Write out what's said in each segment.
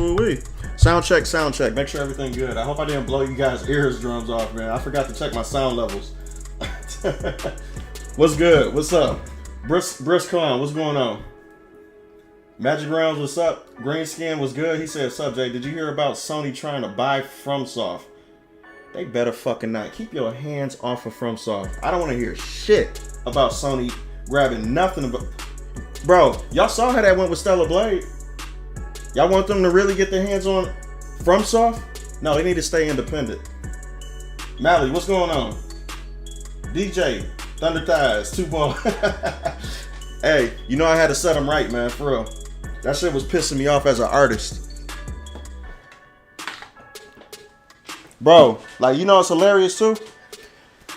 Ooh-wee. Sound check, sound check. Make sure everything good. I hope I didn't blow you guys' eardrums off, man. I forgot to check my sound levels. What's good? What's up? Brisk Clown, what's going on? Magic Rounds, what's up? Green Skin, what's good? He said, "Sup, Jay? Did you hear about Sony trying to buy FromSoft? They better fucking not. Keep your hands off of FromSoft. I don't want to hear shit about Sony grabbing nothing about... Bro, y'all saw how that went with Stellar Blade. Y'all want them to really get their hands on FromSoft? No, they need to stay independent. Mally, what's going on? DJ, Thunder Thighs, 2Balls. Hey, you know I had to set them right, man, for real. That shit was pissing me off as an artist. Bro, like, you know it's hilarious too?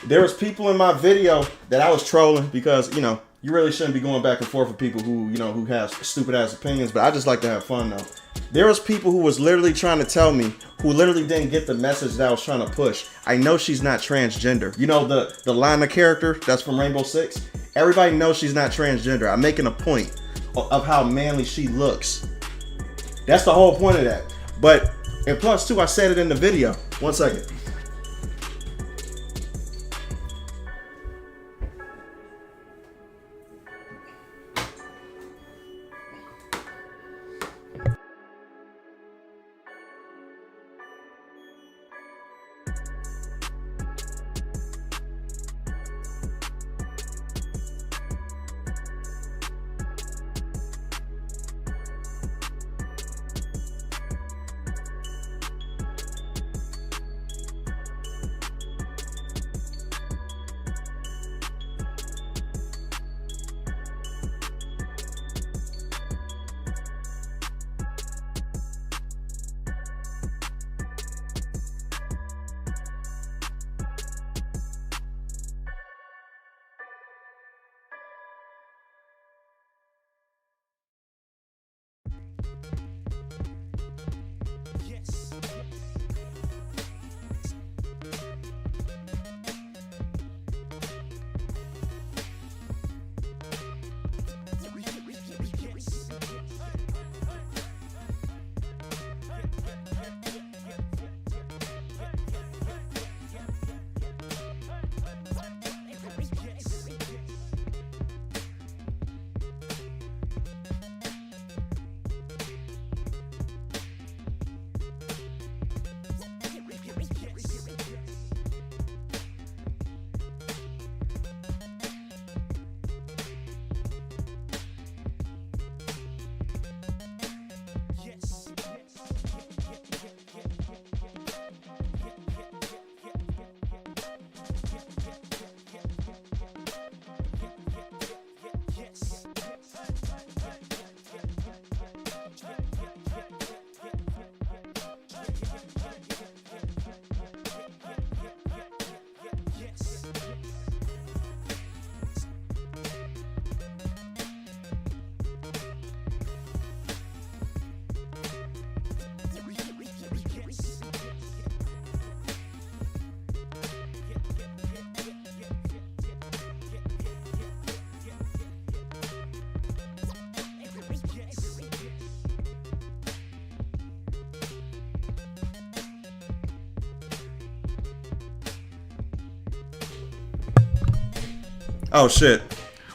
There was people in my video that I was trolling because, you know, you really shouldn't be going back and forth with people who, you know, who have stupid ass opinions, but I just like to have fun though. There was people who was literally trying to tell me, who literally didn't get the message that I was trying to push. I know she's not transgender. You know the Lana character that's from Rainbow Six? Everybody knows she's not transgender. I'm making a point of how manly she looks. That's the whole point of that. But, and plus too, I said it in the video. 1 second. Oh shit.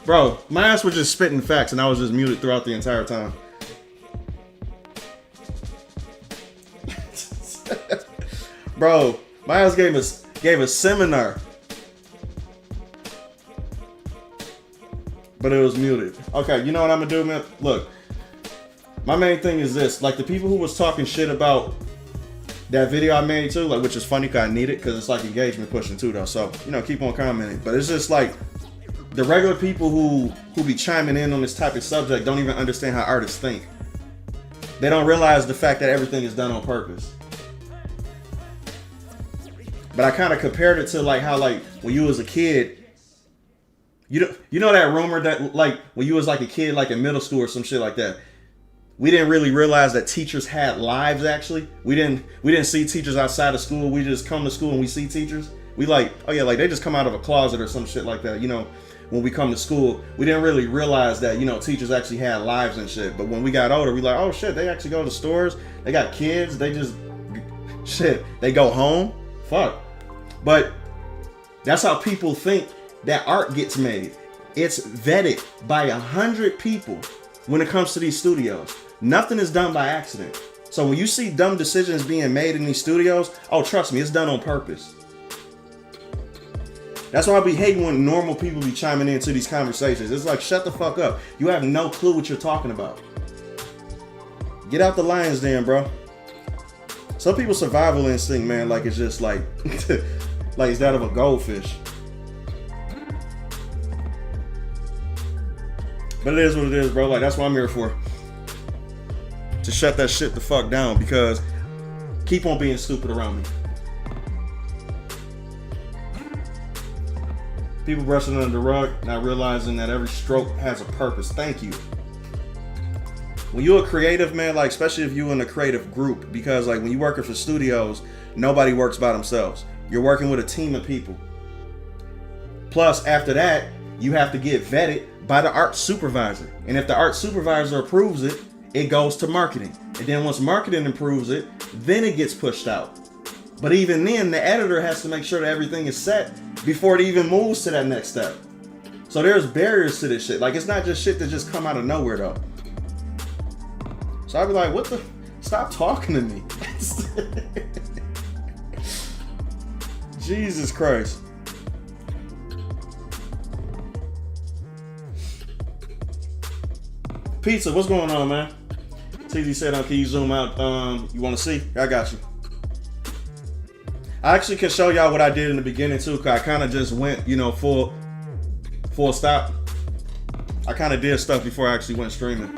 Bro, my ass was just spitting facts and I was just muted throughout the entire time. Bro, my ass gave a seminar. But it was muted. Okay, you know what I'm gonna do, man? Look, my main thing is this. Like, the people who was talking shit about that video I made too, like, which is funny because I need it because it's like engagement pushing too though. So, you know, keep on commenting. But it's just like, the regular people who be chiming in on this type of subject don't even understand how artists think. They don't realize the fact that everything is done on purpose. But I kind of compared it to like how, like, when you was a kid, you know that rumor that, like, when you was like a kid, like in middle school or some shit like that, we didn't really realize that teachers had lives. Actually, we didn't see teachers outside of school. We just come to school and we see teachers. We like, oh yeah, like they just come out of a closet or some shit like that. You know, when we come to school, we didn't really realize that, you know, teachers actually had lives and shit. But when we got older, we like, oh shit, they actually go to stores. They got kids. They just, shit, they go home. Fuck. But that's how people think that art gets made. It's vetted by 100 people when it comes to these studios. Nothing is done by accident. So when you see dumb decisions being made in these studios, oh, trust me, it's done on purpose. That's why I be hating when normal people be chiming into these conversations. It's like, shut the fuck up. You have no clue what you're talking about. Get out the lion's den, bro. Some people's survival instinct, man, like it's just like, like it's that of a goldfish. But it is what it is, bro. Like, that's what I'm here for. To shut that shit the fuck down, because keep on being stupid around me. People brushing under the rug, not realizing that every stroke has a purpose. Thank you. When you're a creative, man, like especially if you're in a creative group, because like when you're working for studios, nobody works by themselves. You're working with a team of people. Plus, after that, you have to get vetted by the art supervisor. And if the art supervisor approves it, it goes to marketing. And then once marketing approves it, then it gets pushed out. But even then, the editor has to make sure that everything is set before it even moves to that next step. So there's barriers to this shit. Like, it's not just shit that just come out of nowhere, though. So I'd be like, what the? Stop talking to me. Jesus Christ. Pizza, what's going on, man? TZ said, can you zoom out? You want to see? I got you. I actually can show y'all what I did in the beginning too, because I kind of just went, you know, full stop. I kind of did stuff before I actually went streaming.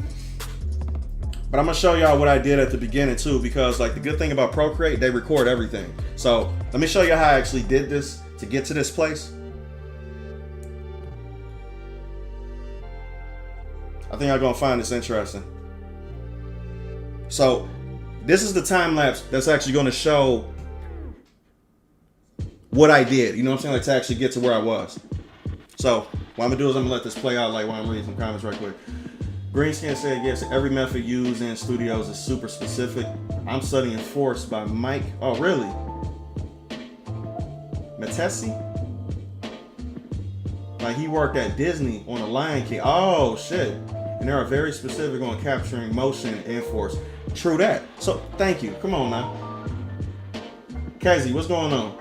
But I'm gonna show y'all what I did at the beginning too, because like the good thing about Procreate, they record everything. So let me show you how I actually did this to get to this place. I think I'm gonna find this interesting. So this is the time lapse that's actually gonna show what I did, you know what I'm saying? Like to actually get to where I was. So what I'm gonna do is I'm gonna let this play out like while I'm reading some comments right quick. Greenskin said, yes, every method used in studios is super specific. I'm studying Force by Mike. Oh, really? Matesi? Like he worked at Disney on The Lion King. Oh, shit. And they are very specific on capturing motion in Force. True that. So, thank you. Come on now. Casey, what's going on?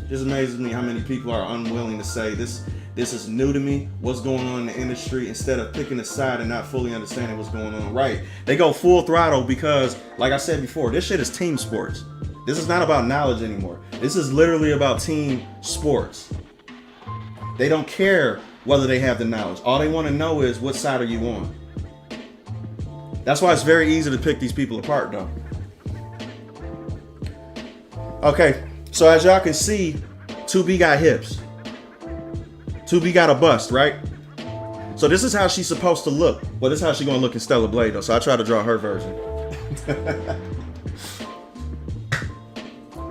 This amazes me how many people are unwilling to say this is new to me, what's going on in the industry, instead of picking a side and not fully understanding what's going on. Right. They go full throttle because, like I said before, this shit is team sports. This is not about knowledge anymore. This is literally about team sports. They don't care whether they have the knowledge. All they want to know is what side are you on. That's why it's very easy to pick these people apart, though. Okay, so as y'all can see, 2B got hips. 2B got a bust, right? So this is how she's supposed to look. Well, this is how she's gonna look in Stellar Blade, though. So I try to draw her version.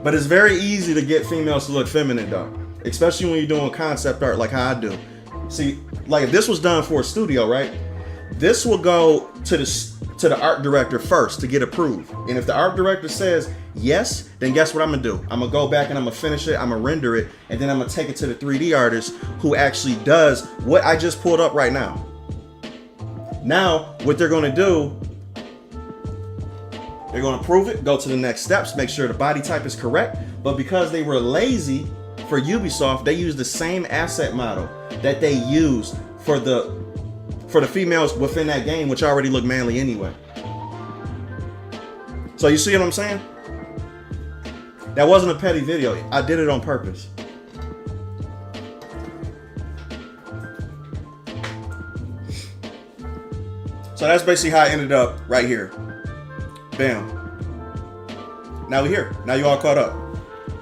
But it's very easy to get females to look feminine, though. Especially when you're doing concept art like how I do. See, like if this was done for a studio, right? This will go to the art director first to get approved. And if the art director says yes, then guess what I'm gonna do? I'm gonna go back and I'm gonna finish it, I'm gonna render it, and then I'm gonna take it to the 3D artist who actually does what I just pulled up right now. Now, what they're gonna do, they're gonna approve it, go to the next steps, make sure the body type is correct. But because they were lazy for Ubisoft, they used the same asset model that they used for the females within that game, which already look manly anyway. So you see what I'm saying? That wasn't a petty video. I did it on purpose. So that's basically how I ended up right here. Bam. Now we're here. Now you all caught up.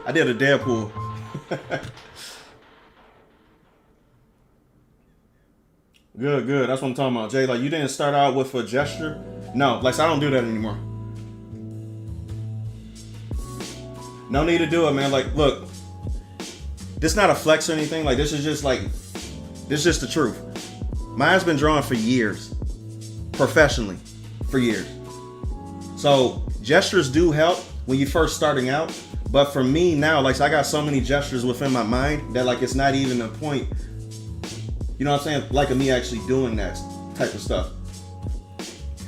I did a Deadpool. Good, good. That's what I'm talking about. Jay, like you didn't start out with a gesture? No, like I don't do that anymore. No need to do it, man. Like, look, this is not a flex or anything. Like, this is just like This is just the truth. Mine's been drawing for years. Professionally. For years. So gestures do help when you're first starting out. But for me now, like, so I got so many gestures within my mind that, like, it's not even a point, you know what I'm saying? Like, of me actually doing that type of stuff.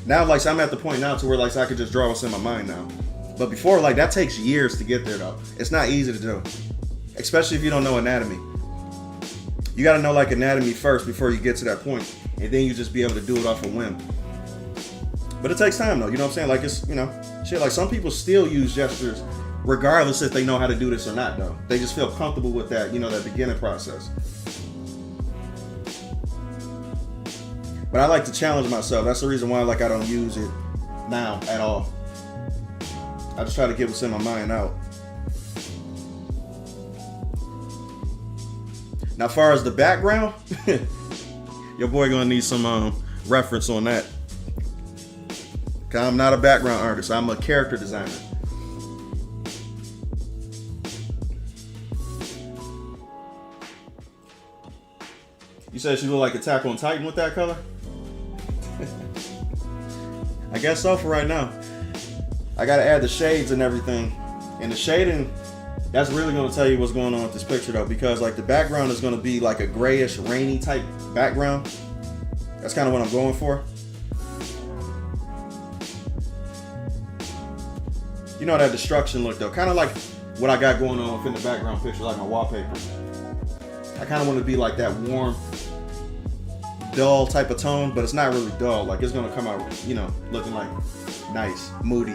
Now, like, so I'm at the point now to where, like, so I could just draw what's in my mind now. But before, like, that takes years to get there, though. It's not easy to do. Especially if you don't know anatomy. You got to know, like, anatomy first before you get to that point. And then you just be able to do it off a whim. But it takes time, though. You know what I'm saying? Like, it's, you know, shit, like, some people still use gestures regardless if they know how to do this or not, though. They just feel comfortable with that, you know, that beginning process. But I like to challenge myself. That's the reason why, like, I don't use it now at all. I just try to get what's in my mind out. Now, as far as the background, your boy gonna need some reference on that. Cause I'm not a background artist. I'm a character designer. You said she looked like Attack on Titan with that color? I guess so for right now. I gotta add the shades and everything. And the shading, that's really gonna tell you what's going on with this picture though, because like the background is gonna be like a grayish, rainy type background. That's kind of what I'm going for. You know that destruction look though, kind of like what I got going on within the background picture, like my wallpaper. I kind of want to be like that warm, dull type of tone, but it's not really dull. Like it's gonna come out, you know, looking like nice, moody.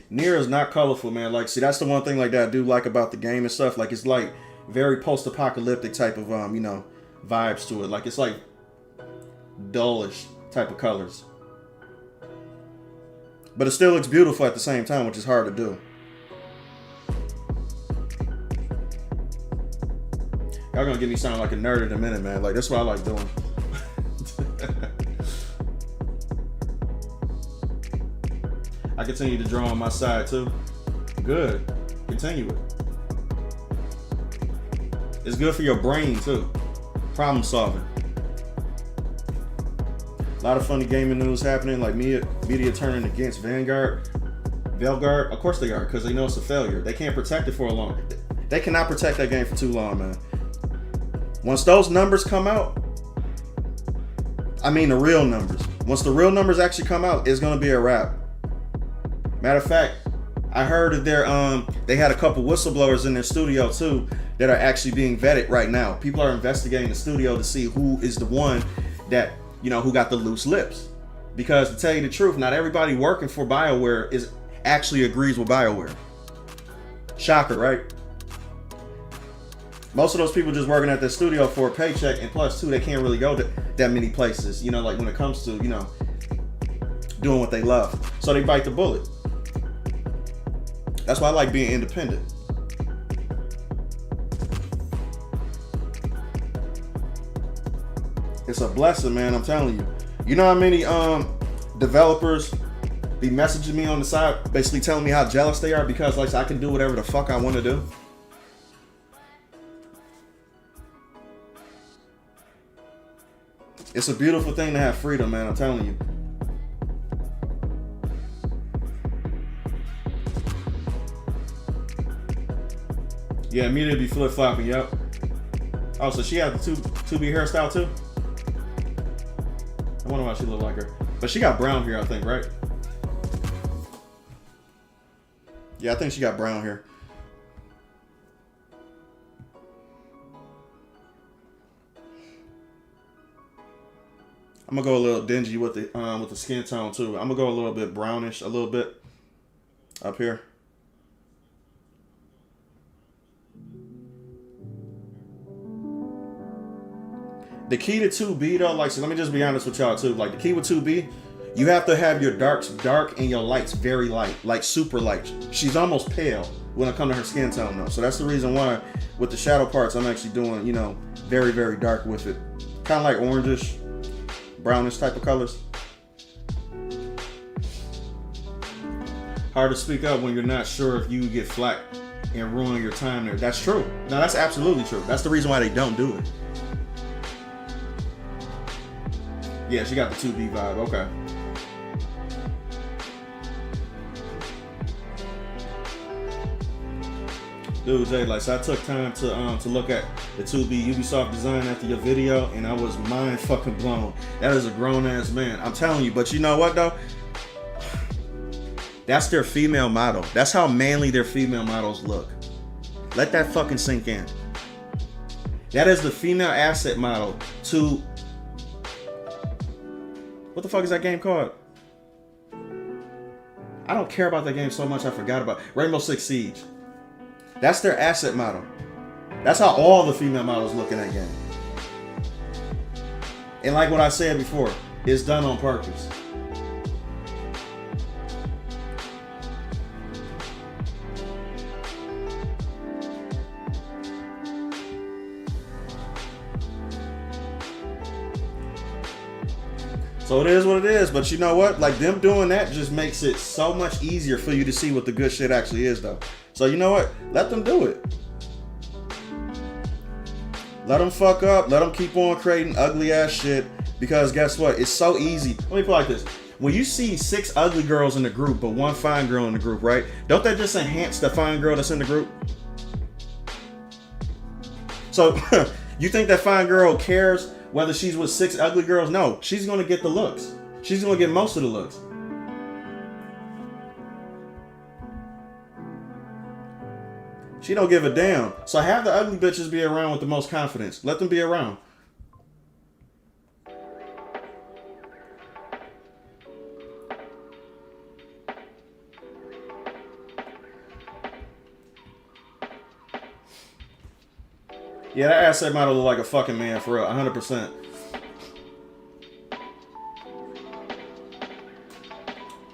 Nier is not colorful, man. Like, see, that's the one thing like that I do like about the game and stuff. Like, it's like very post-apocalyptic type of you know, vibes to it. Like, it's like dullish type of colors. But it still looks beautiful at the same time, which is hard to do. Y'all gonna get me sound like a nerd in a minute, man. Like, that's what I like doing. I continue to draw on my side too. Good. Continue it. It's good for your brain too. Problem solving. A lot of funny gaming news happening, like media turning against Vanguard. Of course they are, because they know it's a failure. They can't protect it for a long. They cannot protect that game for too long, man. Once those numbers come out, I mean the real numbers. Once the real numbers actually come out, it's gonna be a wrap. Matter of fact, I heard that they had a couple whistleblowers in their studio too that are actually being vetted right now. People are investigating the studio to see who is the one that, you know, who got the loose lips. Because to tell you the truth, not everybody working for BioWare actually agrees with BioWare. Shocker, right? Most of those people just working at their studio for a paycheck, and plus too, they can't really go to that many places, you know, like when it comes to, you know, doing what they love. So they bite the bullet. That's why I like being independent. It's a blessing, man, I'm telling you. You know how many developers be messaging me on the side, basically telling me how jealous they are because like I can do whatever the fuck I want to do? It's a beautiful thing to have freedom, man, I'm telling you. Yeah, immediately flip-flopping, yep. Oh, so she had the 2B hairstyle too? I wonder why she looked like her. But she got brown hair, I think, right? Yeah, I think she got brown hair. I'm gonna go a little dingy with the skin tone too. I'm gonna go a little bit brownish, a little bit up here. The key to 2B though, like, so let me just be honest with y'all too. Like the key with 2B, you have to have your darks dark and your lights very light, like super light. She's almost pale when it comes to her skin tone though. So that's the reason why with the shadow parts, I'm actually doing, you know, very, very dark with it. Kind of like orangish, brownish type of colors. Hard to speak up when you're not sure if you get flack and ruin your time there. That's true. No, that's absolutely true. That's the reason why they don't do it. Yeah, she got the 2B vibe. Okay. Dude, Jay, like, so I took time to look at the 2B Ubisoft design after your video, and I was mind fucking blown. That is a grown ass man. I'm telling you. But you know what though? That's their female model. That's how manly their female models look. Let that fucking sink in. That is the female asset model to... What the fuck is that game called? I don't care about that game so much I forgot about it. Rainbow Six Siege. That's their asset model. That's how all the female models look in that game. And like what I said before, it's done on purpose. So it is what it is, but you know what? Like, them doing that just makes it so much easier for you to see what the good shit actually is, though. So you know what? Let them do it. Let them fuck up. Let them keep on creating ugly ass shit. Because guess what? It's so easy. Let me put it like this. When you see 6 ugly girls in the group, but 1 fine girl in the group, right? Don't that just enhance the fine girl that's in the group? So you think that fine girl cares whether she's with 6 ugly girls? No, she's gonna get the looks. She's gonna get most of the looks. She don't give a damn. So have the ugly bitches be around with the most confidence. Let them be around. Yeah, that asset model look like a fucking man for real, 100%.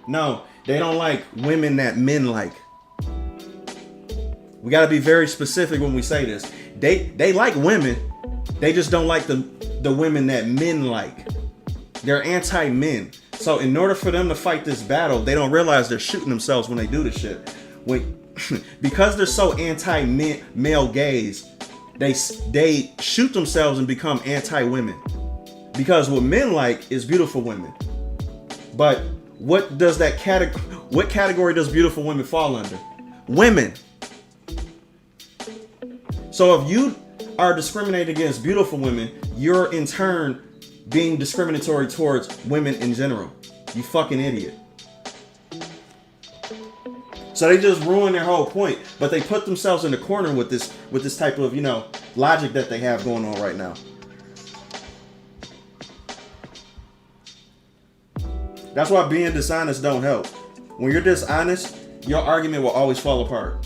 No, they don't like women that men like. We gotta be very specific when we say this. They like women, they just don't like the women that men like. They're anti-men. So in order for them to fight this battle, they don't realize they're shooting themselves when they do this shit. Because they're so anti-male gaze, they shoot themselves and become anti-women. Because what men like is beautiful women. But what does what category does beautiful women fall under? Women. So if you are discriminating against beautiful women, you're in turn being discriminatory towards women in general. You fucking idiot. So they just ruin their whole point, but they put themselves in the corner with this type of, you know, logic that they have going on right now. That's why being dishonest don't help. When you're dishonest, your argument will always fall apart.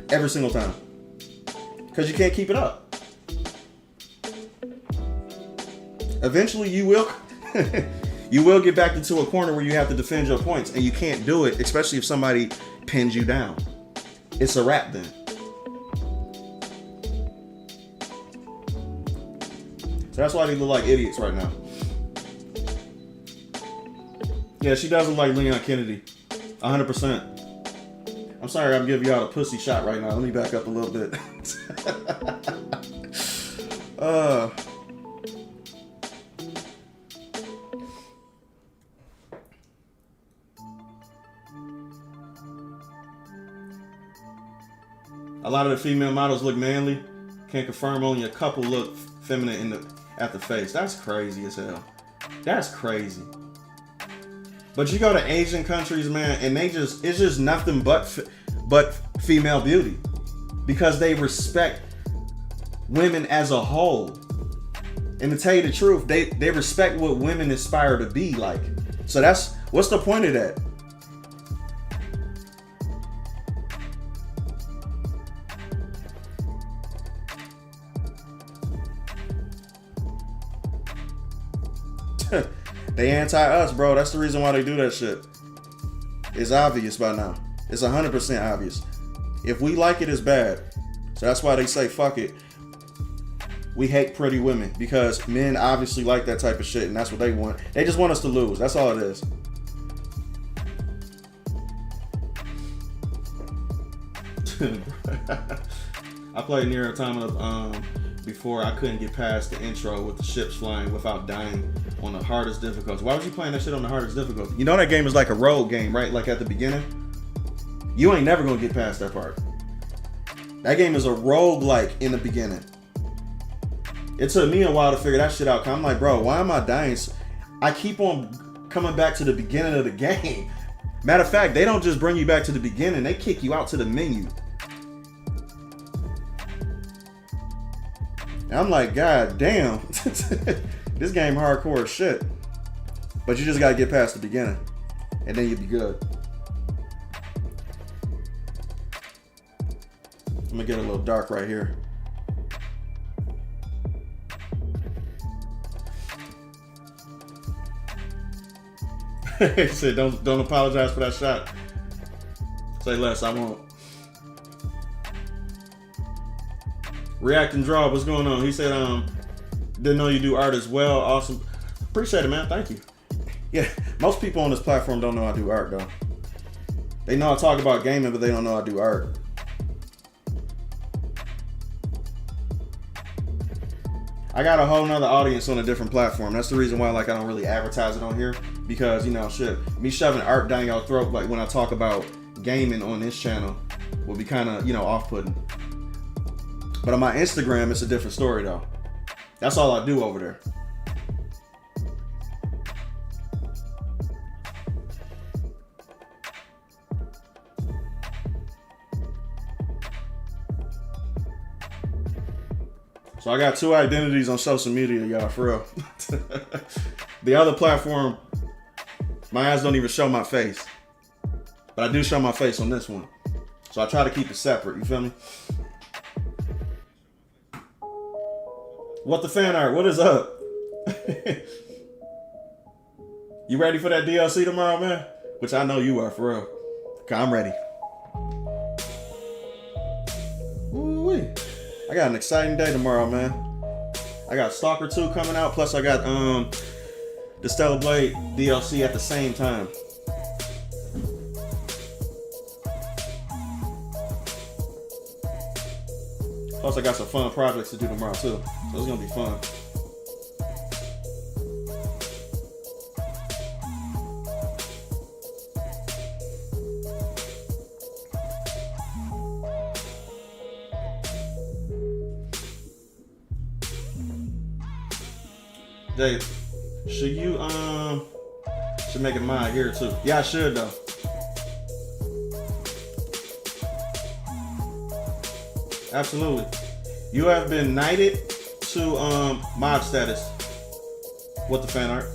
Every single time. Because you can't keep it up. Eventually you will you will get back into a corner where you have to defend your points, and you can't do it, especially if somebody pins you down. It's a wrap then. So that's why they look like idiots right now. Yeah, she does look like Leon Kennedy. 100%. I'm sorry I'm giving y'all a pussy shot right now. Let me back up a little bit. A lot of the female models look manly. Can't confirm, only a couple look feminine at the face. That's crazy as hell. That's crazy. But you go to Asian countries, man, and it's just nothing but female beauty, because they respect women as a whole. And to tell you the truth, they respect what women aspire to be like. So what's the point of that? They anti-us, bro. That's the reason why they do that shit. It's obvious by now. It's 100% obvious. If we like it, it's bad. So that's why they say, fuck it. We hate pretty women. Because men obviously like that type of shit, and that's what they want. They just want us to lose. That's all it is. I played Nier Automata before. I couldn't get past the intro with the ships flying without dying on the hardest difficulty. Why was you playing that shit on the hardest difficulty? You know that game is like a road game, right? Like at the beginning. You ain't never gonna get past that part. That game is a roguelike in the beginning. It took me a while to figure that shit out. I'm like, bro, why am I dying? I keep on coming back to the beginning of the game. Matter of fact, they don't just bring you back to the beginning. They kick you out to the menu. And I'm like, God damn. This game hardcore as shit. But you just gotta get past the beginning. And then you'll be good. I'm gonna get a little dark right here. He said, don't apologize for that shot. Say less, I won't. React and Draw, what's going on? He said, didn't know you do art as well. Awesome. Appreciate it, man. Thank you. Yeah, most people on this platform don't know I do art, though. They know I talk about gaming, but they don't know I do art. I got a whole nother audience on a different platform. That's the reason why, like, I don't really advertise it on here. Because, you know, shit, me shoving art down your throat, like, when I talk about gaming on this channel, will be kind of, you know, off-putting. But on my Instagram, it's a different story, though. That's all I do over there. So I got two identities on social media, y'all, for real. The other platform, my eyes don't even show my face. But I do show my face on this one. So I try to keep it separate, you feel me? What the fan art? What is up? You ready for that DLC tomorrow, man? Which I know you are, for real. Okay, I'm ready. Ooh-wee. I got an exciting day tomorrow, man. I got Stalker 2 coming out, plus I got the Stellar Blade DLC at the same time. Plus I got some fun projects to do tomorrow too, so it's gonna be fun. Dave, should you should make it mine here too? Yeah, I should though. Absolutely. You have been knighted to mod status. What the fan art?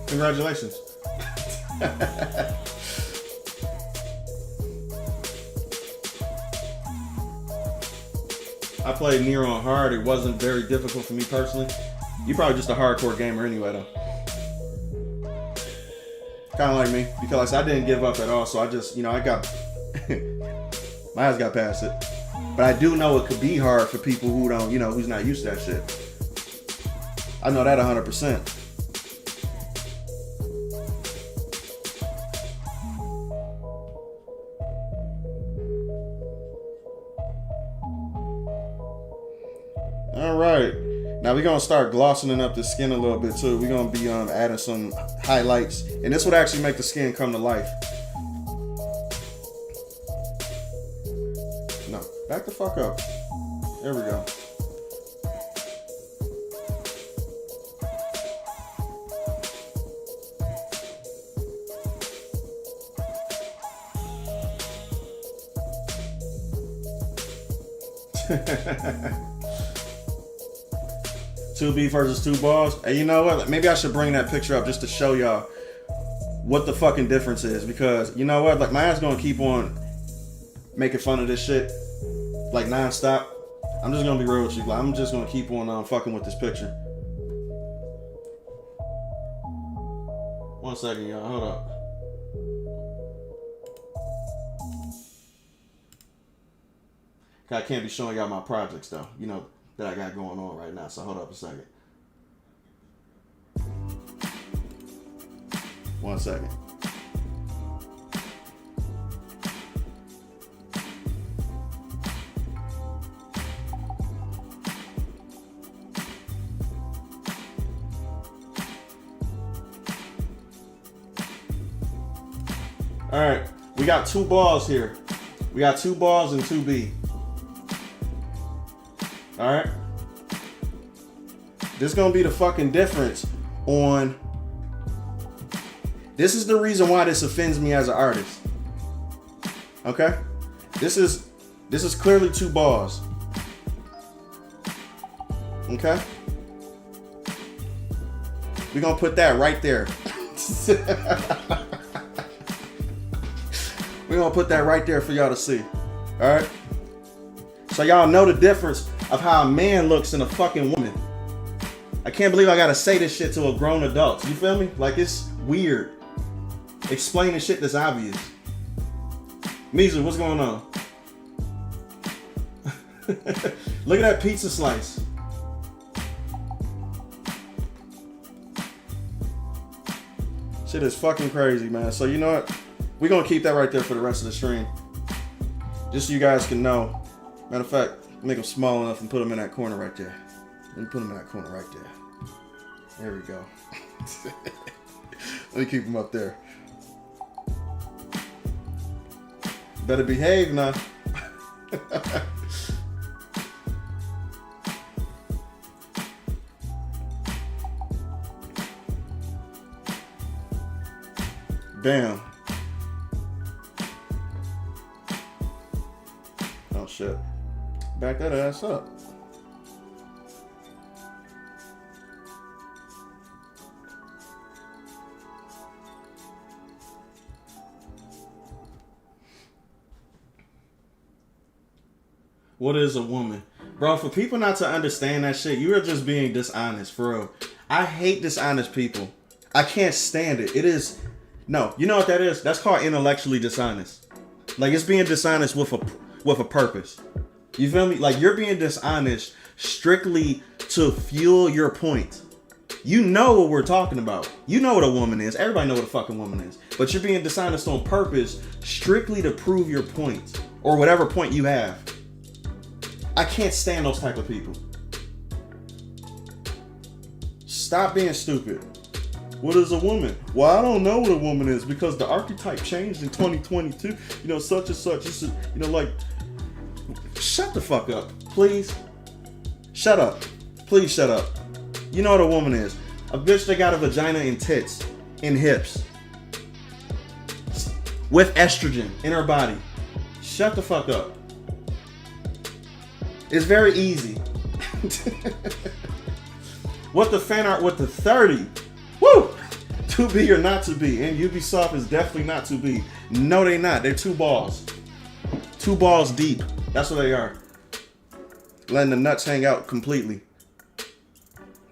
Congratulations. I played Nier on hard. It wasn't very difficult for me personally. You're probably just a hardcore gamer anyway, though. Kind of like me, because I didn't give up at all. So I just, you know, I got my eyes got past it. But I do know it could be hard for people who don't, you know, who's not used to that shit. I know that 100%. All right, now we're gonna start glossing up the skin a little bit too. We're gonna be adding some highlights, and this would actually make the skin come to life. No, back the fuck up. There we go. Two B versus 2Balls. Hey, you know what? Maybe I should bring that picture up just to show y'all what the fucking difference is. Because, you know what? Like, my ass gonna keep on making fun of this shit, like, non-stop. I'm just gonna be real with you. Like, I'm just gonna keep on fucking with this picture. 1 second, y'all. Hold up. I can't be showing y'all my projects, though. You know, that I got going on right now, so hold up a second. 1 second. All right, we got 2Balls here. We got 2Balls and 2B. All right. This is gonna be the fucking difference on. This is the reason why this offends me as an artist. Okay, this is clearly 2Balls. Okay, we're gonna put that right there. We're gonna put that right there for y'all to see. All right. So y'all know the difference of how a man looks in a fucking woman. I can't believe I gotta say this shit to a grown adult. You feel me? Like, it's weird explaining shit that's obvious. Measly, what's going on? Look at that pizza slice. Shit is fucking crazy, man. So you know what? We're gonna keep that right there for the rest of the stream. Just so you guys can know. Matter of fact, make them small enough and put them in that corner right there. Let me put them in that corner right there. There we go. Let me keep them up there. Better behave now. Damn. Oh shit. Back that ass up. What is a woman? Bro, for people not to understand that shit, you are just being dishonest, for real. I hate dishonest people. I can't stand it. It is... No, you know what that is? That's called intellectually dishonest. Like, it's being dishonest with a purpose. You feel me? Like, you're being dishonest strictly to fuel your point. You know what we're talking about. You know what a woman is. Everybody know what a fucking woman is. But you're being dishonest on purpose strictly to prove your point. Or whatever point you have. I can't stand those type of people. Stop being stupid. What is a woman? Well, I don't know what a woman is because the archetype changed in 2022. You know, such and such. You know, like, shut the fuck up, please. Shut up. Please shut up. You know what a woman is. A bitch that got a vagina and tits and hips. With estrogen in her body. Shut the fuck up. It's very easy. What the fan art with the 30? Woo! To be or not to be. And Ubisoft is definitely not to be. No, they not. They're 2Balls. 2Balls deep. That's what they are. Letting the nuts hang out completely.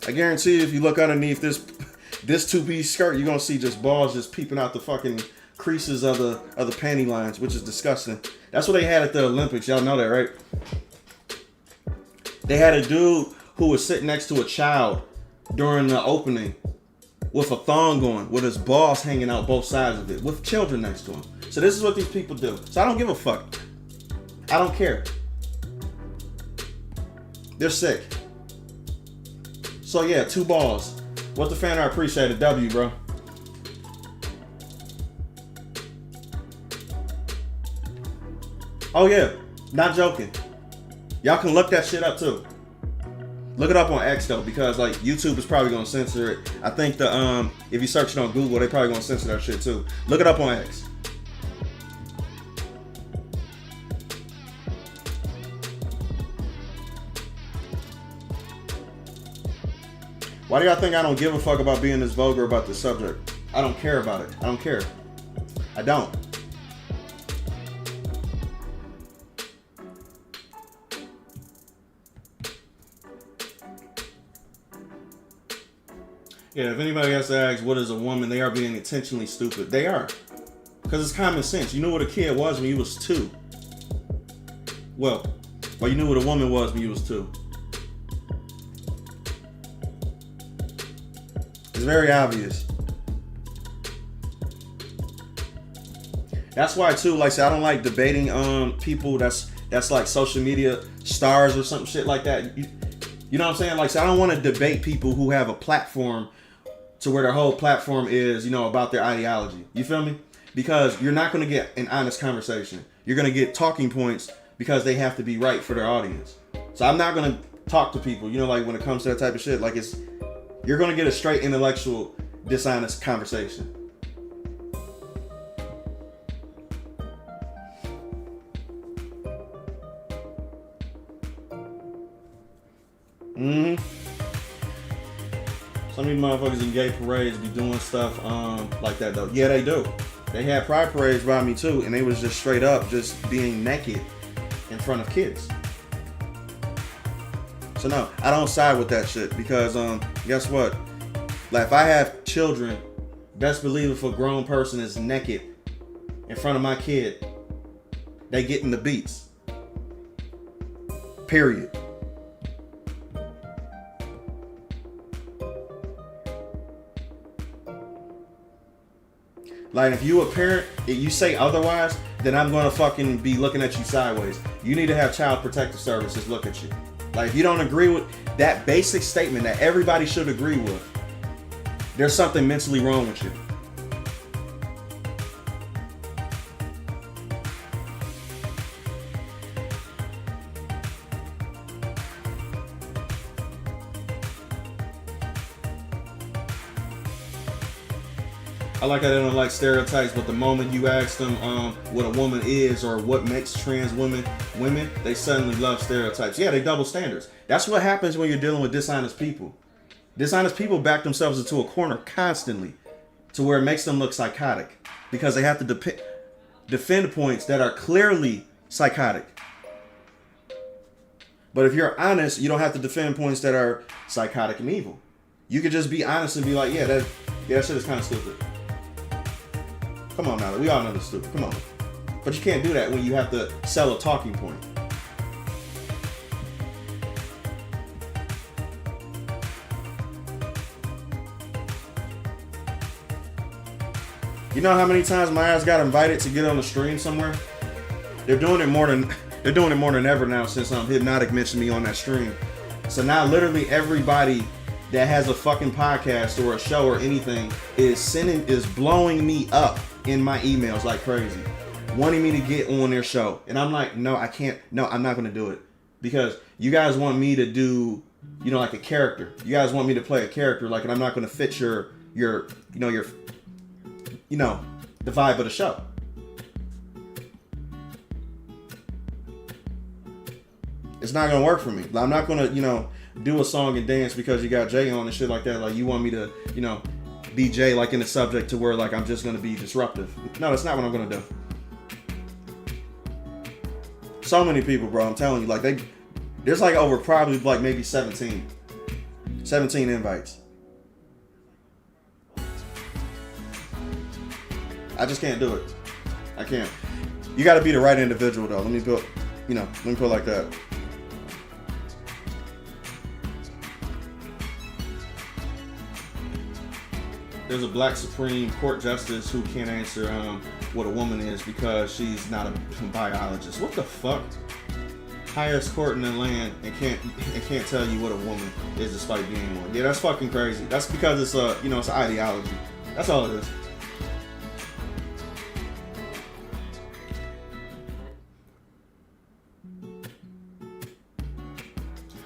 I guarantee you, if you look underneath this 2-piece skirt, you're gonna see just balls just peeping out the fucking creases of the panty lines, which is disgusting. That's what they had at the Olympics. Y'all know that, right? They had a dude who was sitting next to a child during the opening with a thong on, with his balls hanging out both sides of it, with children next to him. So this is what these people do. So I don't give a fuck. I don't care. They're sick. So yeah, 2Balls. What the fan art appreciated. W, bro. Oh yeah, not joking. Y'all can look that shit up too. Look it up on X though, because like YouTube is probably gonna censor it. I think if you search it on Google, they probably gonna censor that shit too. Look it up on X. Why do y'all think I don't give a fuck about being this vulgar about this subject? I don't care about it. I don't care. I don't. Yeah, if anybody has to ask what is a woman, they are being intentionally stupid. They are. Because it's common sense. You knew what a kid was when you was 2. Well, you knew what a woman was when you was 2. It's very obvious. That's why too, like I said, I don't like debating people that's like social media stars or some shit like that. You know what I'm saying? Like, so I don't want to debate people who have a platform to where their whole platform is, you know, about their ideology. You feel me? Because you're not going to get an honest conversation. You're going to get talking points because they have to be right for their audience. So I'm not going to talk to people, you know, like when it comes to that type of shit, like you're going to get a straight intellectual, dishonest conversation. Some of these motherfuckers in gay parades be doing stuff like that though. Yeah, they do. They had pride parades by me too, and they was just straight up just being naked in front of kids. So no, I don't side with that shit because guess what? Like if I have children, best believe if a grown person is naked in front of my kid, they getting the beats. Period. Like if you a parent, if you say otherwise, then I'm gonna fucking be looking at you sideways. You need to have child protective services look at you. Like if you don't agree with that basic statement that everybody should agree with, there's something mentally wrong with you. I like how they don't like stereotypes, but the moment you ask them what a woman is or what makes trans women, they suddenly love stereotypes. Yeah, they double standards. That's what happens when you're dealing with dishonest people. Dishonest people back themselves into a corner constantly to where it makes them look psychotic because they have to defend points that are clearly psychotic. But if you're honest, you don't have to defend points that are psychotic and evil. You could just be honest and be like, yeah, that shit is kind of stupid. Come on now, we all know it's stupid. Come on. But you can't do that when you have to sell a talking point. You know how many times my ass got invited to get on the stream somewhere? They're doing it more than ever now since Hypnotic mentioned me on that stream. So now literally everybody that has a fucking podcast or a show or anything is blowing me up in my emails like crazy, wanting me to get on their show. And I'm like, no, I can't. No, I'm not going to do it because you guys want me to do, you know, like a character. You guys want me to play a character, like, and I'm not going to fit your, the vibe of the show. It's not going to work for me. I'm not going to, do a song and dance because you got Jay on and shit like that. Like you want me to, be Jay like in the subject to where like I'm just gonna be disruptive. No, that's not what I'm gonna do. So many people, bro, I'm telling you, like there's like over probably like maybe 17 invites. I just can't do it. I can't. You gotta be the right individual though. Let me put it like that. There's a black Supreme Court justice who can't answer what a woman is because she's not a biologist. What the fuck? Highest court in the land and can't tell you what a woman is despite being one. Yeah, that's fucking crazy. That's because it's it's an ideology. That's all it is.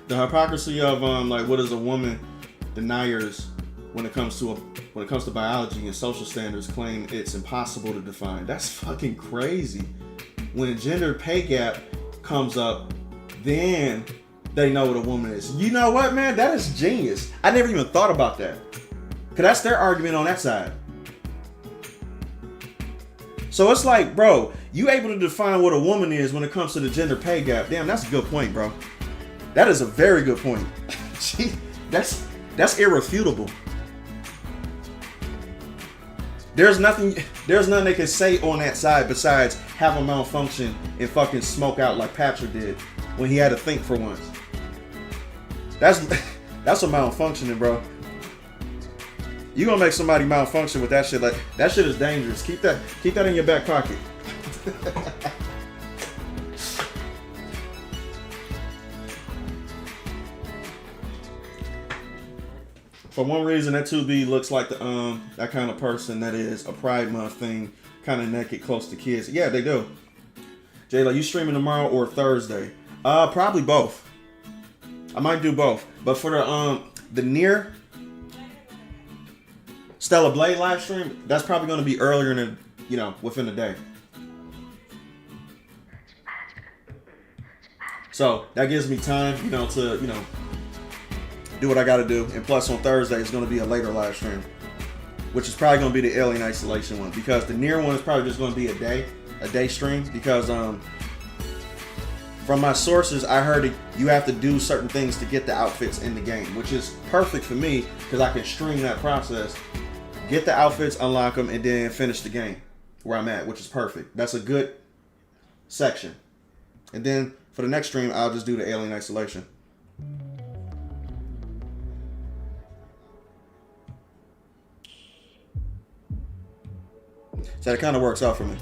The hypocrisy of like what is a woman, deniers when it comes to biology and social standards claim it's impossible to define. That's fucking crazy. When a gender pay gap comes up, then they know what a woman is. You know what, man? That is genius. I never even thought about that. Cause that's their argument on that side. So it's like, bro, you able to define what a woman is when it comes to the gender pay gap. Damn, that's a good point, bro. That is a very good point. That's irrefutable. There's nothing they can say on that side besides have a malfunction and fucking smoke out like Patrick did when he had to think for once. That's a malfunctioning, bro. You gonna make somebody malfunction with that shit? Like that shit is dangerous. Keep that in your back pocket. For one reason, that 2B looks like the that kind of person that is a Pride Month thing, kind of naked, close to kids. Yeah, they do. Jay, like, you streaming tomorrow or Thursday? Probably both. I might do both. But for the Nier Stellar Blade live stream, that's probably going to be earlier in the, within the day. So that gives me time, to, do what I got to do. And plus on Thursday, it's going to be a later live stream, which is probably going to be the Alien Isolation one, because the Nier one is probably just going to be a day stream, because from my sources, I heard you have to do certain things to get the outfits in the game, which is perfect for me because I can stream that process, get the outfits, unlock them, and then finish the game where I'm at, which is perfect. That's a good section. And then for the next stream, I'll just do the Alien Isolation. So that kind of works out for me.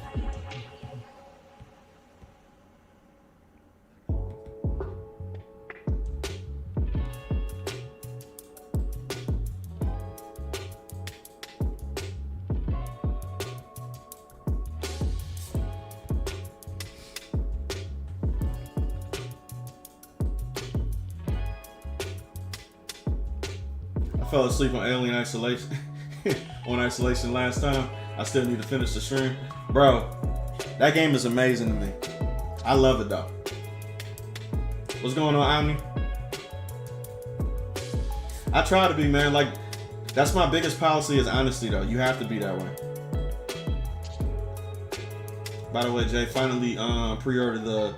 I fell asleep on Alien Isolation on Isolation last time. I still need to finish the stream. Bro, that game is amazing to me. I love it though. What's going on, Omni? I try to be, man. Like, that's my biggest policy is honesty though. You have to be that way. By the way, Jay, finally pre-ordered the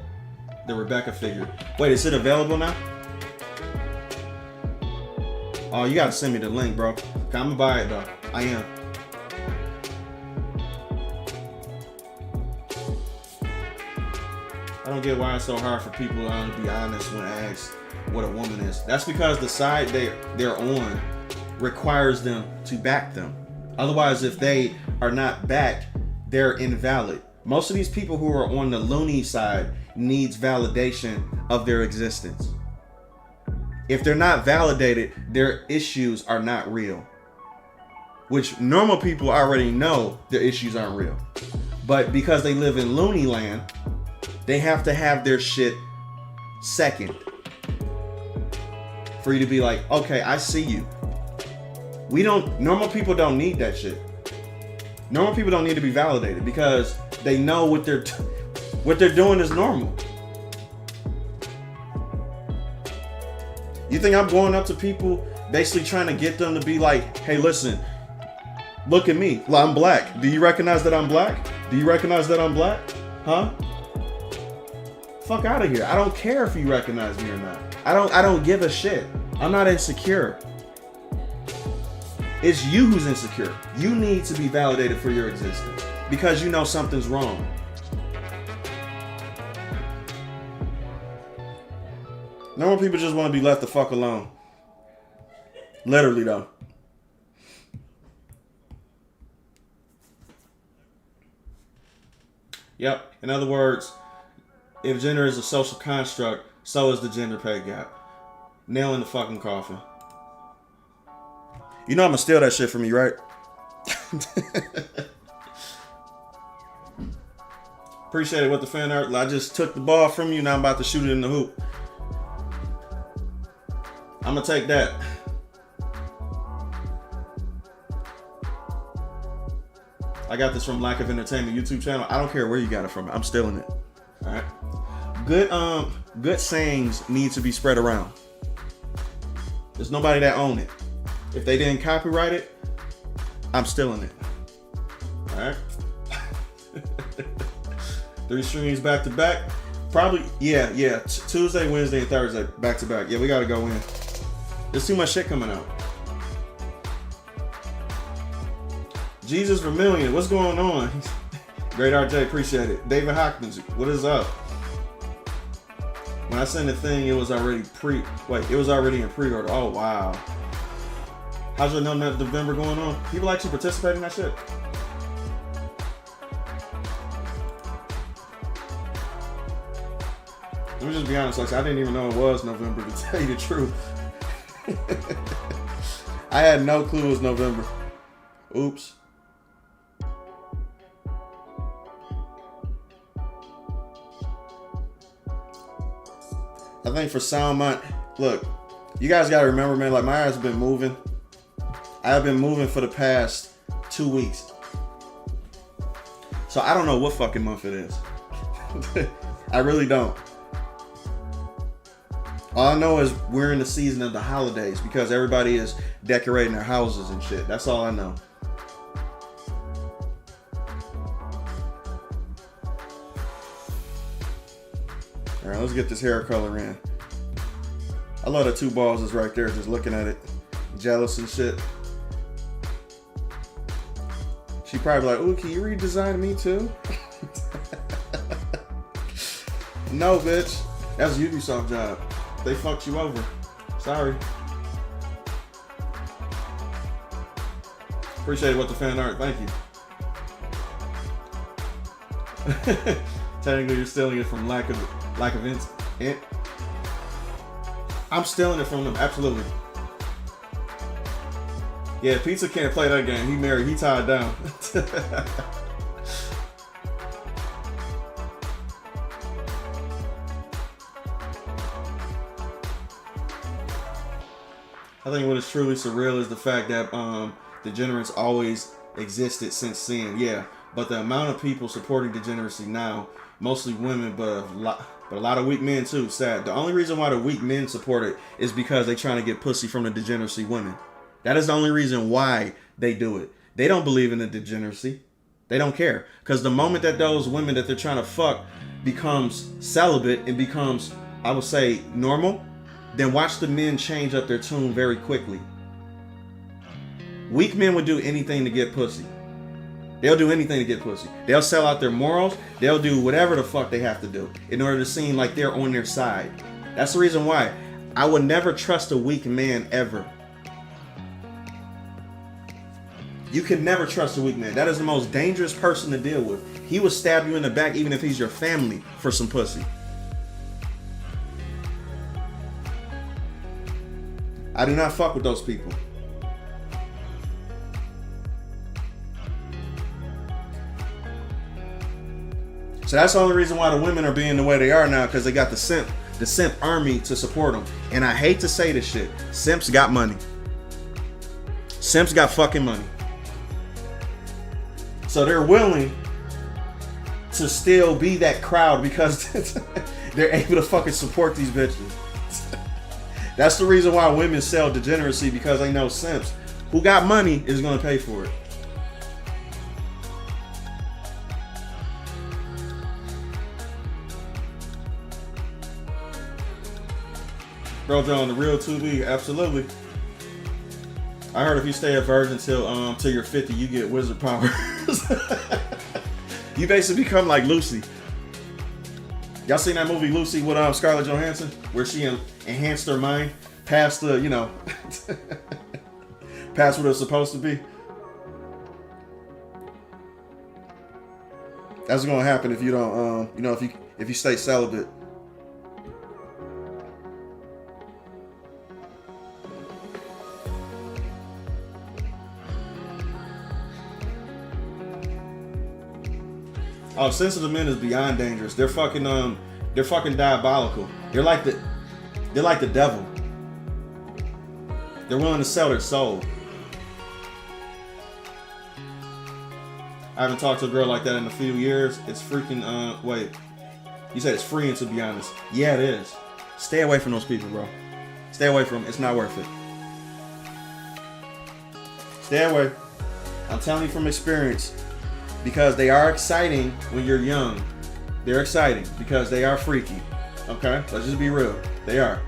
Rebecca figure. Wait, is it available now? Oh, you gotta send me the link, bro. I'm gonna buy it though. I am. I don't get why it's so hard for people to be honest when asked what a woman is. That's because the side they're on requires them to back them. Otherwise, if they are not backed, they're invalid. Most of these people who are on the loony side needs validation of their existence. If they're not validated, their issues are not real. Which normal people already know their issues aren't real. But because they live in loony land, they have to have their shit second for you to be like, okay, I see you. Normal people don't need that shit. Normal people don't need to be validated because they know what they're doing is normal. You think I'm going up to people basically trying to get them to be like, hey, listen, look at me. I'm black. Do you recognize that I'm black? Do you recognize that I'm black? Huh? Fuck out of here. I don't care if you recognize me or not. I don't give a shit. I'm not insecure. It's you who's insecure. You need to be validated for your existence because you know something's wrong. Normal people just want to be left the fuck alone. Literally though. Yep. In other words, if gender is a social construct, so is the gender pay gap. Nail in the fucking coffin. You know I'm gonna steal that shit from you, right? Appreciate it with the fan art. I just took the ball from you, now I'm about to shoot it in the hoop. I'm gonna take that. I got this from Lack of Entertainment YouTube channel. I don't care where you got it from. I'm stealing it. All right. Good sayings need to be spread around. There's nobody that own it. If they didn't copyright it, I'm stealing it. All right. 3 streams back to back. Probably, yeah. Tuesday, Wednesday, and Thursday back to back. Yeah, we gotta go in. There's too much shit coming out. Jesus Vermillion, what's going on? Great RJ, appreciate it. David Hopkins, what is up? When I sent the thing, it was already in pre-order. Oh wow. How's your November going on? People actually participate in that shit. Let me just be honest, like I didn't even know it was November, to tell you the truth. I had no clue it was November. Oops. I think for sound mind, look, you guys gotta remember, man, like my ass has been moving. I've been moving for the past 2 weeks. So I don't know what fucking month it is. I really don't. All I know is we're in the season of the holidays because everybody is decorating their houses and shit. That's all I know. All right, let's get this hair color in. I love that 2Balls is right there, just looking at it, jealous and shit. She probably like, ooh, can you redesign me too? No, bitch. That's a Ubisoft job. They fucked you over. Sorry. Appreciate it with the fan art. Thank you. Technically, you're stealing it from lack of int. I'm stealing it from them. Absolutely. Yeah, Pizza can't play that game. He married. He tied down. I think what is truly surreal is the fact that degenerates always existed since sin. Yeah, but the amount of people supporting degeneracy now, mostly women, but a lot of weak men too. Sad. The only reason why the weak men support it is because they're trying to get pussy from the degeneracy women. That is the only reason why they do it. They don't believe in the degeneracy. They don't care. Because the moment that those women that they're trying to fuck becomes celibate and becomes, I would say, normal, then watch the men change up their tune very quickly. Weak men would do anything to get pussy. They'll do anything to get pussy. They'll sell out their morals. They'll do whatever the fuck they have to do in order to seem like they're on their side. That's the reason why I would never trust a weak man ever. You can never trust a weak man. That is the most dangerous person to deal with. He will stab you in the back even if he's your family for some pussy. I do not fuck with those people. So that's the only reason why the women are being the way they are now, because they got the simp army to support them. And I hate to say this shit, simps got money. Simps got fucking money. So they're willing to still be that crowd because they're able to fucking support these bitches. That's the reason why women sell degeneracy, because they know simps who got money is going to pay for it. Bro, John, the real 2B, absolutely. I heard if you stay a virgin till you're 50, you get wizard powers. You basically become like Lucy. Y'all seen that movie Lucy with Scarlett Johansson, where she enhanced her mind past the, past what it's supposed to be? That's gonna happen if you don't, if you stay celibate. Oh, sensitive men is beyond dangerous. They're fucking diabolical. They're like the devil. They're willing to sell their soul. I haven't talked to a girl like that in a few years. It's freaking wait. You said it's freeing, to be honest. Yeah, it is. Stay away from those people, bro. Stay away from them. It's not worth it. Stay away. I'm telling you from experience. Because they are exciting when you're young. They're exciting because they are freaky. Okay? Let's just be real. They are.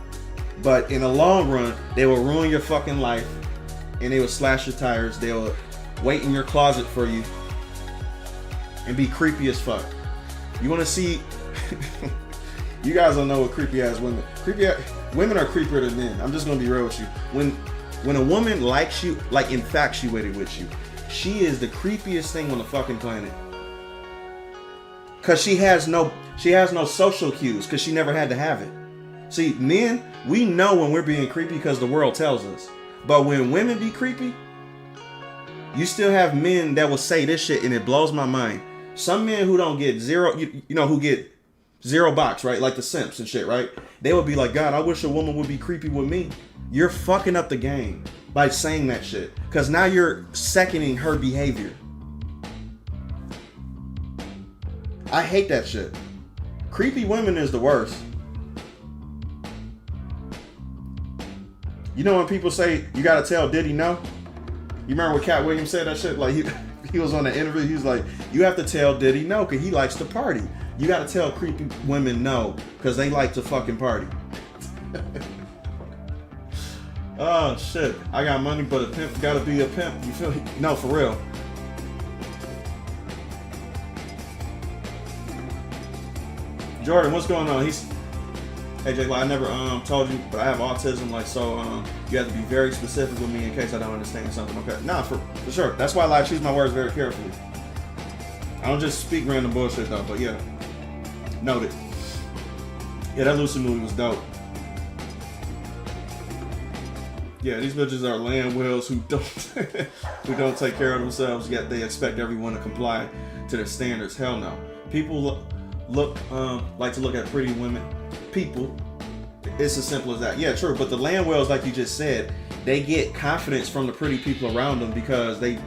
But in the long run, they will ruin your fucking life. And they will slash your tires. They will wait in your closet for you. And be creepy as fuck. You want to see... You guys don't know what creepy ass women... Women are creepier than men. I'm just going to be real with you. When a woman likes you, like infatuated with you, she is the creepiest thing on the fucking planet. Cause she has no social cues, cause she never had to have it. See, men, we know when we're being creepy because the world tells us. But when women be creepy, you still have men that will say this shit, and it blows my mind. Some men who don't get zero, who get zero box, right? Like the simps and shit, right? They would be like, God, I wish a woman would be creepy with me. You're fucking up the game by saying that shit. Because now you're seconding her behavior. I hate that shit. Creepy women is the worst. You know when people say, you gotta tell Diddy no? You remember when Cat Williams said that shit? Like, he was on the interview, he was like, you have to tell Diddy no, because he likes to party. You gotta tell creepy women no, because they like to fucking party. Oh, shit. I got money, but a pimp gotta be a pimp. You feel me? No, for real. Jordan, what's going on? Hey Jake, I never told you, but I have autism, like, so you have to be very specific with me in case I don't understand something. Okay, nah, for sure. That's why I choose my words very carefully. I don't just speak random bullshit though, but yeah, noted. Yeah, that Lucy movie was dope. Yeah, these bitches are land whales who don't take care of themselves, yet they expect everyone to comply to their standards. Hell no. People like to look at pretty women. People, it's as simple as that. Yeah, true. But the land whales, like you just said, they get confidence from the pretty people around them because the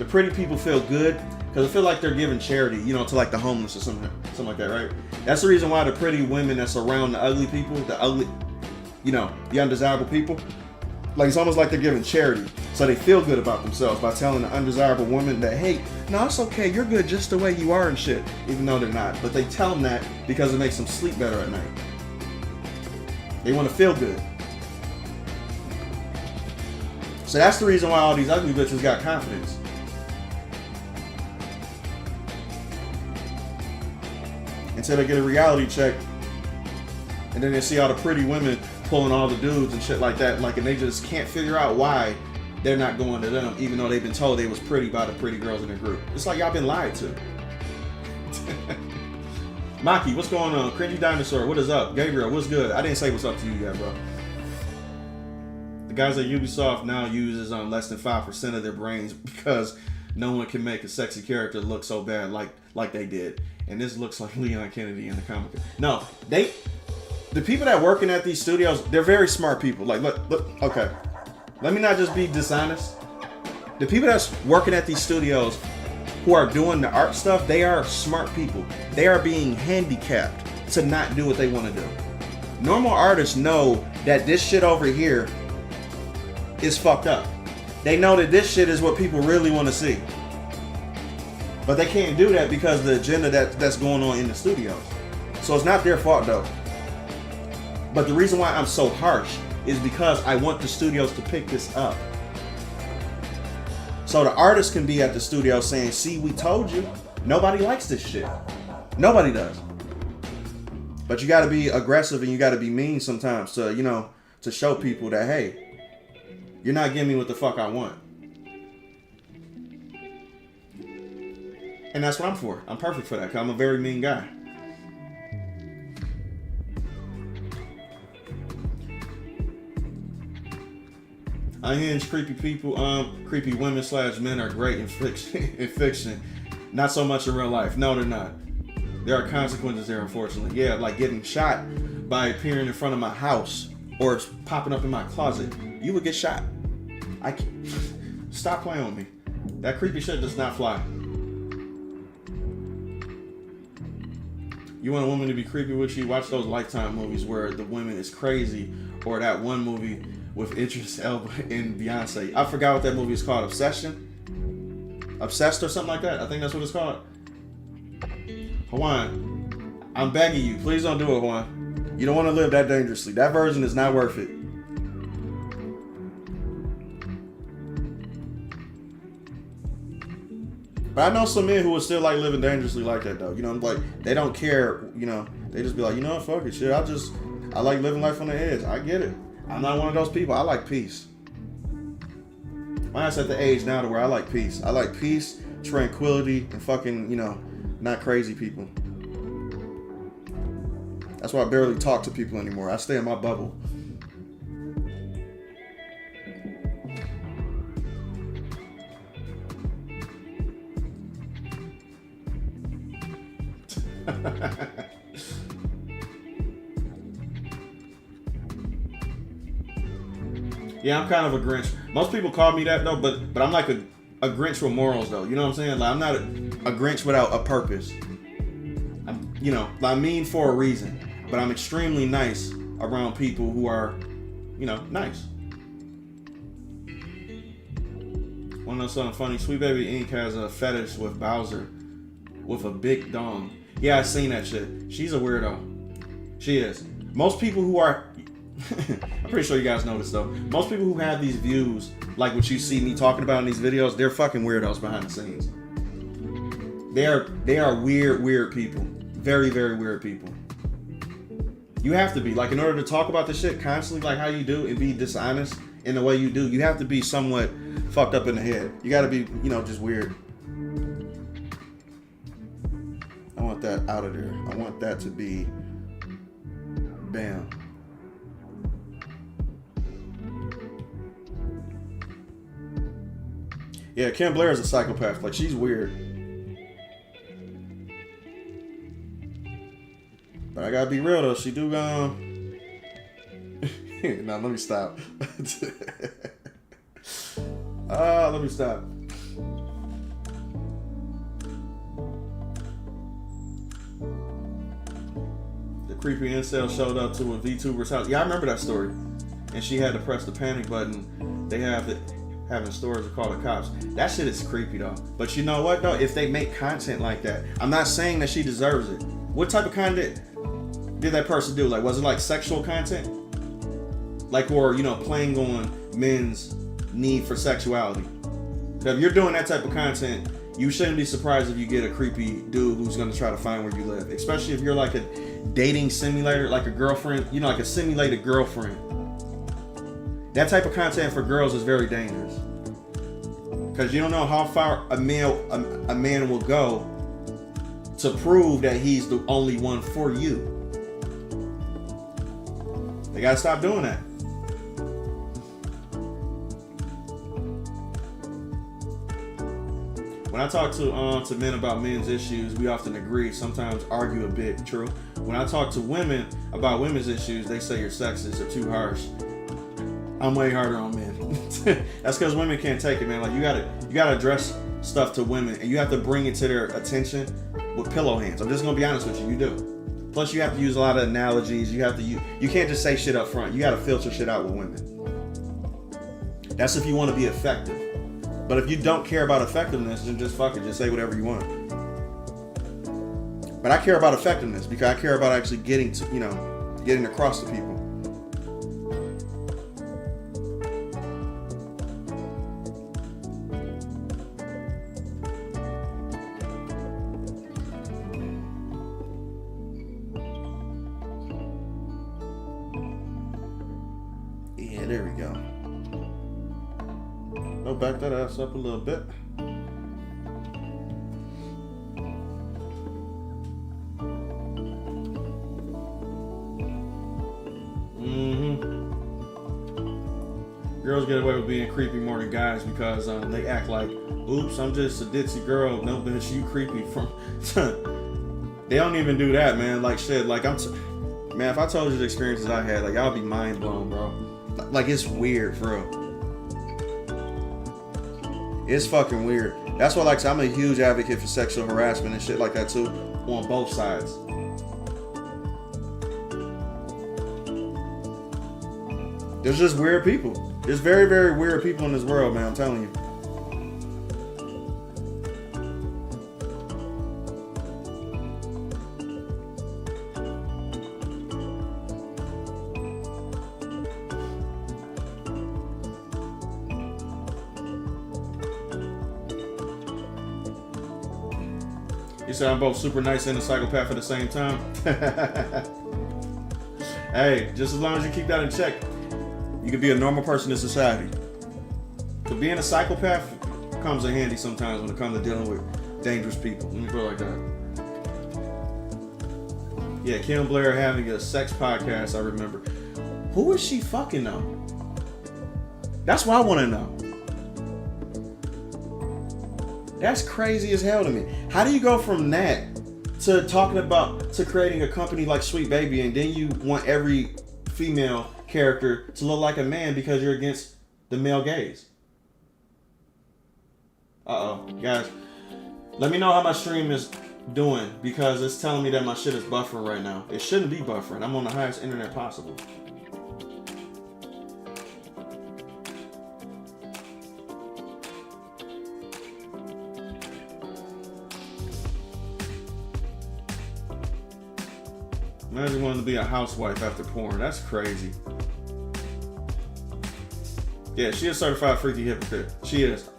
pretty people feel good because they feel like they're giving charity, to like the homeless or something like that, right? That's the reason why the pretty women that's around the ugly people, the undesirable people, like it's almost like they're giving charity. So they feel good about themselves by telling the undesirable woman that, hey, no, it's okay, you're good just the way you are and shit, even though they're not. But they tell them that because it makes them sleep better at night. They want to feel good. So that's the reason why all these ugly bitches got confidence. Until they get a reality check, and then they see all the pretty women pulling all the dudes and shit like that, and they just can't figure out why they're not going to them, even though they've been told they was pretty by the pretty girls in their group. It's like y'all been lied to. Maki, what's going on? Cringy Dinosaur, what is up? Gabriel, what's good? I didn't say what's up to you yet, bro. The guys at Ubisoft now uses less than 5% of their brains because no one can make a sexy character look so bad like they did. And this looks like Leon Kennedy in the comic. No, the people that working at these studios, they're very smart people. Like, look, okay. Let me not just be dishonest. The people that's working at these studios who are doing the art stuff, they are smart people. They are being handicapped to not do what they want to do. Normal artists know that this shit over here is fucked up. They know that this shit is what people really want to see. But they can't do that because of the agenda that's going on in the studios. So it's not their fault though. But the reason why I'm so harsh is because I want the studios to pick this up. So the artists can be at the studio saying, see, we told you. Nobody likes this shit. Nobody does. But you gotta be aggressive and you gotta be mean sometimes to, to show people that, hey, you're not giving me what the fuck I want. And that's what I'm for. I'm perfect for that because I'm a very mean guy. Unhinged creepy people, creepy women / men are great in fiction. Not so much in real life. No, they're not. There are consequences there, unfortunately. Yeah, like getting shot by appearing in front of my house or popping up in my closet. You would get shot. Stop playing with me. That creepy shit does not fly. You want a woman to be creepy with you? Watch those Lifetime movies where the woman is crazy, or that one movie with Idris Elba and Beyonce. I forgot what that movie is called. Obsessed or something like that. I think that's what it's called. Juan, I'm begging you, please don't do it, Juan. You don't want to live that dangerously. That version is not worth it. But I know some men who would still like living dangerously like that though. Like they don't care, they just be like, fuck it, shit. I like living life on the edge. I get it. I'm not one of those people. I like peace. Mine's at the age now to where I like peace. I like peace, tranquility, and fucking, not crazy people. That's why I barely talk to people anymore. I stay in my bubble. Yeah, I'm kind of a Grinch. Most people call me that though, but I'm like a Grinch with morals though. You know what I'm saying? Like I'm not a Grinch without a purpose. I mean for a reason, but I'm extremely nice around people who are, nice. Want to know something funny? Sweet Baby Inc. has a fetish with Bowser with a big dong. Yeah, I seen that shit. She's a weirdo. She is. Most people who are I'm pretty sure you guys know this though. Most people who have these views, like what you see me talking about in these videos, they're fucking weirdos behind the scenes. They are weird people. Very, very weird people. You have to be, like, in order to talk about this shit constantly, like how you do, and be dishonest in the way you do, you have to be somewhat fucked up in the head. You gotta be, just weird. I want that out of there. I want that to be bam. Yeah, Kim Blair is a psychopath. Like, she's weird. But I gotta be real though. She do Now let me stop. Let me stop. The creepy incel showed up to a VTuber's house. Yeah, I remember that story. And she had to press the panic button. They have it. Having stores to call the cops. That shit is creepy though. But you know what though? If they make content like that, I'm not saying that she deserves it. What type of content did that person do? Like, was it like sexual content? Like, or playing on men's need for sexuality? If you're doing that type of content, you shouldn't be surprised if you get a creepy dude who's gonna try to find where you live. Especially if you're like a dating simulator, like a girlfriend, like a simulated girlfriend. That type of content for girls is very dangerous. Because you don't know how far a man will go to prove that he's the only one for you. They gotta stop doing that. When I talk to men about men's issues, we often agree, sometimes argue a bit, true. When I talk to women about women's issues, they say you're sexist or too harsh. I'm way harder on men. That's because women can't take it, man. Like, you gotta address stuff to women, and you have to bring it to their attention with pillow hands. I'm just gonna be honest with you, you do. Plus, you have to use a lot of analogies. You can't just say shit up front. You gotta filter shit out with women. That's if you want to be effective. But if you don't care about effectiveness, then just fuck it. Just say whatever you want. But I care about effectiveness because I care about actually getting across to people. Yeah, there we go. I'll back that ass up a little bit. Girls get away with being creepy more than guys because they act like, oops, I'm just a ditzy girl. No, bitch, you creepy from... They don't even do that, man. Like, shit, like, man, if I told you the experiences I had, like, y'all be mind blown, bro. Like, it's weird, for real. It's fucking weird. That's why, like, I'm a huge advocate for sexual harassment and shit like that, too, on both sides. There's just weird people. There's very, very weird people in this world, man. I'm telling you. You said I'm both super nice and a psychopath at the same time. Hey, just as long as you keep that in check, you can be a normal person in society. So being a psychopath comes in handy sometimes when it comes to dealing with dangerous people. Let me put it like that. Yeah, Kim Blair having a sex podcast, I remember. Who is she fucking though? That's what I want to know. That's crazy as hell to me. How do you go from that to talking about, to creating a company like Sweet Baby, and then you want every female character to look like a man because you're against the male gaze? Guys, let me know how my stream is doing, because it's telling me that my shit is buffering right now. It shouldn't be buffering. I'm on the highest internet possible. Imagine wanting to be a housewife after porn. That's crazy. Yeah, she is certified freaky hypocrite. She is.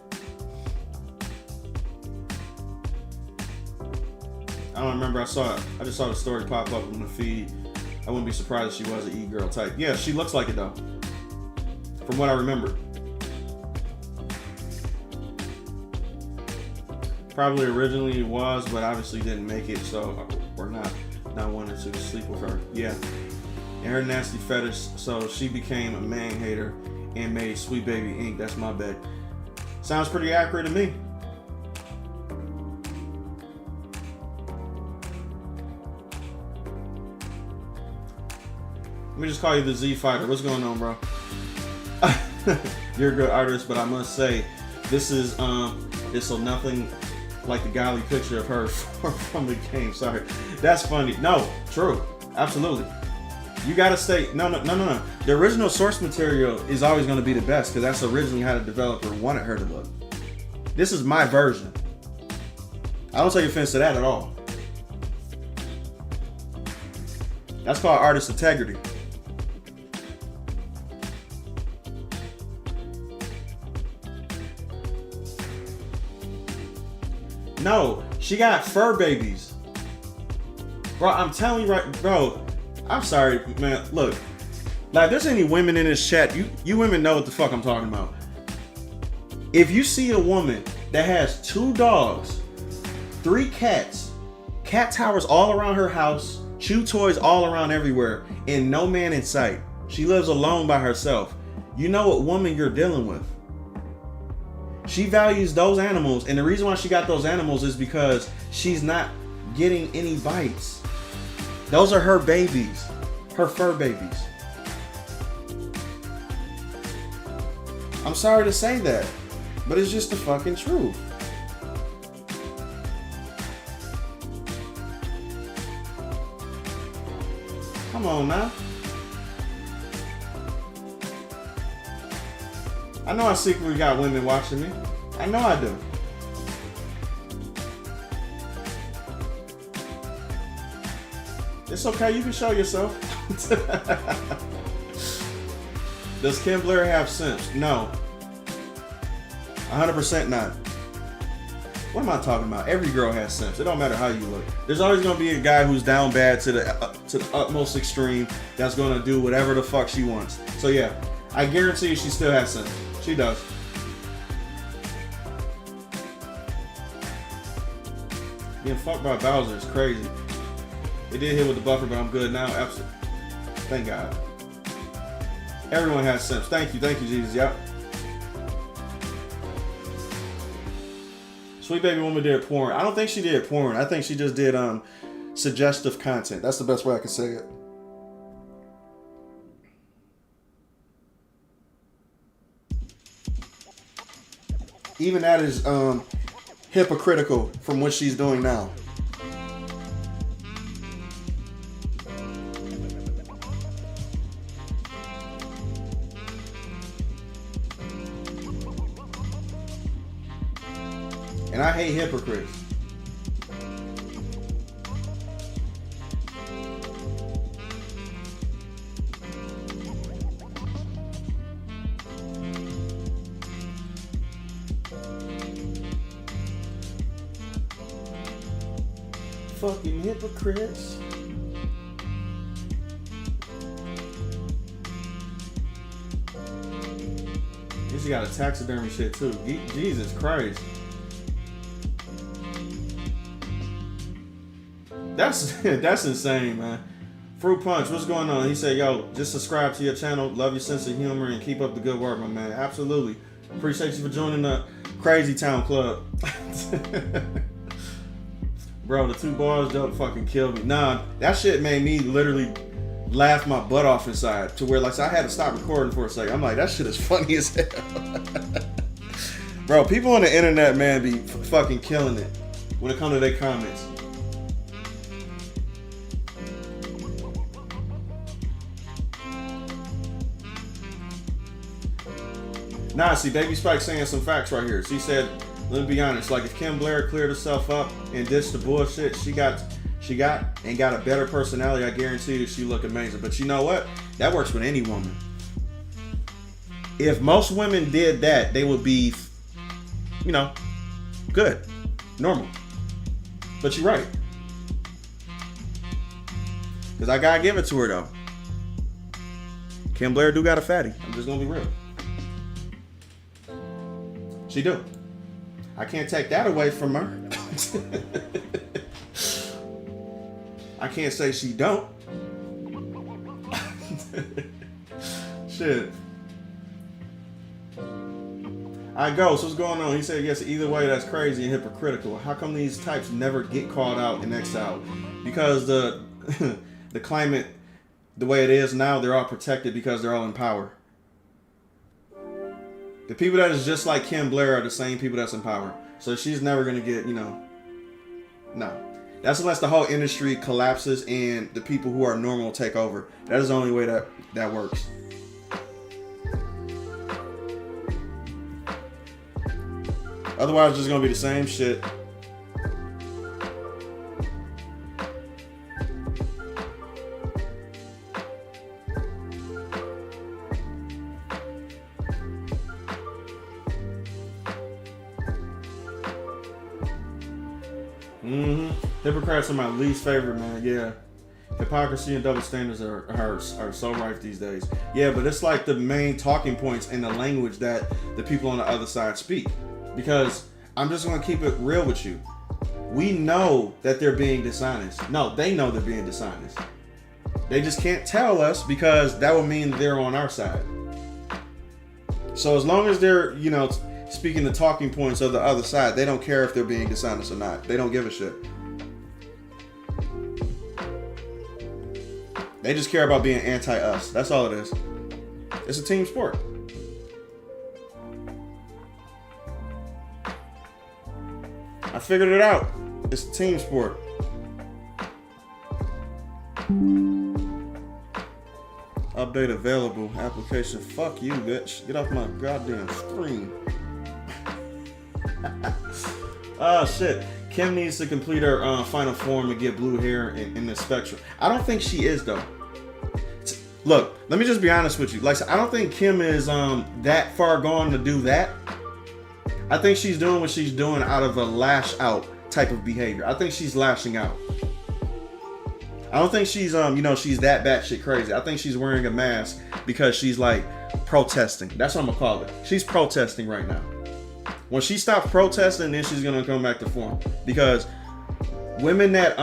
I don't remember. I just saw the story pop up on the feed. I wouldn't be surprised if she was an e-girl type. Yeah, she looks like it though, from what I remember. Probably originally it was, but obviously didn't make it, so we're not wanting to sleep with her. Yeah. And her nasty fetish, so she became a man hater and made Sweet Baby Inc. That's my bet. Sounds pretty accurate to me. Let me just call you the Z Fighter. What's going on, bro? You're a good artist, but I must say, this is nothing like the godly picture of her from the game. Sorry. That's funny. No, true. Absolutely. You gotta stay. No. The original source material is always gonna be the best, because that's originally how the developer wanted her to look. This is my version. I don't take offense to that at all. That's called artist integrity. No, she got fur babies. Bro, I'm telling you right, bro. I'm sorry, man. Look, like, if there's any women in this chat, you women know what the fuck I'm talking about. If you see a woman that has 2 dogs, 3 cats, cat towers all around her house, chew toys all around everywhere, and no man in sight, she lives alone by herself, you know what woman you're dealing with. She values those animals, and the reason why she got those animals is because she's not getting any bites. Those are her babies, her fur babies. I'm sorry to say that, but it's just the fucking truth. Come on now. I know I secretly got women watching me. I know I do. It's okay, you can show yourself. Does Kim Blair have sense? No. 100% not. What am I talking about? Every girl has sense. It don't matter how you look. There's always gonna be a guy who's down bad to the utmost extreme that's gonna do whatever the fuck she wants. So yeah, I guarantee you she still has sense. She does. Getting fucked by Bowser is crazy. It did hit with the buffer, but I'm good now. Absolutely. Thank God. Everyone has sense. Thank you, Jesus. Yep. Sweet Baby Woman did porn. I don't think she did porn. I think she just did suggestive content. That's the best way I can say it. Even that is hypocritical from what she's doing now. And I hate hypocrites. Fucking hypocrites. She got a taxidermy shit too. Jesus Christ. That's insane, man. Fruit Punch, what's going on? He said, yo, just subscribe to your channel. Love your sense of humor and keep up the good work, my man. Absolutely. Appreciate you for joining the Crazy Town Club. Bro, the 2Balls joke fucking killed me. Nah, that shit made me literally laugh my butt off inside to where, like, so I had to stop recording for a second. I'm like, that shit is funny as hell. Bro, people on the internet, man, be fucking killing it when it comes to their comments. Nah, see, Baby Spike saying some facts right here. She said, let me be honest, like if Kim Blair cleared herself up and ditched the bullshit she got a better personality, I guarantee that she look amazing. But you know what? That works with any woman. If most women did that, they would be, you know, good, normal. But you're right. Because I gotta give it to her though. Kim Blair do got a fatty. I'm just gonna be real. She do. I can't take that away from her. I can't say she don't. Shit. Alright, Ghost, what's going on? He said, yes, either way, that's crazy and hypocritical. How come these types never get called out and exiled? Because the climate, the way it is now, they're all protected because they're all in power. The people that is just like Kim Blair are the same people that's in power. So she's never going to get, you know, no. That's unless the whole industry collapses and the people who are normal take over. That is the only way that works. Otherwise, it's just going to be the same shit. Hypocrites are my least favorite, man. Yeah. Hypocrisy and double standards are so rife these days. Yeah, but it's like the main talking points in the language that the people on the other side speak. Because I'm just going to keep it real with you. We know that they're being dishonest. No, they know they're being dishonest. They just can't tell us because that would mean they're on our side. So as long as they're, you know, speaking the talking points of the other side, they don't care if they're being dishonest or not. They don't give a shit. They just care about being anti-us. That's all it is. It's a team sport. I figured it out. It's a team sport. Update available. Application. Fuck you, bitch. Get off my goddamn screen. Oh, shit. Kim needs to complete her final form and get blue hair in the spectrum. I don't think she is, though. Look, let me just be honest with you. Like, I don't think Kim is that far gone to do that. I think she's doing what she's doing out of a lash out type of behavior. I think she's lashing out. I don't think she's you know, she's that batshit crazy. I think she's wearing a mask because she's like protesting. That's what I'm gonna call it. She's protesting right now. When she stops protesting, then she's gonna come back to form. Because women that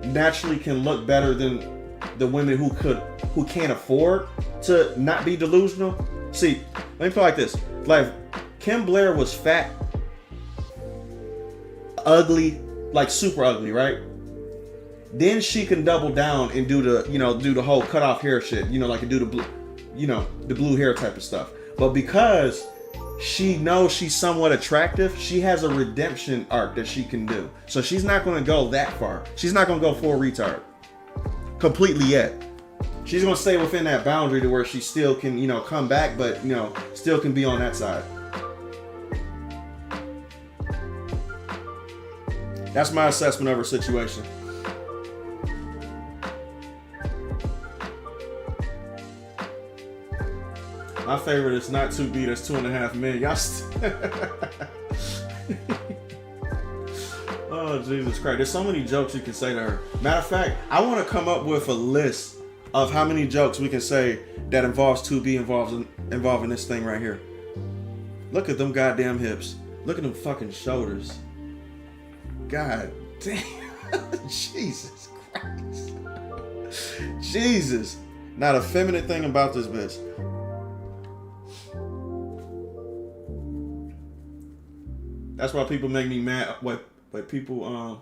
naturally can look better than the women who can't afford to not be delusional. See, let me put it like this. Like, Kim Blair was fat, ugly, like super ugly, right? Then she can double down and do the whole cut off hair shit, you know, like do the blue, you know, the blue hair type of stuff. But because she knows she's somewhat attractive, she has a redemption arc that she can do. So she's not going to go that far. She's not going to go full retard completely yet. She's going to stay within that boundary to where she still can, you know, come back, but, you know, still can be on that side. That's my assessment of her situation. My favorite is not 2B, that's 2.5 million. Y'all oh, Jesus Christ. There's so many jokes you can say to her. Matter of fact, I want to come up with a list of how many jokes we can say that involves 2B involving this thing right here. Look at them goddamn hips. Look at them fucking shoulders. God damn. Jesus Christ. Jesus. Not a feminine thing about this bitch. That's why people make me mad. What people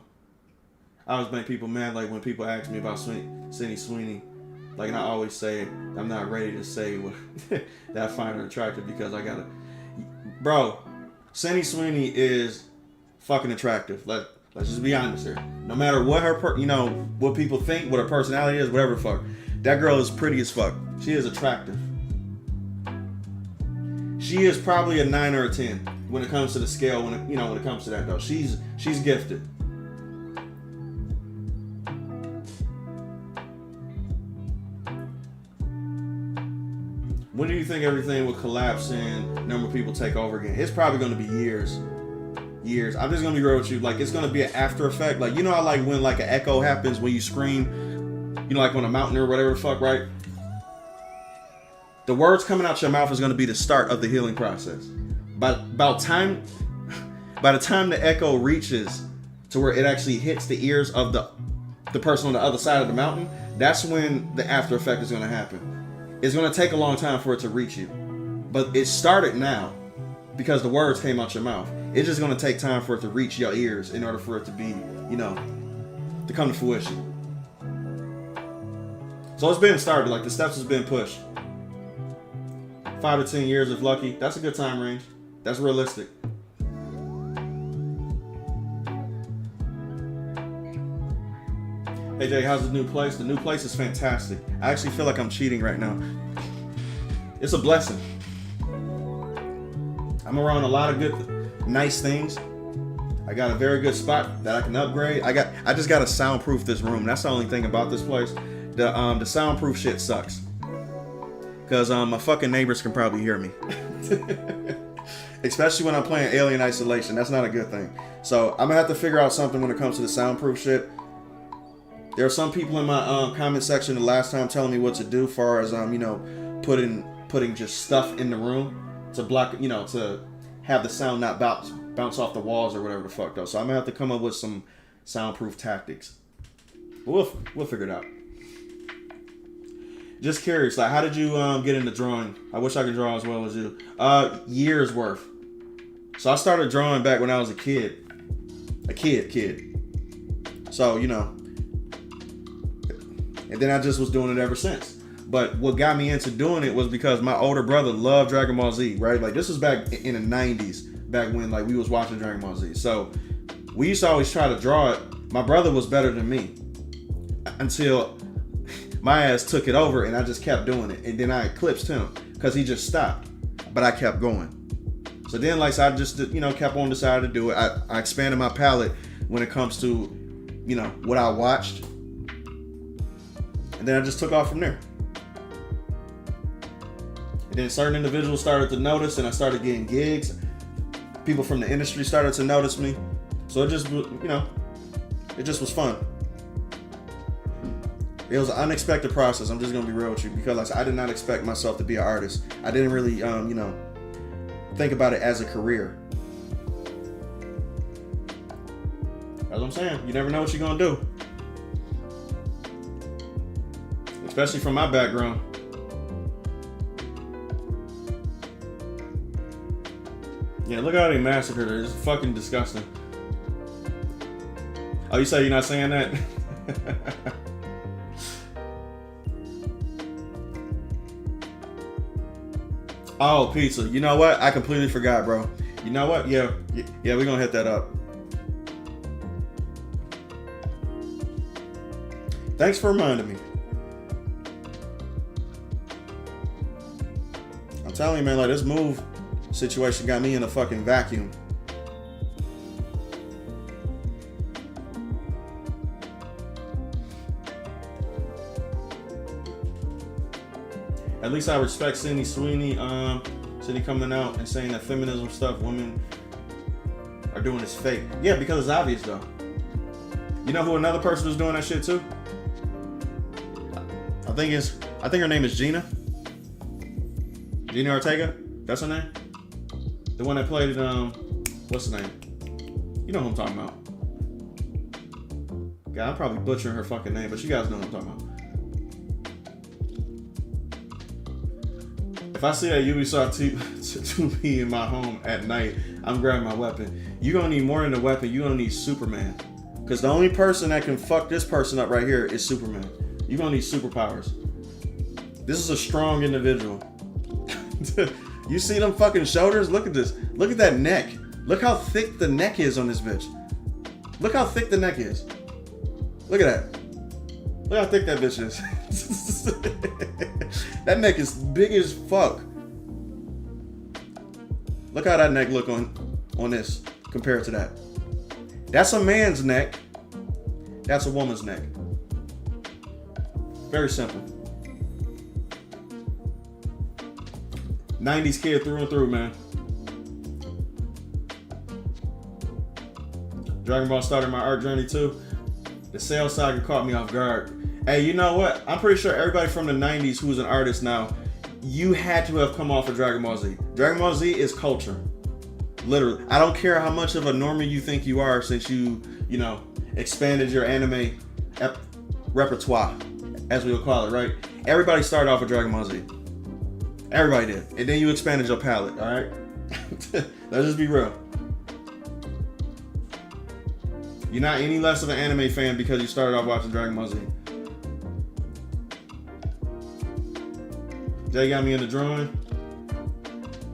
I always make people mad, like when people ask me about Sydney Sweeney. Like, and I always say I'm not ready to say what that I find her attractive because I gotta. Bro, Sydney Sweeney is fucking attractive. Let's just be honest here. No matter what what people think, what her personality is, whatever the fuck. That girl is pretty as fuck. She is attractive. She is probably a 9 or a 10 when it comes to the scale. When it comes to that though, she's gifted. When do you think everything will collapse and number of people take over again? It's probably going to be years. I'm just going to be real with you. Like, it's going to be an after effect. Like, how like when like an echo happens when you scream, like on a mountain or whatever the fuck, right? The words coming out your mouth is going to be the start of the healing process. By the time the echo reaches to where it actually hits the ears of the person on the other side of the mountain, that's when the after effect is going to happen. It's going to take a long time for it to reach you. But it started now because the words came out your mouth. It's just going to take time for it to reach your ears in order for it to be, to come to fruition. So it's been started. Like, the steps has been pushed. 5 to 10 years if lucky. That's a good time range. That's realistic. Hey Jay, how's the new place? The new place is fantastic. I actually feel like I'm cheating right now. It's a blessing. I'm around a lot of good, nice things. I got a very good spot that I can upgrade. I just got to soundproof this room. That's the only thing about this place. The soundproof shit sucks. Cause my fucking neighbors can probably hear me. Especially when I'm playing Alien Isolation. That's not a good thing. So I'm gonna have to figure out something when it comes to the soundproof shit. There are some people in my comment section the last time telling me what to do, far as putting just stuff in the room to block, to have the sound not bounce off the walls or whatever the fuck though. So I'm gonna have to come up with some soundproof tactics. We'll figure it out. Just curious, like, how did you get into drawing? I wish I could draw as well as you. Years worth. So I started drawing back when I was a kid. So, and then I just was doing it ever since. But what got me into doing it was because my older brother loved Dragon Ball Z, right? Like, this was back in the 90s, back when, like, we was watching Dragon Ball Z. So we used to always try to draw it. My brother was better than me until my ass took it over and I just kept doing it. And then I eclipsed him because he just stopped. But I kept going. So then, like, so I just, kept on deciding to do it. I expanded my palette when it comes to, what I watched. And then I just took off from there. And then certain individuals started to notice and I started getting gigs. People from the industry started to notice me. So it just, it just was fun. It was an unexpected process. I'm just going to be real with you because I did not expect myself to be an artist. I didn't really, think about it as a career. That's what I'm saying. You never know what you're going to do. Especially from my background. Yeah, look how they massacred her. It's fucking disgusting. Oh, you say you're not saying that? Oh, pizza. You know what? I completely forgot, bro. You know what? Yeah, we're gonna hit that up. Thanks for reminding me. I'm telling you, man, like, this move situation got me in a fucking vacuum. At least I respect Sydney Sweeney. Sydney coming out and saying that feminism stuff women are doing is fake. Yeah, because it's obvious though. You know who another person who's doing that shit too? I think her name is Gina. Gina Ortega. That's her name. The one that played what's the name? You know who I'm talking about. God, I'm probably butchering her fucking name, but you guys know what I'm talking about. If I see that Ubisoft 2B in my home at night, I'm grabbing my weapon. You're gonna need more than a weapon. You're gonna need Superman. Because the only person that can fuck this person up right here is Superman. You're gonna need superpowers. This is a strong individual. You see them fucking shoulders? Look at this. Look at that neck. Look how thick the neck is on this bitch. Look how thick the neck is. Look at that. Look how thick that bitch is. That neck is big as fuck. Look how that neck look on this compared to that. That's a man's neck. That's a woman's neck. Very simple. 90s kid through and through, man. Dragon Ball started my art journey too. The Cell Saga caught me off guard. Hey, you know what? I'm pretty sure everybody from the 90s who's an artist now, you had to have come off of Dragon Ball Z. Dragon Ball Z is culture. Literally. I don't care how much of a normie you think you are since you know, expanded your anime repertoire, as we would call it, right? Everybody started off with Dragon Ball Z. Everybody did. And then you expanded your palette, all right? Let's just be real. You're not any less of an anime fan because you started off watching Dragon Ball Z. Jay got me into drawing.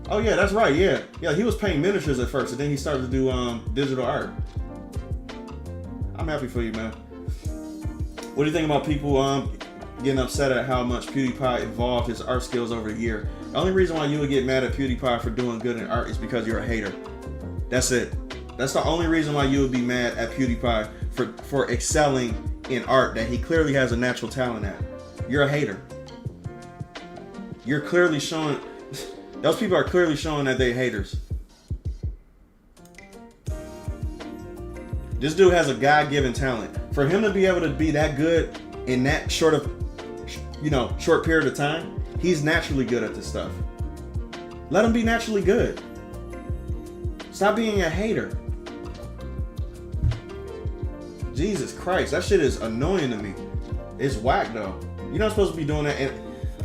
Oh yeah, that's right, yeah. Yeah, he was painting miniatures at first, and then he started to do digital art. I'm happy for you, man. What do you think about people getting upset at how much PewDiePie evolved his art skills over the year? The only reason why you would get mad at PewDiePie for doing good in art is because you're a hater. That's it. That's the only reason why you would be mad at PewDiePie for excelling in art that he clearly has a natural talent at. You're a hater. You're clearly showing, those people are clearly showing that they're haters. This dude has a God-given talent. For him to be able to be that good in that short period of time, he's naturally good at this stuff. Let him be naturally good. Stop being a hater. Jesus Christ, that shit is annoying to me. It's whack though. You're not supposed to be doing that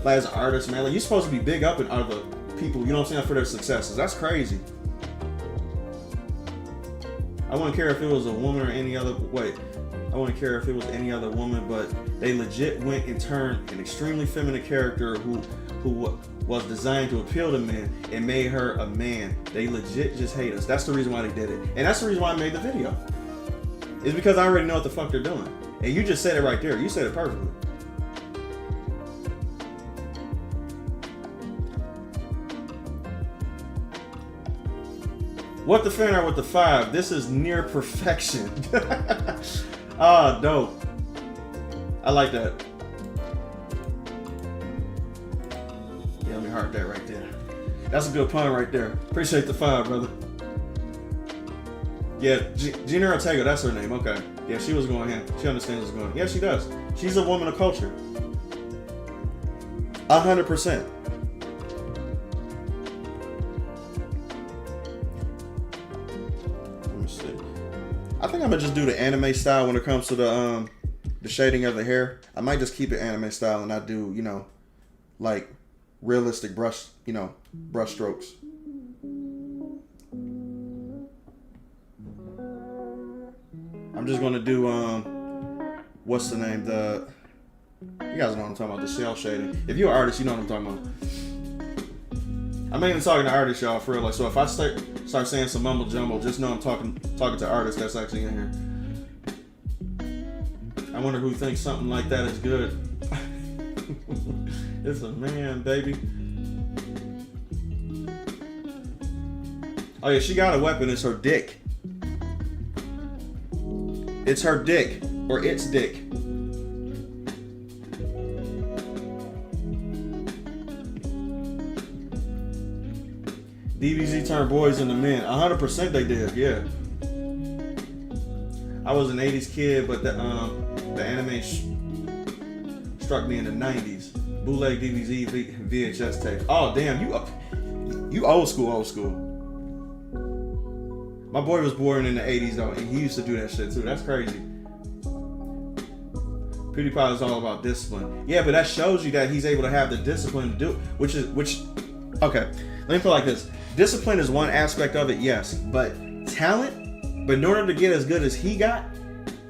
as an artist, man. Like, you're supposed to be big up in other people, you know what I'm saying, for their successes. That's crazy. I wouldn't care if it was a woman or any other, I wouldn't care if it was any other woman, but they legit went and turned an extremely feminine character who was designed to appeal to men and made her a man. They legit just hate us. That's the reason why they did it. And that's the reason why I made the video. It's because I already know what the fuck they're doing. And you just said it right there. You said it perfectly. What the fan art with the 5? This is near perfection. Ah, dope. I like that. Yeah, let me heart that right there. That's a good pun right there. Appreciate the 5, brother. Yeah, Nier Automata, that's her name. Okay. Yeah, she was going in. She understands what's going on. Yeah, she does. She's a woman of culture. 100%. Let me see. I think I'm gonna just do the anime style when it comes to the shading of the hair. I might just keep it anime style and not do, like realistic brush strokes. I'm just gonna do what's the name? You guys know what I'm talking about, the cell shading. If you're an artist, you know what I'm talking about. I'm mainly talking to artists, y'all, for real. Like, so if I start saying some mumble jumble, just know I'm talking to artists that's actually in here. I wonder who thinks something like that is good. It's a man, baby. Oh yeah, she got a weapon. It's her dick. It's her dick, or its dick. DBZ turned boys into men. 100% they did, yeah. I was an 80s kid, but the anime struck me in the 90s. Bootleg DBZ VHS tape. Oh damn, you old school. My boy was born in the 80s though, and he used to do that shit too. That's crazy. PewDiePie is all about discipline. Yeah, but that shows you that he's able to have the discipline to do it, which okay. Let me put it like this: discipline is one aspect of it, yes, but talent. But in order to get as good as he got,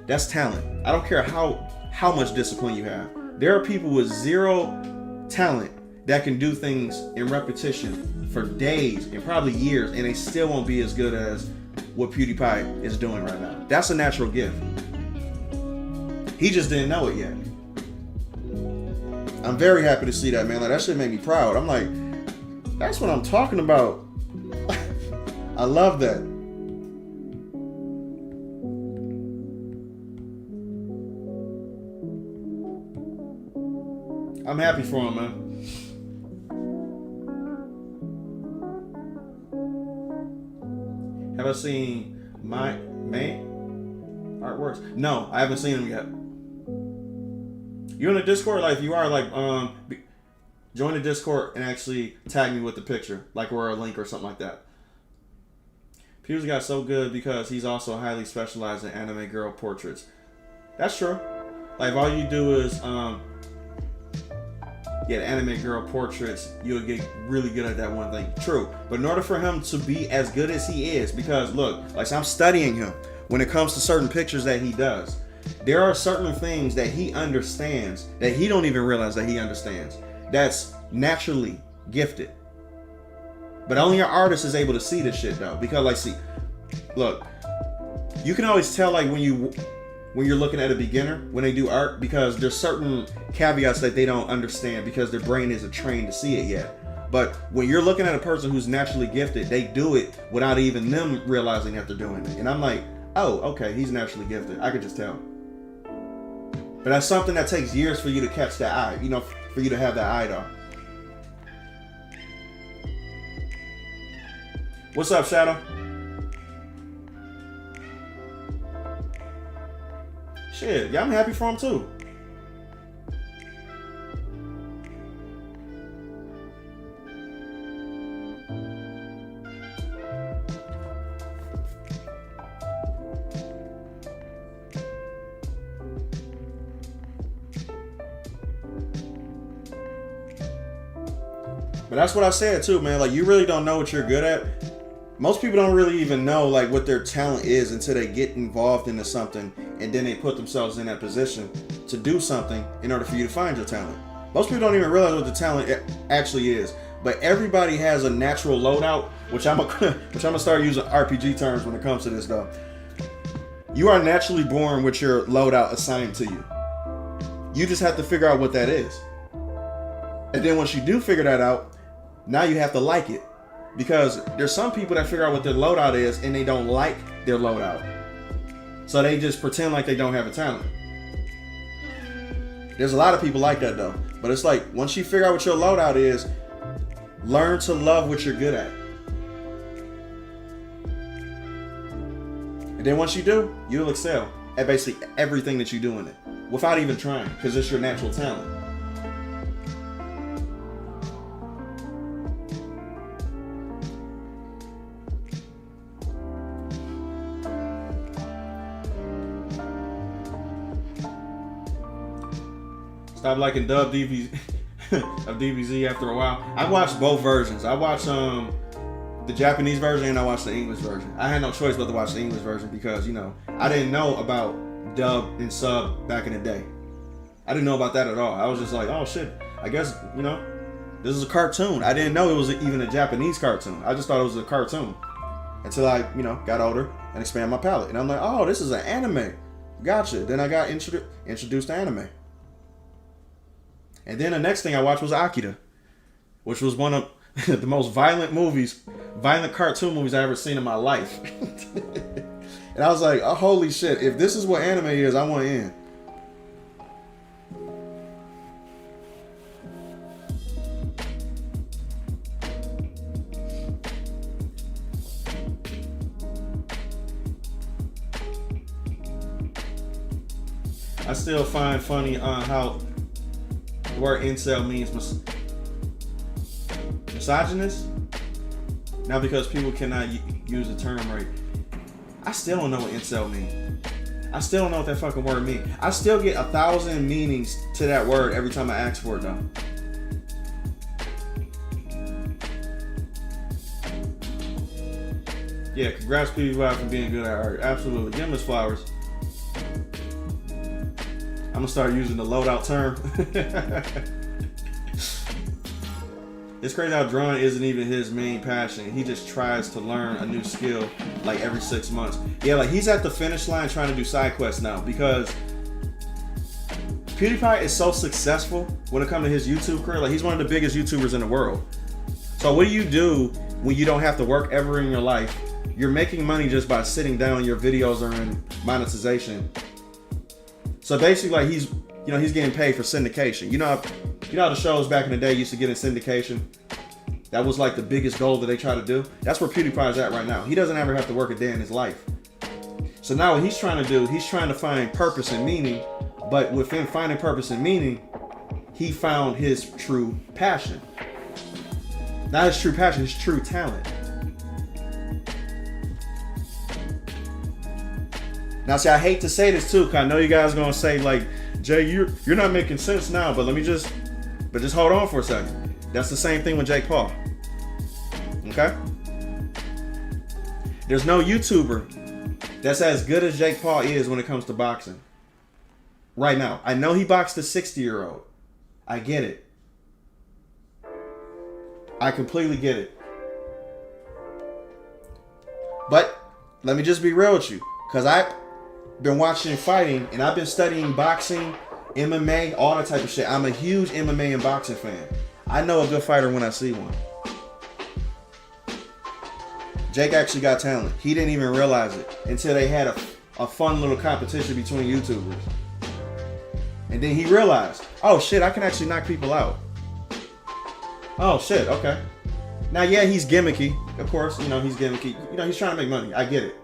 that's talent. I don't care how much discipline you have. There are people with zero talent that can do things in repetition for days and probably years, and they still won't be as good as what PewDiePie is doing right now. That's a natural gift. He just didn't know it yet. I'm very happy to see that, man. Like, that shit made me proud. I'm like, that's what I'm talking about. I love that. I'm happy for him, man. Have I seen my artworks? No, I haven't seen them yet. You in the Discord? Like, if you are, like, join the Discord and actually tag me with the picture, like, or a link or something like that. Pew's got so good because he's also highly specialized in anime girl portraits. That's true. Like, if all you do is get anime girl portraits, you'll get really good at that one thing. True. But in order for him to be as good as he is, because look, like, I'm studying him when it comes to certain pictures that he does. There are certain things that he understands that he don't even realize that he understands. That's naturally gifted. But only an artist is able to see this shit, though. Because, like, see, look, you can always tell, like, when you're looking at a beginner, when they do art, because there's certain caveats that they don't understand because their brain isn't trained to see it yet. But when you're looking at a person who's naturally gifted, they do it without even them realizing that they're doing it. And I'm like, oh, okay, he's naturally gifted. I could just tell. But that's something that takes years for you to catch that eye, you know, for you to have that eye, though. What's up, Shadow? Shit, yeah, I'm happy for him too. But that's what I said too, man. Like, you really don't know what you're good at. Most people don't really even know, like, what their talent is until they get involved into something, and then they put themselves in that position to do something in order for you to find your talent. Most people don't even realize what the talent actually is. But everybody has a natural loadout, which I'm gonna start using RPG terms when it comes to this, though. You are naturally born with your loadout assigned to you. You just have to figure out what that is. And then once you do figure that out, now you have to like it. Because there's some people that figure out what their loadout is and they don't like their loadout. So they just pretend like they don't have a talent. There's a lot of people like that, though. But it's like, once you figure out what your loadout is, learn to love what you're good at. And then once you do, you'll excel at basically everything that you do in it. Without even trying, because it's your natural talent. Stop liking dub DBZ of DBZ after a while. I watched both versions. I watched the Japanese version and I watched the English version. I had no choice but to watch the English version because, you know, I didn't know about dub and sub back in the day. I didn't know about that at all. I was just like, oh shit, I guess, you know, this is a cartoon. I didn't know it was even a Japanese cartoon. I just thought it was a cartoon until I, you know, got older and expanded my palette. And I'm like, oh, this is an anime. Gotcha. Then I got introduced to anime. And then the next thing I watched was Akira, which was one of the most violent cartoon movies I ever seen in my life. And I was like, oh, holy shit, if this is what anime is, I want in. I still find funny how the word incel means misogynist. Now, because people cannot use the term right, I still don't know what incel means. I still don't know what that fucking word means. I still get 1,000 meanings to that word every time I ask for it though. Yeah, congrats PewDiePie for being good at art. Absolutely. Give him his flowers. I'm gonna start using the loadout term. It's crazy how drawing isn't even his main passion. He just tries to learn a new skill like every 6 months. Yeah, like he's at the finish line trying to do side quests now because PewDiePie is so successful when it comes to his YouTube career. Like he's one of the biggest YouTubers in the world. So what do you do when you don't have to work ever in your life? You're making money just by sitting down. Your videos are in monetization. So basically, like he's getting paid for syndication. You know how the shows back in the day used to get in syndication? That was like the biggest goal that they try to do. That's where PewDiePie is at right now. He doesn't ever have to work a day in his life. So now what he's trying to do, he's trying to find purpose and meaning. But within finding purpose and meaning, he found his true passion. Not his true passion, his true talent. Now, see, I hate to say this too, because I know you guys are gonna say like, Jay, you're not making sense now, but just hold on for a second. That's the same thing with Jake Paul. Okay? There's no YouTuber that's as good as Jake Paul is when it comes to boxing. Right now. I know he boxed a 60-year-old. I get it. I completely get it. But let me just be real with you, because I've been watching fighting and I've been studying boxing, MMA, all that type of shit. I'm a huge MMA and boxing fan. I know a good fighter when I see one. Jake actually got talent. He didn't even realize it until they had a fun little competition between YouTubers. And then he realized, oh shit, I can actually knock people out. Oh shit, okay. Now yeah, he's gimmicky. Of course, he's gimmicky. He's trying to make money. I get it.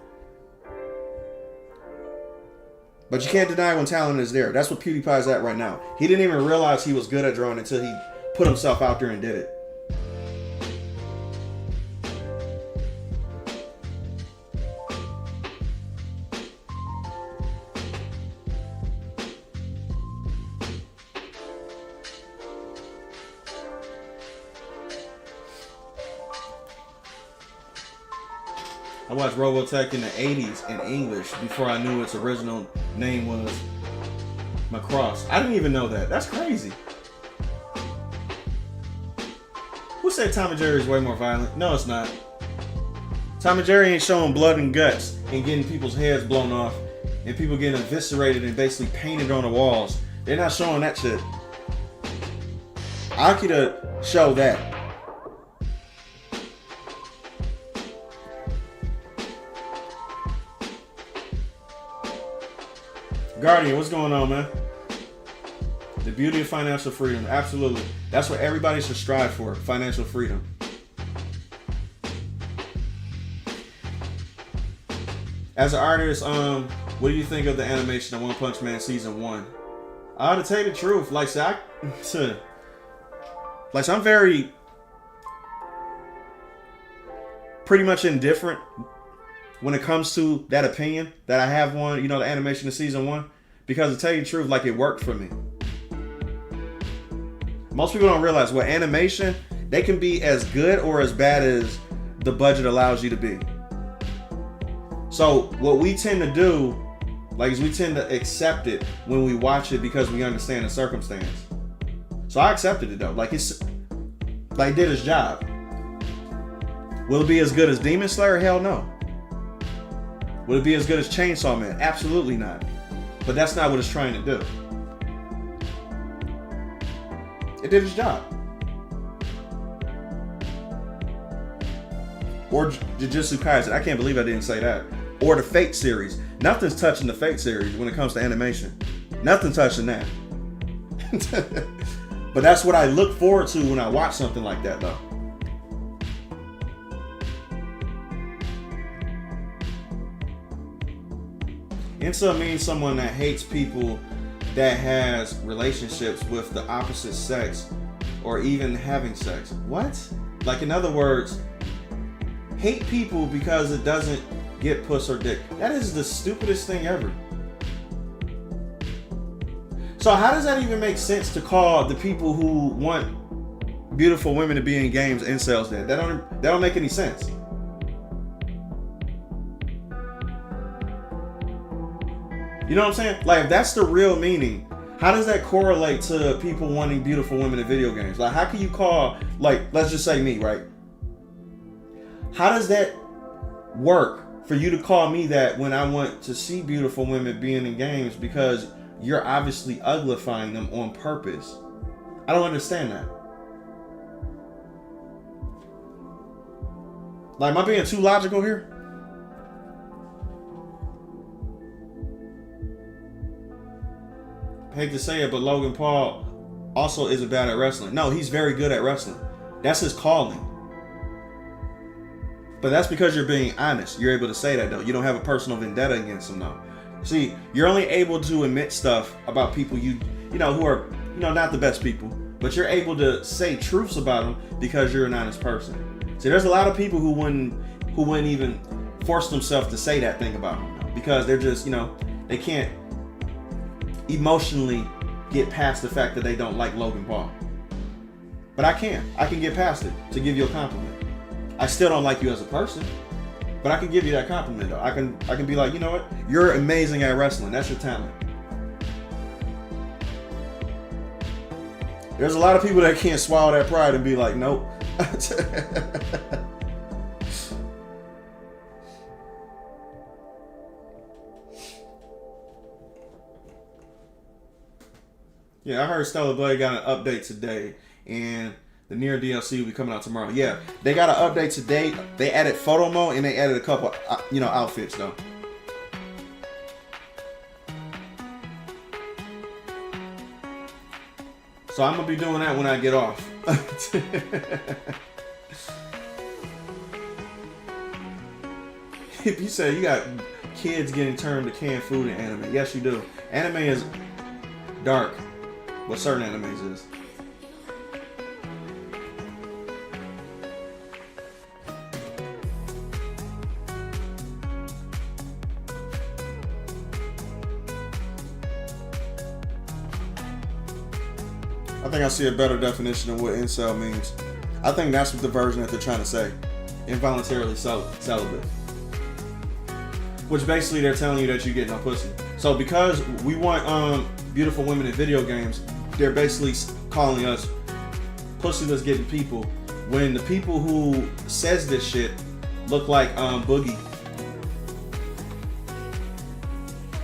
But you can't deny when talent is there. That's what PewDiePie's at right now. He didn't even realize he was good at drawing until he put himself out there and did it. I watched Robotech in the 80s in English before I knew its original name was Macross. I didn't even know that. That's crazy. Who said Tom and Jerry is way more violent? No, it's not. Tom and Jerry ain't showing blood and guts and getting people's heads blown off and people getting eviscerated and basically painted on the walls. They're not showing that shit. Akira showed that. Guardian, what's going on, man? The beauty of financial freedom. Absolutely. That's what everybody should strive for. Financial freedom. As an artist, what do you think of the animation of One Punch Man Season 1? To tell you the truth, I'm very pretty much indifferent when it comes to that opinion that I have one, the animation of Season 1. Because to tell you the truth, it worked for me. Most people don't realize with animation, they can be as good or as bad as the budget allows you to be. So what we tend to do, is we tend to accept it when we watch it because we understand the circumstance. So I accepted it though. It did its job. Will it be as good as Demon Slayer? Hell no. Will it be as good as Chainsaw Man? Absolutely not. But that's not what it's trying to do. It did its job. Or Jujutsu Kaisen. I can't believe I didn't say that. Or the Fate series. Nothing's touching the Fate series when it comes to animation. Nothing touching that. But that's what I look forward to when I watch something like that, though. Incel means someone that hates people that has relationships with the opposite sex or even having sex. What? In other words, hate people because it doesn't get puss or dick. That is the stupidest thing ever. So how does that even make sense to call the people who want beautiful women to be in games incels then? That don't make any sense. You know what I'm saying? Like, if that's the real meaning, how does that correlate to people wanting beautiful women in video games? Like, how can you call, like, let's just say me, right? How does that work for you to call me that when I want to see beautiful women being in games, because you're obviously uglifying them on purpose? I don't understand that. Like, am I being too logical here? I hate to say it, but Logan Paul also isn't bad at wrestling. No, he's very good at wrestling. That's his calling. But that's because you're being honest. You're able to say that, though. You don't have a personal vendetta against him, though. See, you're only able to admit stuff about people you know who are, you know, not the best people, but you're able to say truths about them because you're an honest person. See, there's a lot of people who wouldn't even force themselves to say that thing about them because they're just, you know, they can't emotionally get past the fact that they don't like Logan Paul. But I can get past it to give you a compliment. I still don't like you as a person, but I can give you that compliment though. I can be like, you know what? You're amazing at wrestling. That's your talent. There's a lot of people that can't swallow that pride and be like, nope. Yeah, I heard Stellar Blade got an update today, and the Nier DLC will be coming out tomorrow. Yeah, they got an update today. They added photo mode, and they added a couple, outfits, though. So I'm going to be doing that when I get off. If you say you got kids getting turned to canned food in anime, yes, you do. Anime is dark. What certain animes is. I think I see a better definition of what incel means. I think that's what the version that they're trying to say. Involuntarily celibate. Which basically they're telling you that you get no pussy. So because we want beautiful women in video games, they're basically calling us pussyless getting people when the people who says this shit look like Boogie.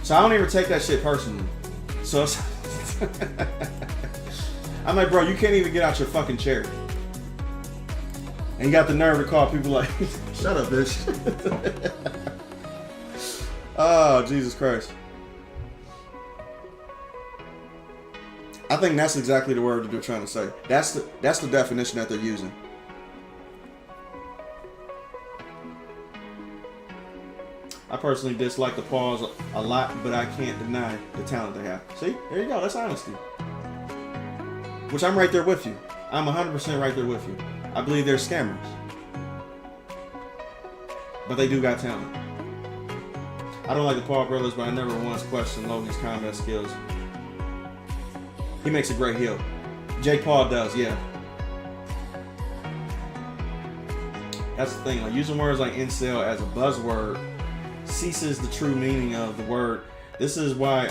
So I don't even take that shut personally. So it's I'm like, bro, you can't even get out your fucking chair. And you got the nerve to call people like, shut up, bitch. Oh, Jesus Christ. I think that's exactly the word that they're trying to say. That's the definition that they're using. I personally dislike the Pauls a lot, but I can't deny the talent they have. See? There you go. That's honesty. Which I'm right there with you. I'm 100% right there with you. I believe they're scammers. But they do got talent. I don't like the Paul brothers, but I never once questioned Logan's combat skills. He makes a great heel. Jake Paul does, yeah. That's the thing. Like, using words like incel as a buzzword ceases the true meaning of the word. This is why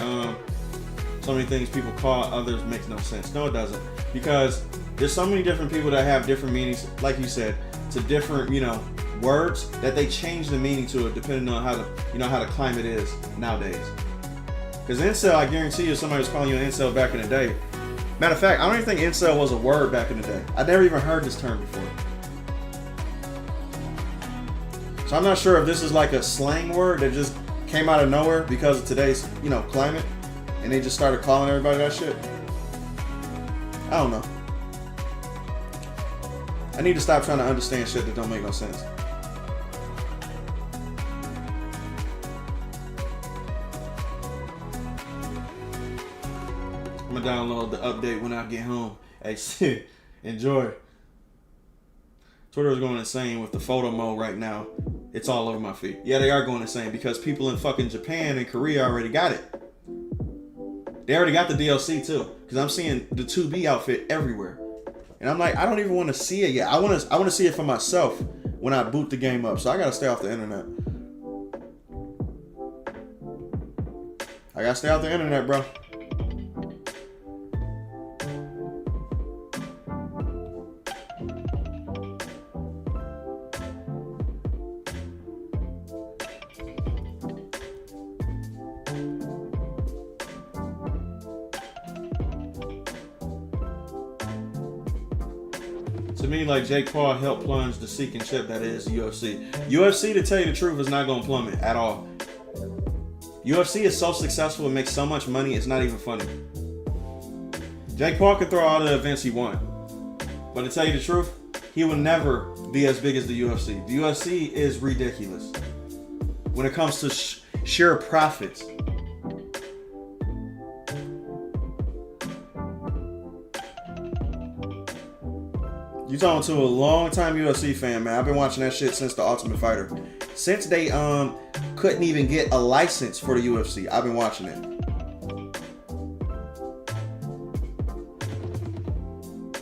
so many things people call others makes no sense. No, it doesn't. Because there's so many different people that have different meanings, like you said, to different, words that they change the meaning to it depending on how the climate is nowadays. Because incel, I guarantee you, somebody was calling you an incel back in the day. Matter of fact, I don't even think incel was a word back in the day. I never even heard this term before. So I'm not sure if this is like a slang word that just came out of nowhere because of today's, climate, and they just started calling everybody that shit. I don't know. I need to stop trying to understand shit that don't make no sense. I'm gonna download the update when I get home. Hey, shit, enjoy. Twitter is going insane with the photo mode right now. It's all over my feed. Yeah, they are going insane because people in fucking Japan and Korea already got it. They already got the DLC too, because I'm seeing the 2B outfit everywhere, and I'm like, I don't even want to see it yet. I want to see it for myself when I boot the game up. So I gotta stay off the internet. I gotta stay off the internet, bro. To me, like Jake Paul helped plunge the sinking ship that is UFC. UFC, to tell you the truth, is not going to plummet at all. UFC is so successful and makes so much money, it's not even funny. Jake Paul can throw all the events he wants. But to tell you the truth, he will never be as big as the UFC. The UFC is ridiculous when it comes to sheer profits. You talking to a long-time UFC fan, man. I've been watching that shit since The Ultimate Fighter. Since they couldn't even get a license for the UFC, I've been watching it.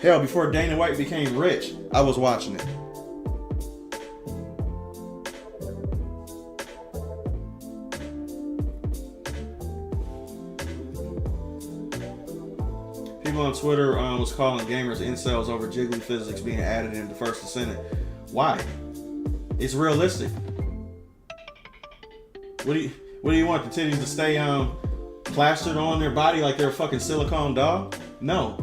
Hell, before Dana White became rich, I was watching it. People on Twitter was calling gamers incels over jiggly physics being added into First Ascendant. Why? It's realistic. What do you want, the titties to stay plastered on their body like they're a fucking silicone doll? No.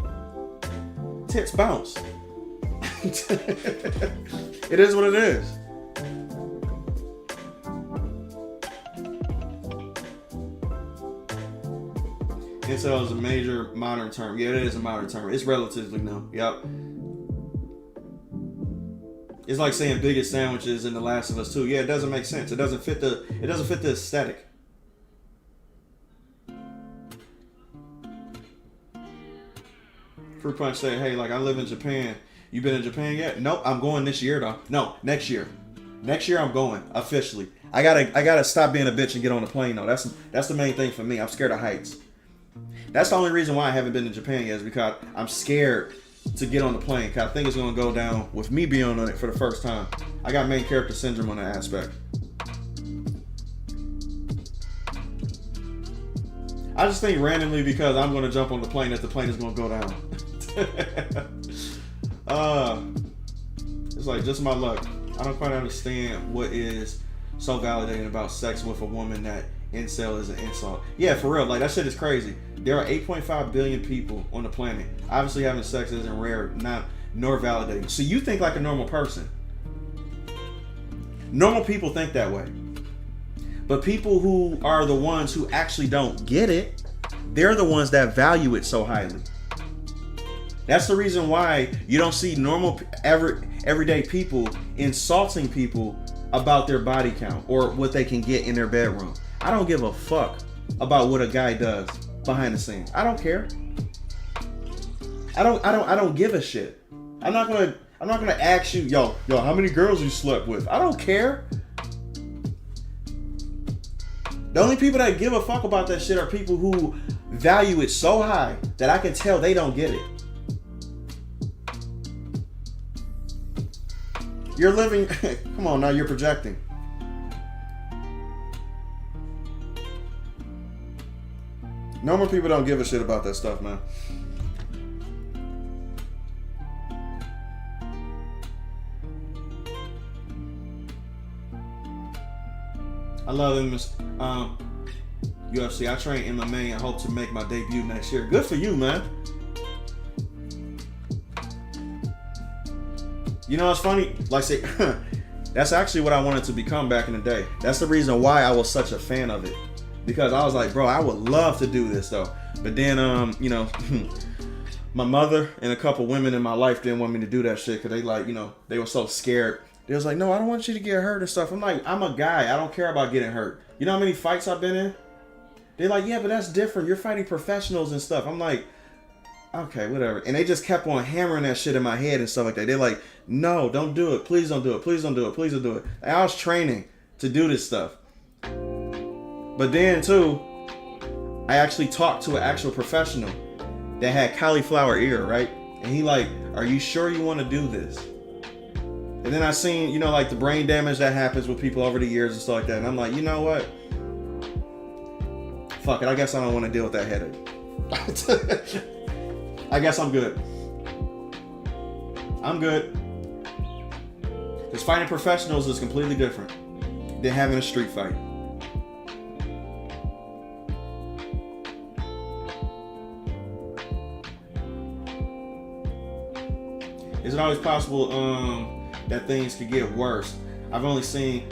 Tits bounce. It is what it is. Incel is a major modern term. Yeah, it is a modern term. It's relatively new. Yep. It's like saying biggest sandwiches in The Last of Us 2. Yeah, it doesn't make sense. It doesn't fit the aesthetic. Fruit Punch said, hey, like, I live in Japan. You been in Japan yet? Nope, I'm going this year though. No, next year. Next year I'm going officially. I gotta stop being a bitch and get on the plane though. That's the main thing for me. I'm scared of heights. That's the only reason why I haven't been to Japan yet, is because I'm scared to get on the plane, because I think it's going to go down with me being on it for the first time. I got main character syndrome on that aspect. I just think randomly, because I'm going to jump on the plane, that the plane is going to go down. It's like just my luck. I don't quite understand what is so validating about sex with a woman that incel is an insult. Yeah, for real. Like, that shit is crazy. There are 8.5 billion people on the planet. Obviously, having sex isn't rare, nor validating. So you think like a normal person. Normal people think that way. But people who are the ones who actually don't get it, they're the ones that value it so highly. That's the reason why you don't see normal, everyday people insulting people about their body count or what they can get in their bedroom. I don't give a fuck about what a guy does behind the scenes. I don't care. I don't give a shit. I'm not gonna ask you, yo, how many girls you slept with? I don't care. The only people that give a fuck about that shit are people who value it so high that I can tell they don't get it. You're living, come on now, you're projecting. Normal people don't give a shit about that stuff, man. I love them, UFC. I train MMA and hope to make my debut next year. Good for you, man. You know, it's funny. Like, say, that's actually what I wanted to become back in the day. That's the reason why I was such a fan of it. Because I was like, bro, I would love to do this though. But then, you know, my mother and a couple women in my life didn't want me to do that shit because they like, you know, they were so scared. They was like, no, I don't want you to get hurt and stuff. I'm like, I'm a guy. I don't care about getting hurt. You know how many fights I've been in? They're like, yeah, but that's different. You're fighting professionals and stuff. I'm like, okay, whatever. And they just kept on hammering that shit in my head and stuff like that. They're like, no, don't do it. Please don't do it. Please don't do it. Please don't do it. And I was training to do this stuff. But then too, I actually talked to an actual professional that had cauliflower ear, right? And he like, are you sure you want to do this? And then I seen, you know, like the brain damage that happens with people over the years and stuff like that. And I'm like, you know what? Fuck it. I guess I don't want to deal with that headache. I guess I'm good. I'm good. Because fighting professionals is completely different than having a street fight. Is it always possible that things could get worse? I've only seen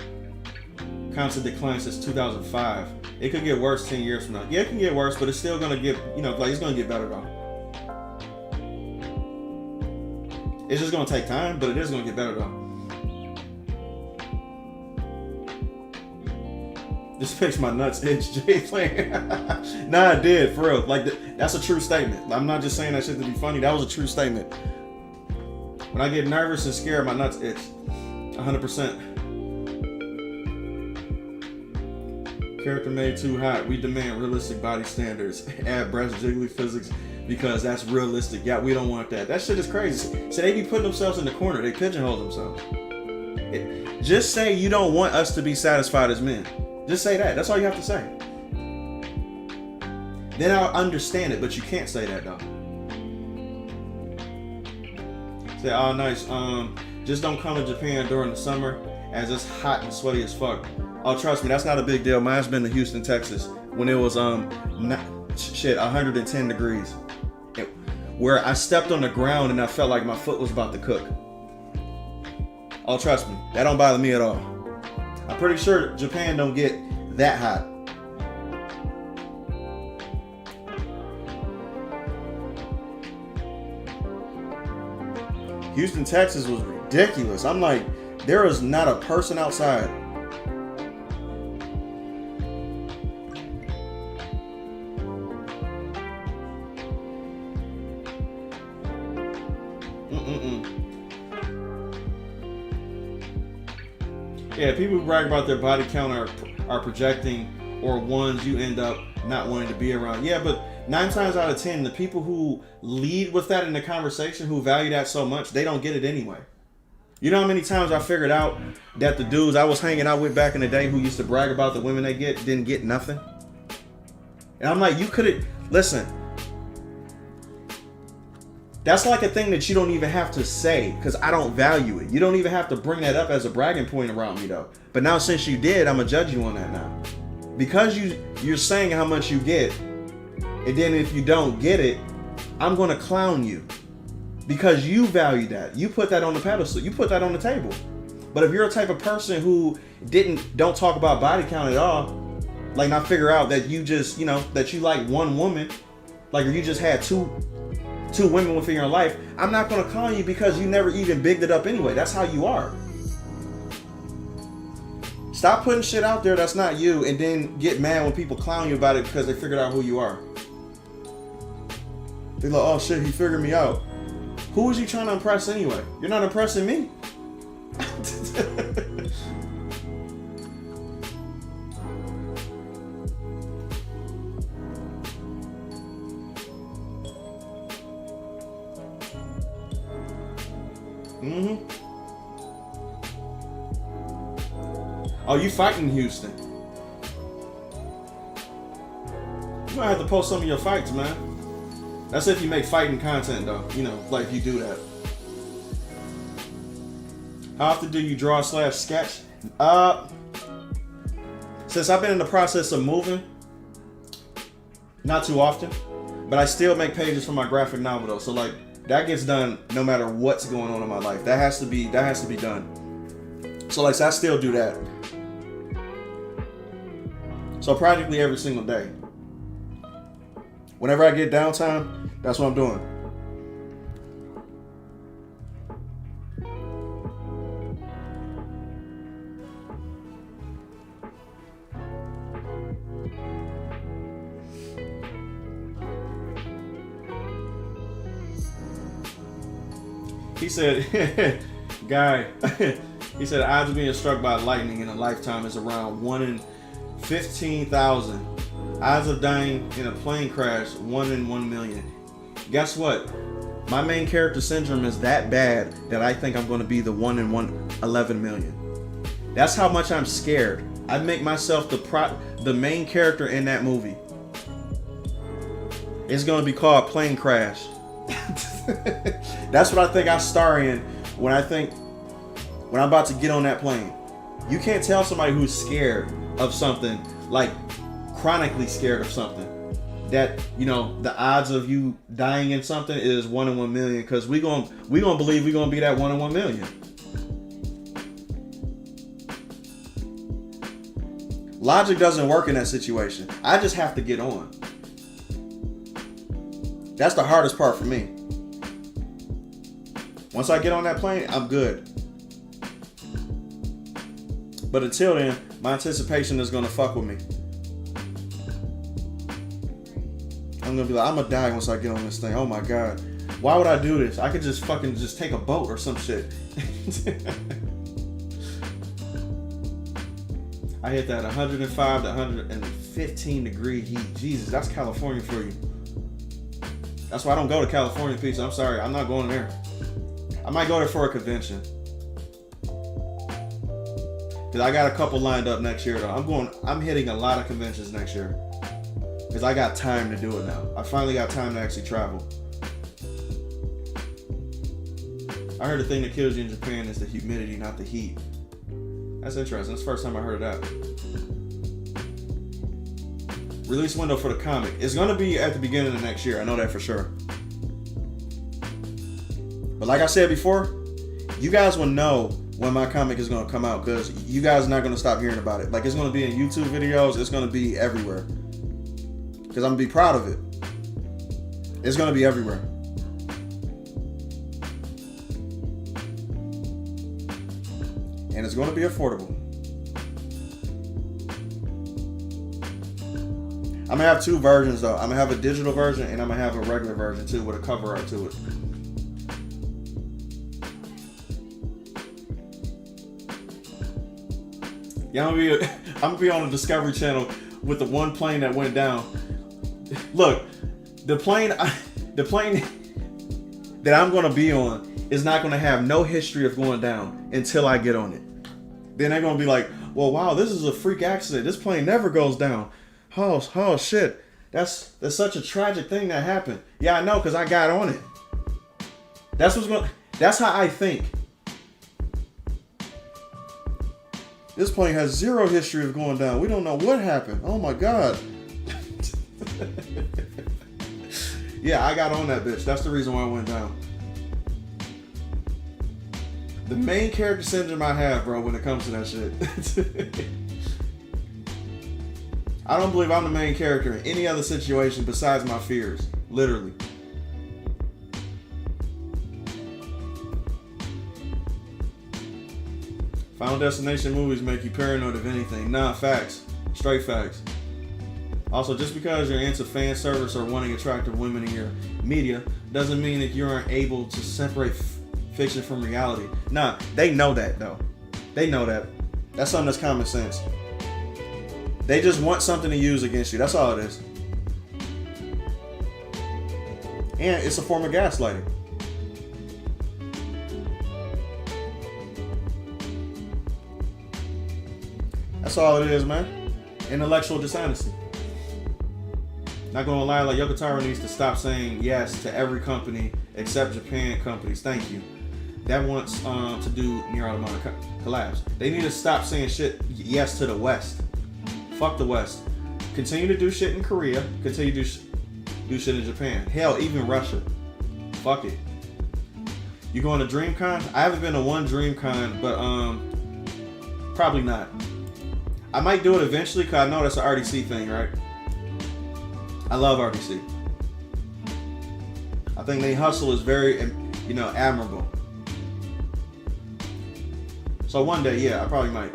constant decline since 2005. It could get worse 10 years from now. Yeah, it can get worse, but it's still gonna get, you know, like it's gonna get better though. It's just gonna take time, but it is gonna get better though. This makes my nuts itch, Jay playing. Nah, it did, for real. Like, that's a true statement. I'm not just saying that shit to be funny. That was a true statement. When I get nervous and scared, my nuts itch. 100%. Character made too hot. We demand realistic body standards. Add breast jiggly physics because that's realistic. Yeah, we don't want that. That shit is crazy. So they be putting themselves in the corner. They pigeonhole themselves. Just say you don't want us to be satisfied as men. Just say that. That's all you have to say. Then I'll understand it, but you can't say that though. Say, oh nice. Just don't come to Japan during the summer as it's hot and sweaty as fuck. Oh, trust me, that's not a big deal. Mine's been to Houston, Texas, when it was 110 degrees, where I stepped on the ground and I felt like my foot was about to cook. Oh, trust me, that don't bother me at all. I'm pretty sure Japan don't get that hot. Houston, Texas was ridiculous. I'm like, there is not a person outside. Yeah, people who brag about their body count are projecting, or ones you end up not wanting to be around. Yeah, but 9 times out of 10, the people who lead with that in the conversation, who value that so much, they don't get it anyway. You know how many times I figured out that the dudes I was hanging out with back in the day who used to brag about the women they get didn't get nothing? And I'm like, you could've, listen, that's like a thing that you don't even have to say, because I don't value it. You don't even have to bring that up as a bragging point around me though. But now since you did, I'm gonna judge you on that now. Because you're saying how much you get, and then if you don't get it, I'm gonna clown you. Because you value that. You put that on the pedestal. You put that on the table. But if you're a type of person who don't talk about body count at all, like not figure out that you just, you know, that you like one woman, like if you just had two women within your life, I'm not gonna clown you because you never even bigged it up anyway. That's how you are. Stop putting shit out there that's not you and then get mad when people clown you about it because they figured out who you are. They're like, oh shit, he figured me out. Who is you trying to impress anyway? You're not impressing me. Oh, you fighting Houston? You might have to post some of your fights, man. That's if you make fighting content, though. You know, like if you do that. How often do you draw / sketch? Since I've been in the process of moving, not too often, but I still make pages for my graphic novel though. So like that gets done no matter what's going on in my life. That has to be done. So like, so I still do that. So practically every single day. Whenever I get downtime, that's what I'm doing. He said, guy, he said the odds of being struck by lightning in a lifetime is around 1 in 15,000. Odds of dying in a plane crash, 1 in 1 million. Guess what? My main character syndrome is that bad that I think I'm going to be the 1 in 11 million. That's how much I'm scared. I make myself the main character in that movie. It's going to be called Plane Crash. That's what I think I star in when I'm about to get on that plane. You can't tell somebody who's scared of something, like chronically scared of something, that, you know, the odds of you dying in something is 1 in 1 million, because we gonna believe we're gonna be that 1 in 1 million. Logic doesn't work in that situation. I just have to get on. That's the hardest part for me. Once I get on that plane, I'm good. But until then, my anticipation is gonna fuck with me. I'm gonna be like, I'm gonna die once I get on this thing. Oh my god. Why would I do this? I could just fucking take a boat or some shit. I hit that 105 to 115 degree heat. Jesus, that's California for you. That's why I don't go to California pizza. I'm sorry, I'm not going there. I might go there for a convention. Cause I got a couple lined up next year though. I'm hitting a lot of conventions next year. Cause I got time to do it now. I finally got time to actually travel. I heard the thing that kills you in Japan is the humidity, not the heat. That's interesting. That's the first time I heard that. Release window for the comic. It's gonna be at the beginning of next year. I know that for sure. But like I said before, you guys will know when my comic is gonna come out, because you guys are not gonna stop hearing about it. Like, it's gonna be in YouTube videos. It's gonna be everywhere. Because I'm gonna be proud of it. It's gonna be everywhere. And it's gonna be affordable. I'm gonna have two versions though. I'm gonna have a digital version and I'm gonna have a regular version too with a cover art to it. Yeah, I'm gonna be on the Discovery Channel with the one plane that went down. Look, the plane that I'm gonna be on is not gonna have no history of going down until I get on it. Then they're gonna be like, well, wow, this is a freak accident. This plane never goes down. Oh shit. That's such a tragic thing that happened. Yeah, I know, because I got on it. That's how I think. This plane has zero history of going down. We don't know what happened. Oh my god. Yeah, I got on that bitch. That's the reason why I went down. The main character syndrome I have, bro, when it comes to that shit. I don't believe I'm the main character in any other situation besides my fears. Literally. Final Destination movies make you paranoid of anything. Nah, facts. Straight facts. Also, just because you're into fan service or wanting attractive women in your media doesn't mean that you aren't able to separate fiction from reality. Nah, they know that though. They know that. That's something that's common sense. They just want something to use against you. That's all it is. And it's a form of gaslighting. That's all it is, man. Intellectual dishonesty. Not gonna lie, like Yoko Taro needs to stop saying yes to every company except Japan companies. Thank you. That wants to do Nier Automata collabs. They need to stop saying shit yes to the West. Fuck the West. Continue to do shit in Korea. Continue to do shit in Japan. Hell, even Russia. Fuck it. You going to DreamCon? I haven't been to one DreamCon, but probably not. I might do it eventually because I know that's an RDC thing, right? I love RDC. I think they hustle is very, admirable. So one day, yeah, I probably might.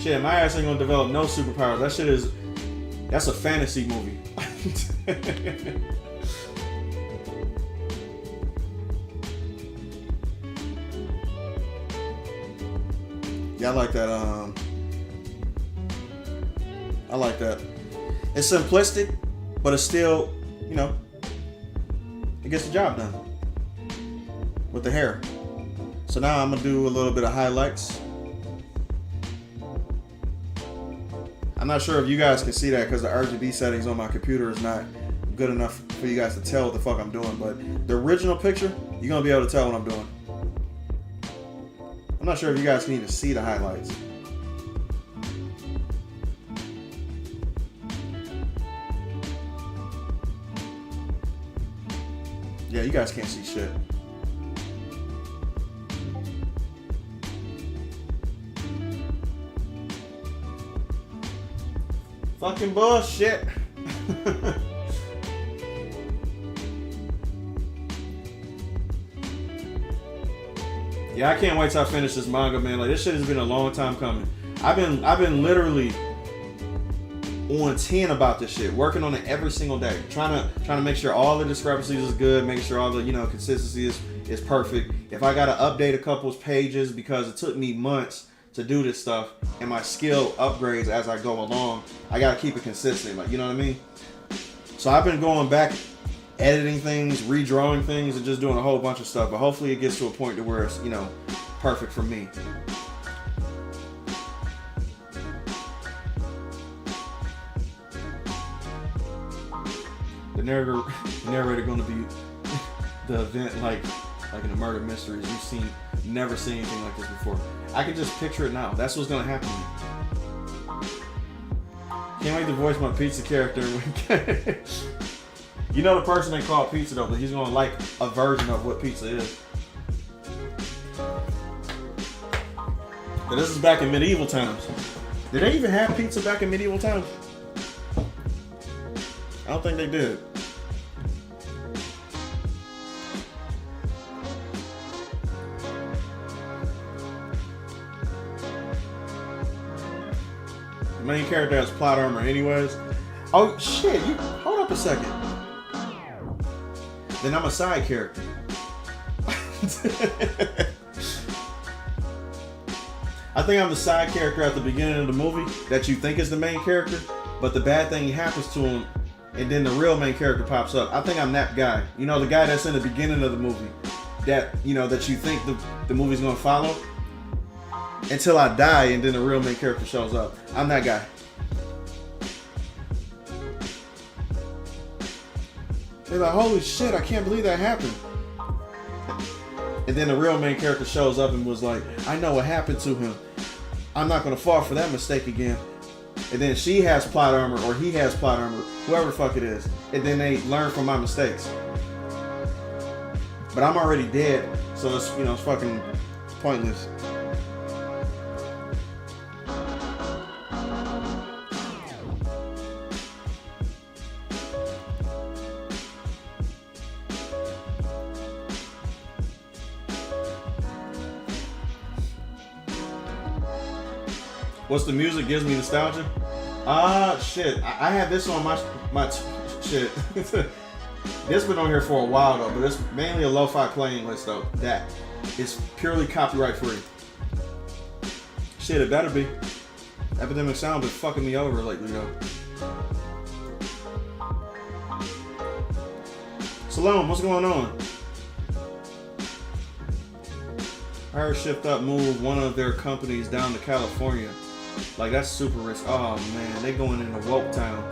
Shit, my ass ain't gonna develop no superpowers. That's a fantasy movie. Yeah, I like that I like that. It's simplistic, but it's still, you know, it gets the job done with the hair. So now I'm gonna do a little bit of highlights. I'm not sure if you guys can see that because the RGB settings on my computer is not good enough for you guys to tell what the fuck I'm doing, but the original picture, you're gonna be able to tell what I'm doing. I'm not sure if you guys can even see the highlights. Yeah, you guys can't see shit. Fucking bullshit. Yeah, I can't wait till I finish this manga, man. Like, this shit has been a long time coming. I've been literally on 10 about this shit, working on it every single day, trying to make sure all the discrepancies is good, making sure all the, you know, consistency is perfect. If I gotta update a couple of pages because it took me months to do this stuff and my skill upgrades as I go along, I gotta keep it consistent, like, you know what I mean? So I've been going back, editing things, redrawing things, and just doing a whole bunch of stuff, but hopefully it gets to a point to where it's, you know, perfect for me. The narrator going to be the event like in the murder mysteries. Never seen anything like this before. I can just picture it now. That's what's going to happen to me. Can't wait to voice my pizza character. You know the person they call pizza though, but he's going to like a version of what pizza is. But this is back in medieval times. Did they even have pizza back in medieval times? I don't think they did. The main character has plot armor anyways. Oh shit, you hold up a second. Then I'm a side character. I think I'm the side character at the beginning of the movie that you think is the main character, but the bad thing happens to him and then the real main character pops up. I think I'm that guy. You know, the guy that's in the beginning of the movie that, you know, that you think the movie's gonna follow until I die and then the real main character shows up. I'm that guy. They're like, holy shit, I can't believe that happened. And then the real main character shows up and was like, I know what happened to him. I'm not gonna fall for that mistake again. And then she has plot armor or he has plot armor, whoever the fuck it is. And then they learn from my mistakes. But I'm already dead, so it's, you know, it's fucking pointless. What's the music gives me nostalgia? Shit. I had this on my shit. This been on here for a while though, but it's mainly a lo-fi playing list though. That is purely copyright free. Shit, it better be. Epidemic Sound been fucking me over lately though. Salome, what's going on? I heard Shift Up moved one of their companies down to California. Like, that's super rich. Oh man, they going into woke town.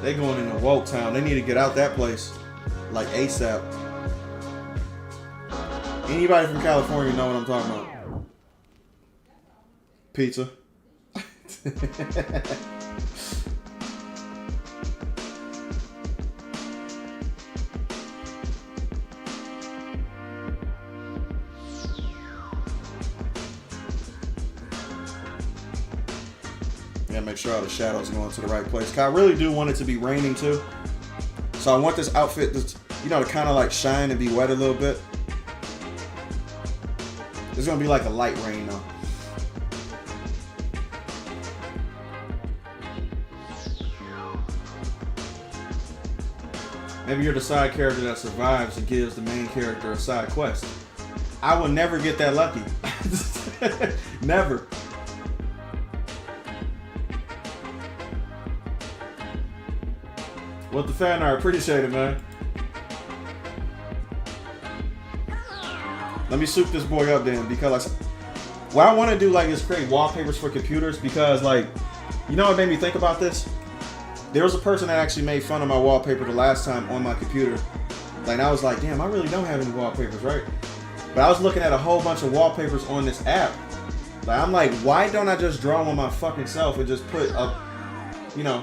They going into woke town. They need to get out that place like ASAP. Anybody from California know what I'm talking about? Pizza. Make sure all the shadows going to the right place. Cause I really do want it to be raining too. So I want this outfit to, you know, to kind of like shine and be wet a little bit. It's gonna be like a light rain though. Maybe you're the side character that survives and gives the main character a side quest. I will never get that lucky. Never. What the fan art? Appreciate it, man. Let me soup this boy up then, because what I want to do like is create wallpapers for computers, because like, you know what made me think about this? There was a person that actually made fun of my wallpaper the last time on my computer. Like, I was like, damn, I really don't have any wallpapers, right? But I was looking at a whole bunch of wallpapers on this app. Like, I'm like, why don't I just draw them on my fucking self and just put up, you know,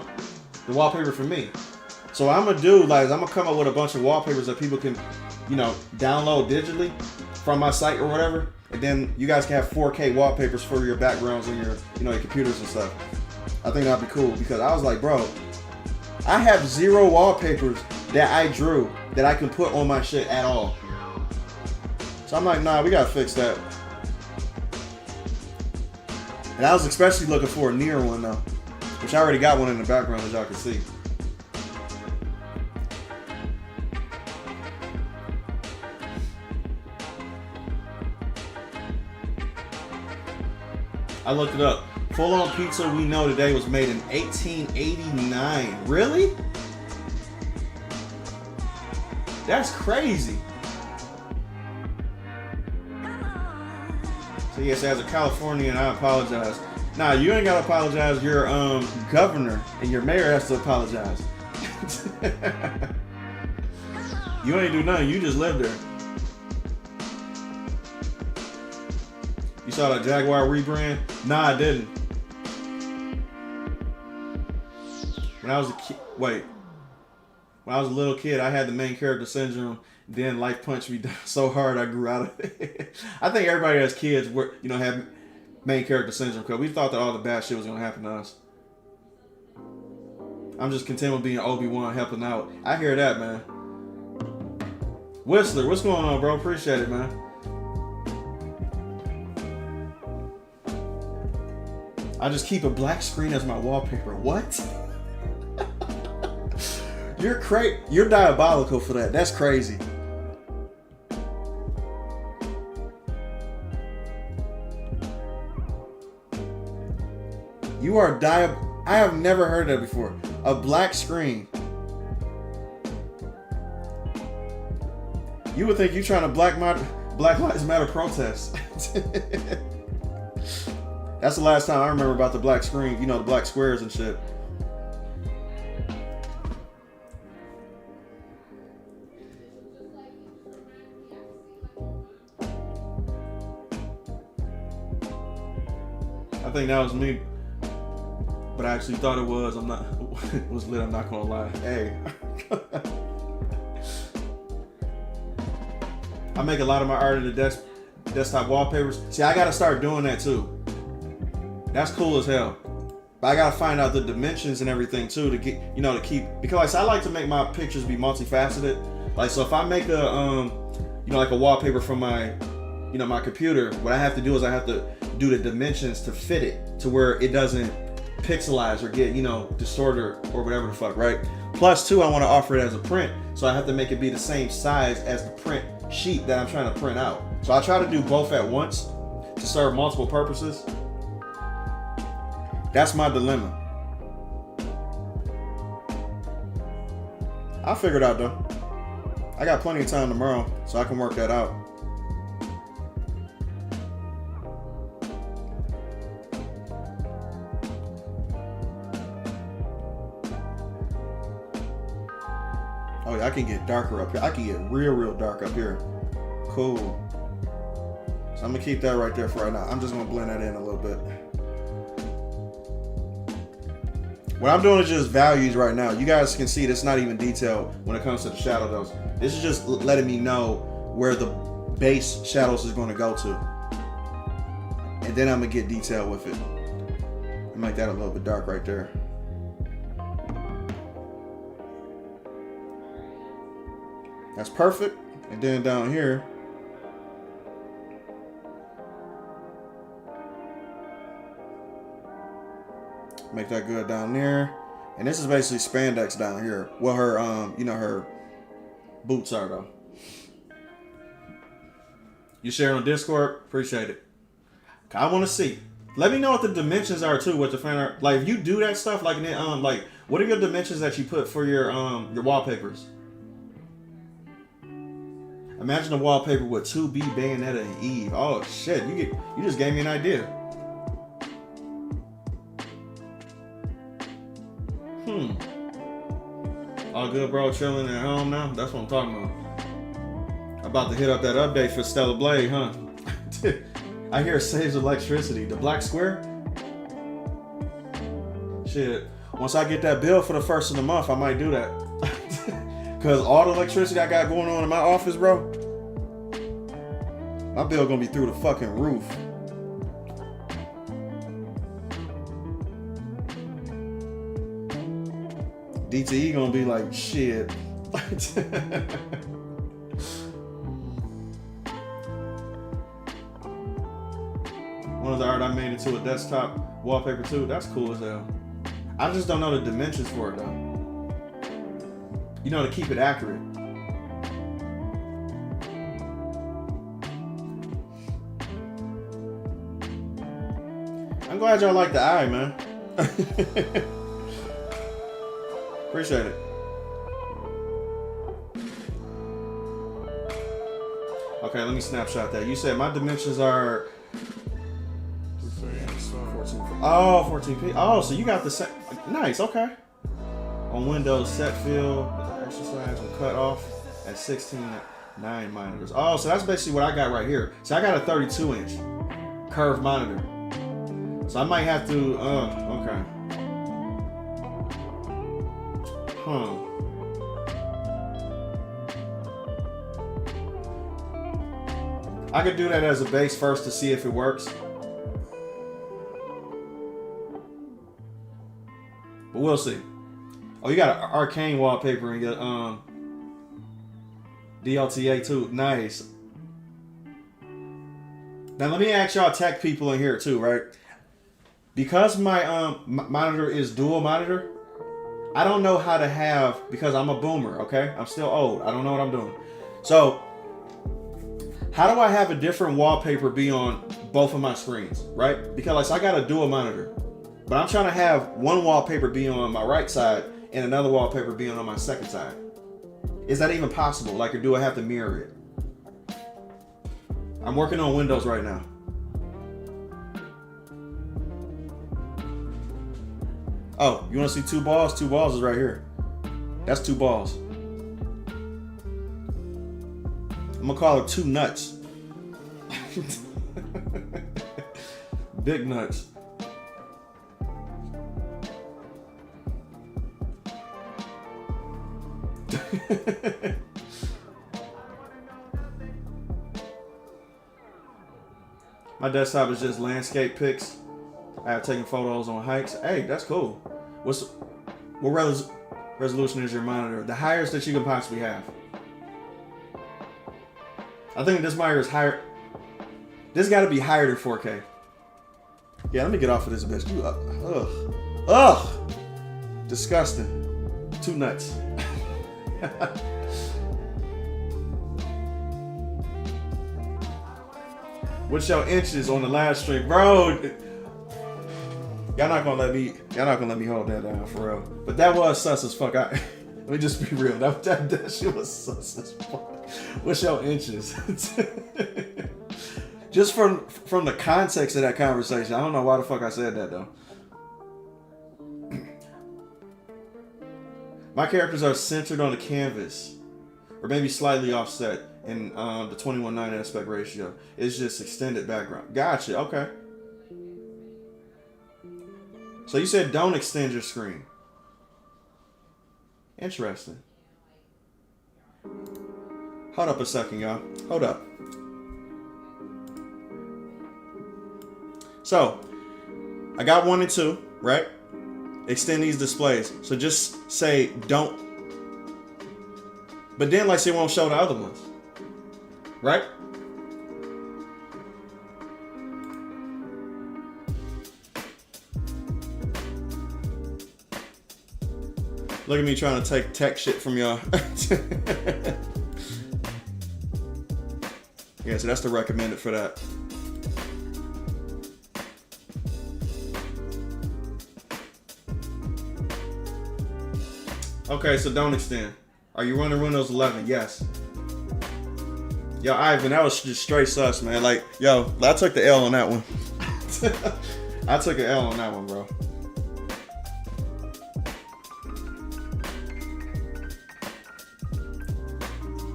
the wallpaper for me? So what I'm gonna do, like, is I'm gonna come up with a bunch of wallpapers that people can, you know, download digitally from my site or whatever, and then you guys can have 4K wallpapers for your backgrounds and your, you know, your computers and stuff. I think that'd be cool, because I was like, bro, I have 0 wallpapers that I drew that I can put on my shit at all. So I'm like, nah, we gotta fix that. And I was especially looking for a Nier one though, which I already got one in the background, as y'all can see. I looked it up. Full-on pizza we know today was made in 1889. Really? That's crazy. So yes, as a Californian, I apologize. Nah, you ain't gotta apologize. Your governor and your mayor has to apologize. You ain't do nothing. You just live there. You saw that Jaguar rebrand? Nah, I didn't. When I was a kid, when I was a little kid, I had the main character syndrome. Then life punched me down so hard I grew out of it. I think everybody as kids were, you know, have main character syndrome, because we thought that all the bad shit was gonna happen to us. I'm just content with being Obi-Wan helping out. I hear that, man. Whistler, what's going on, bro? Appreciate it, man. I just keep a black screen as my wallpaper. What? You're diabolical for that. That's crazy. You are I have never heard that before. A black screen. You would think you're trying to Black Lives Matter protest. That's the last time I remember about the black screen, you know, the black squares and shit. I think that was me, but I actually thought it was. It was lit, I'm not gonna lie. Hey. I make a lot of my art in the desktop wallpapers. See, I gotta start doing that too. That's cool as hell. But I gotta find out the dimensions and everything too to get, you know, to keep, because I like to make my pictures be multifaceted. Like, so if I make a, you know, like a wallpaper from my, you know, my computer, what I have to do is I have to do the dimensions to fit it to where it doesn't pixelize or get, you know, distorted or whatever the fuck, right? Plus two, I want to offer it as a print, so I have to make it be the same size as the print sheet that I'm trying to print out. So I try to do both at once to serve multiple purposes. That's my dilemma. I'll figure it out though. I got plenty of time tomorrow, so I can work that out. Oh yeah, I can get darker up here. I can get real dark up here. Cool. So I'm gonna keep that right there for right now. I'm just gonna blend that in a little bit. What I'm doing is just values right now. You guys can see that's not even detailed when it comes to the shadow dose. This is just letting me know where the base shadows is going to go to. And then I'm going to get detailed with it. I'll make that a little bit dark right there. That's perfect. And then down here, make that good down there. And this is basically spandex down here. Well, her, you know, her boots are though. You share on Discord? Appreciate it. I want to see. Let me know what the dimensions are too. What the fan art, like if you do that stuff, like like what are your dimensions that you put for your wallpapers? Imagine a wallpaper with 2B, Bayonetta, and Eve. Oh shit, you just gave me an idea. All good, bro. Chilling at home now. That's what I'm talking about. About to hit up that update for Stellar Blade, huh? I hear it saves electricity. The black square? Shit. Once I get that bill for the first of the month, I might do that. Cause all the electricity I got going on in my office, bro, my bill gonna be through the fucking roof. DTE gonna be like, shit. One of the art I made into a desktop wallpaper too. That's cool as hell. I just don't know the dimensions for it though. You know, to keep it accurate. I'm glad y'all like the eye, man. Appreciate it. Okay, let me snapshot that. You said my dimensions are 14. Oh, 14p. Oh, so you got the set. Nice, okay. On Windows, set fill, exercise will cut off at 16:9 monitors. Oh, so that's basically what I got right here. So I got a 32-inch curved monitor. So I might have to, okay. I could do that as a base first to see if it works. But we'll see. Oh, you got an arcane wallpaper in your DLTA too. Nice. Now let me ask y'all tech people in here too, right? Because my monitor is dual monitor, I don't know how to have, because I'm a boomer, okay? I'm still old. I don't know what I'm doing. So, how do I have a different wallpaper be on both of my screens, right? Because like, I got a dual monitor, but I'm trying to have one wallpaper be on my right side and another wallpaper be on my second side. Is that even possible? Like, or do I have to mirror it? I'm working on Windows right now. Oh, you want to see 2Balls? 2Balls is right here. That's 2Balls. I'm gonna call it 2 nuts. Big nuts. My desktop is just landscape pics. I have taken photos on hikes. Hey, that's cool. What resolution is your monitor? The highest that you can possibly have. I think this monitor is higher. This got to be higher than 4K. Yeah, let me get off of this bitch. Ugh. Disgusting. 2 nuts. What's your inches on the live stream, bro? Y'all not gonna let me hold that down for real. But that was sus as fuck. Let me just be real. That shit was sus as fuck. What's your inches? Just from the context of that conversation, I don't know why the fuck I said that though. My characters are centered on the canvas, or maybe slightly offset in the 21:9 aspect ratio. It's just extended background. Gotcha. Okay. So you said don't extend your screen. Interesting. Hold up a second, y'all. Hold up. So, I got 1 and 2, right? Extend these displays. So just say don't. But then like say it won't show the other ones. Right? Look at me trying to take tech shit from y'all. Yeah, so that's the recommended for that. Okay, so don't extend. Are you running Windows 11? Yes. Yo, Ivan, that was just straight sus, man. Like, yo, I took the L on that one. I took an L on that one, bro.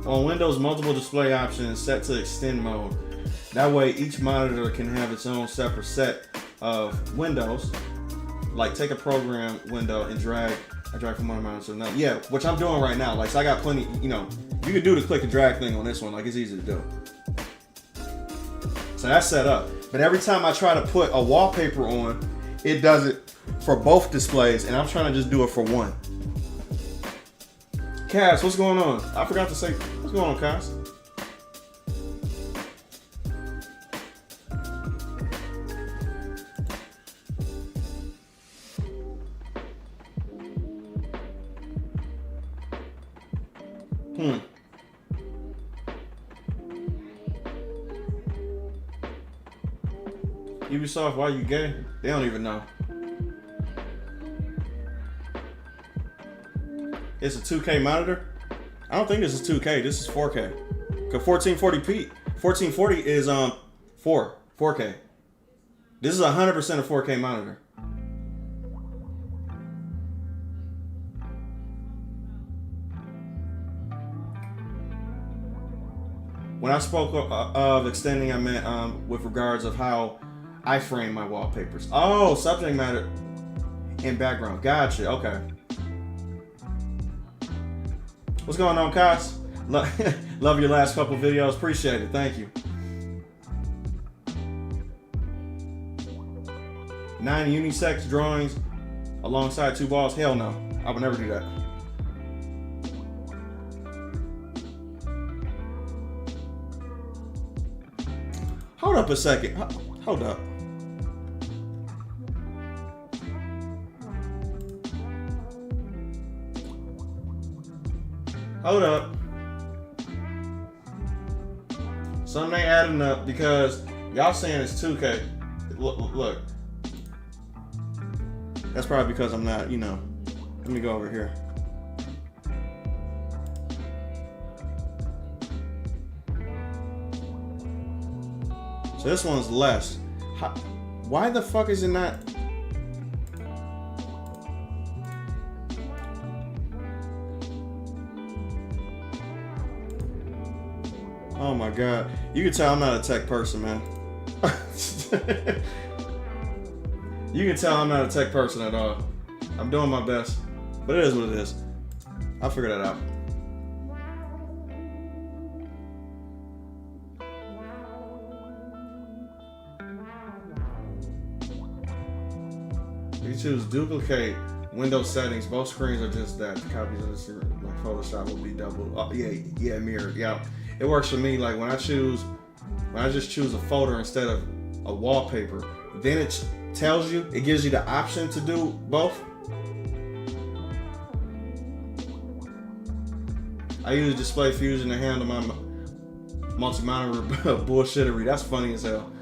On Windows, multiple display options set to extend mode. That way, each monitor can have its own separate set of windows. Like, take a program window and drag from one monitor to another. Yeah, which I'm doing right now. Like, so I got plenty, you know, you can do the click and drag thing on this one. Like, it's easy to do. So that's set up. But every time I try to put a wallpaper on, it does it for both displays, and I'm trying to just do it for one. Cass, what's going on? I forgot to say, what's going on, Cass? Ubisoft, why you gay? They don't even know. It's a 2K monitor? I don't think this is 2K. This is 4K. Cause 1440p, 1440 is 4K. This is 100% a 4K monitor. When I spoke of extending, I meant with regards of how I frame my wallpapers. Oh, subject matter and background. Gotcha. Okay. What's going on, Kaz? Love your last couple videos. Appreciate it. Thank you. 9 unisex drawings alongside 2Balls. Hell no. I would never do that. Hold up a second. Hold up. Hold up. Something ain't adding up because y'all saying it's 2K. Look. That's probably because I'm not, you know. Let me go over here. So this one's less. Why the fuck is it not? Oh my god. You can tell I'm not a tech person, man. You can tell I'm not a tech person at all. I'm doing my best. But it is what it is. I'll figure that out. You choose duplicate window settings. Both screens are just that. The copies of this like Photoshop will be double. Yeah, mirrored. Yeah, it works for me. Like when I just choose a folder instead of a wallpaper, then it tells you, it gives you the option to do both. I use Display Fusion to handle my multi-monitor bullshittery. That's funny as hell.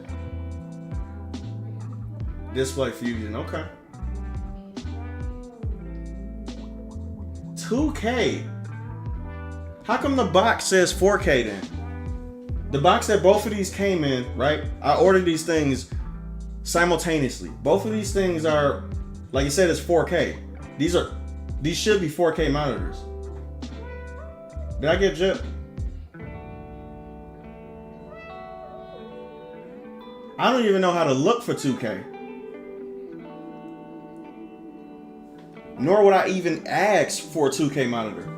Display Fusion, okay. 2K. How come the box says 4K then? The box that both of these came in, right? I ordered these things simultaneously. Both of these things are, like you said, it's 4K. These should be 4K monitors. Did I get gypped? I don't even know how to look for 2K. Nor would I even ask for a 2K monitor.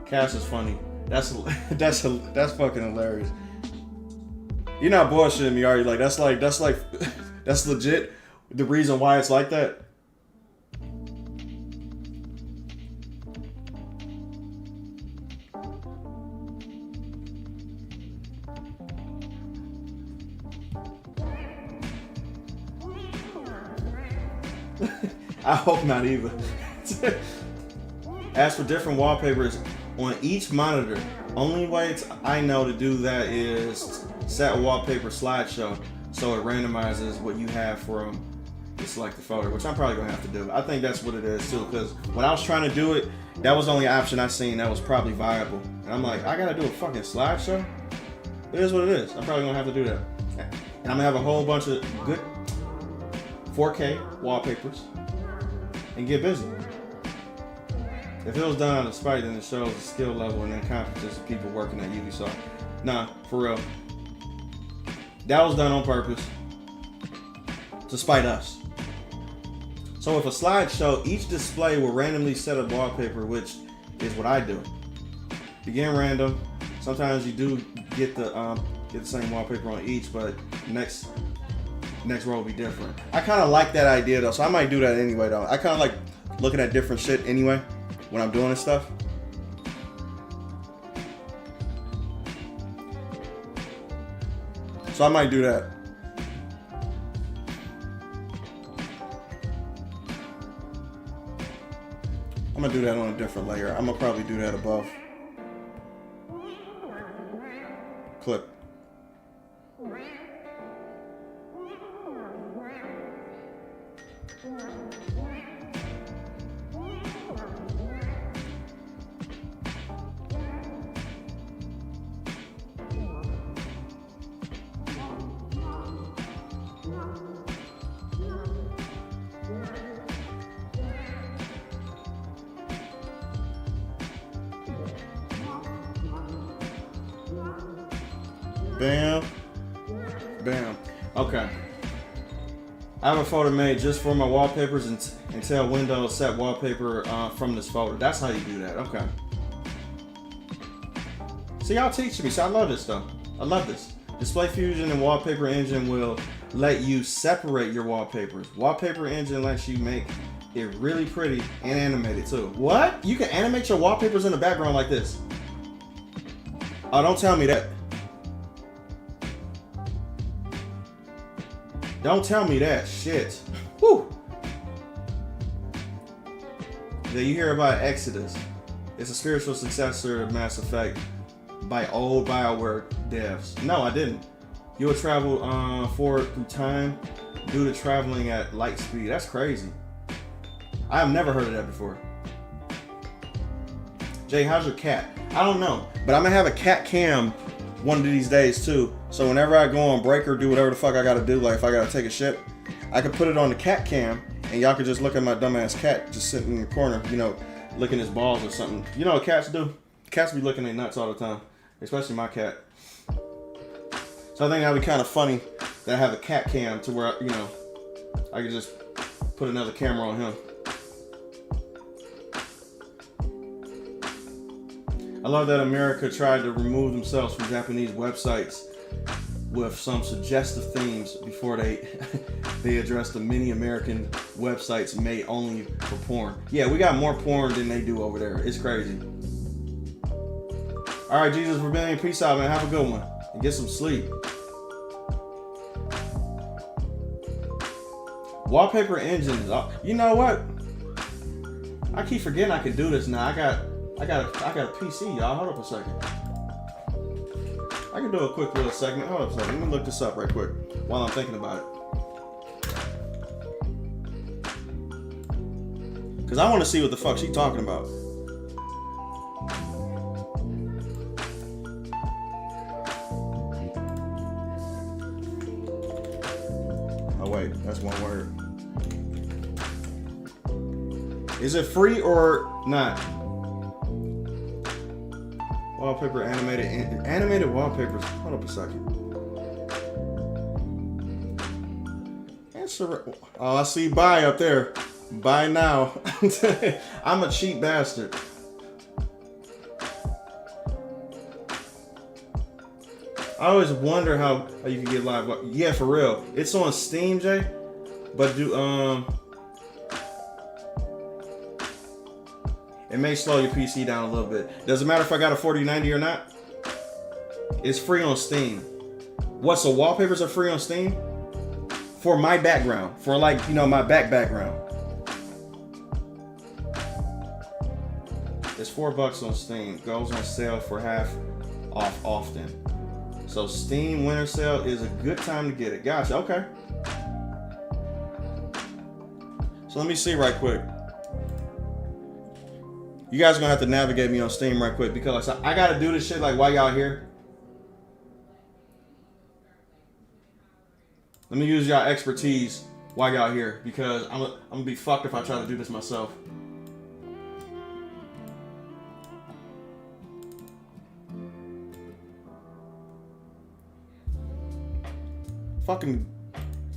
Cash is funny. That's fucking hilarious. You're not bullshitting me, are you? Like that's legit the reason why it's like that. I hope not either. As for different wallpapers, on each monitor. Only way I know to do that is set wallpaper slideshow, so it randomizes what you have from the selected folder, which I'm probably gonna have to do. I think that's what it is too, because when I was trying to do it, that was the only option I seen that was probably viable. And I'm like, I gotta do a fucking slideshow? It is what it is. I'm probably gonna have to do that. And I'm gonna have a whole bunch of good 4K wallpapers and get busy. If it was done out of spite, then it shows the skill level and the competence of people working at Ubisoft. Nah, for real. That was done on purpose to spite us. So with a slideshow, each display will randomly set a wallpaper, which is what I do. Begin random. Sometimes you do get the same wallpaper on each, but next row will be different. I kind of like that idea though, so I might do that anyway though. I kind of like looking at different shit anyway when I'm doing this stuff. So I might do that. I'm gonna do that on a different layer. I'm gonna probably do that above. Clip. Bam. Bam. Okay. I have a folder made just for my wallpapers and tell Windows set wallpaper from this folder. That's how you do that. Okay. See, y'all teaching me. So I love this though. I love this. Display Fusion and Wallpaper Engine will let you separate your wallpapers. Wallpaper Engine lets you make it really pretty and animated too. What? You can animate your wallpapers in the background like this? Oh, don't tell me that. Don't tell me that shit. Whew. Then you hear about Exodus. It's a spiritual successor to Mass Effect by old BioWare devs. No, I didn't. You will travel forward through time due to traveling at light speed. That's crazy. I have never heard of that before. Jay, how's your cat? I don't know, but I'm gonna have a cat cam one of these days too. So whenever I go on break or do whatever the fuck I gotta do, like if I gotta take a shit, I could put it on the cat cam and y'all could just look at my dumbass cat just sitting in the corner, you know, licking his balls or something. You know what cats do? Cats be licking their nuts all the time, especially my cat. So I think that'd be kind of funny that I have a cat cam to where, you know, I could just put another camera on him. I love that America tried to remove themselves from Japanese websites with some suggestive themes before they addressed the many American websites made only for porn. Yeah, we got more porn than they do over there. It's crazy. All right, Jesus Rebellion, peace out, man. Have a good one and get some sleep. Wallpaper engines. You know what? I keep forgetting I can do this now. I got a PC, y'all. Hold up a second. I can do a quick little segment. Hold up a second. Let me look this up right quick while I'm thinking about it. Because I want to see what the fuck she's talking about. Oh, wait. That's one word. Is it free or not? Wallpaper, animated wallpapers. Hold up a second. Answer. Oh, I see buy up there. Buy now. I'm a cheap bastard. I always wonder how you can get live. Yeah, for real. It's on Steam, Jay. But it may slow your PC down a little bit. Doesn't matter if I got a 4090 or not. It's free on Steam. What, so wallpapers are free on Steam? For my background. For like, you know, my background. It's $4 on Steam. Goes on sale for half off often. So Steam winter sale is a good time to get it. Gotcha. Okay. So let me see right quick. You guys are gonna have to navigate me on Steam right quick because I gotta do this shit like while y'all here. Let me use y'all expertise while y'all here because I'm gonna be fucked if I try to do this myself. Fucking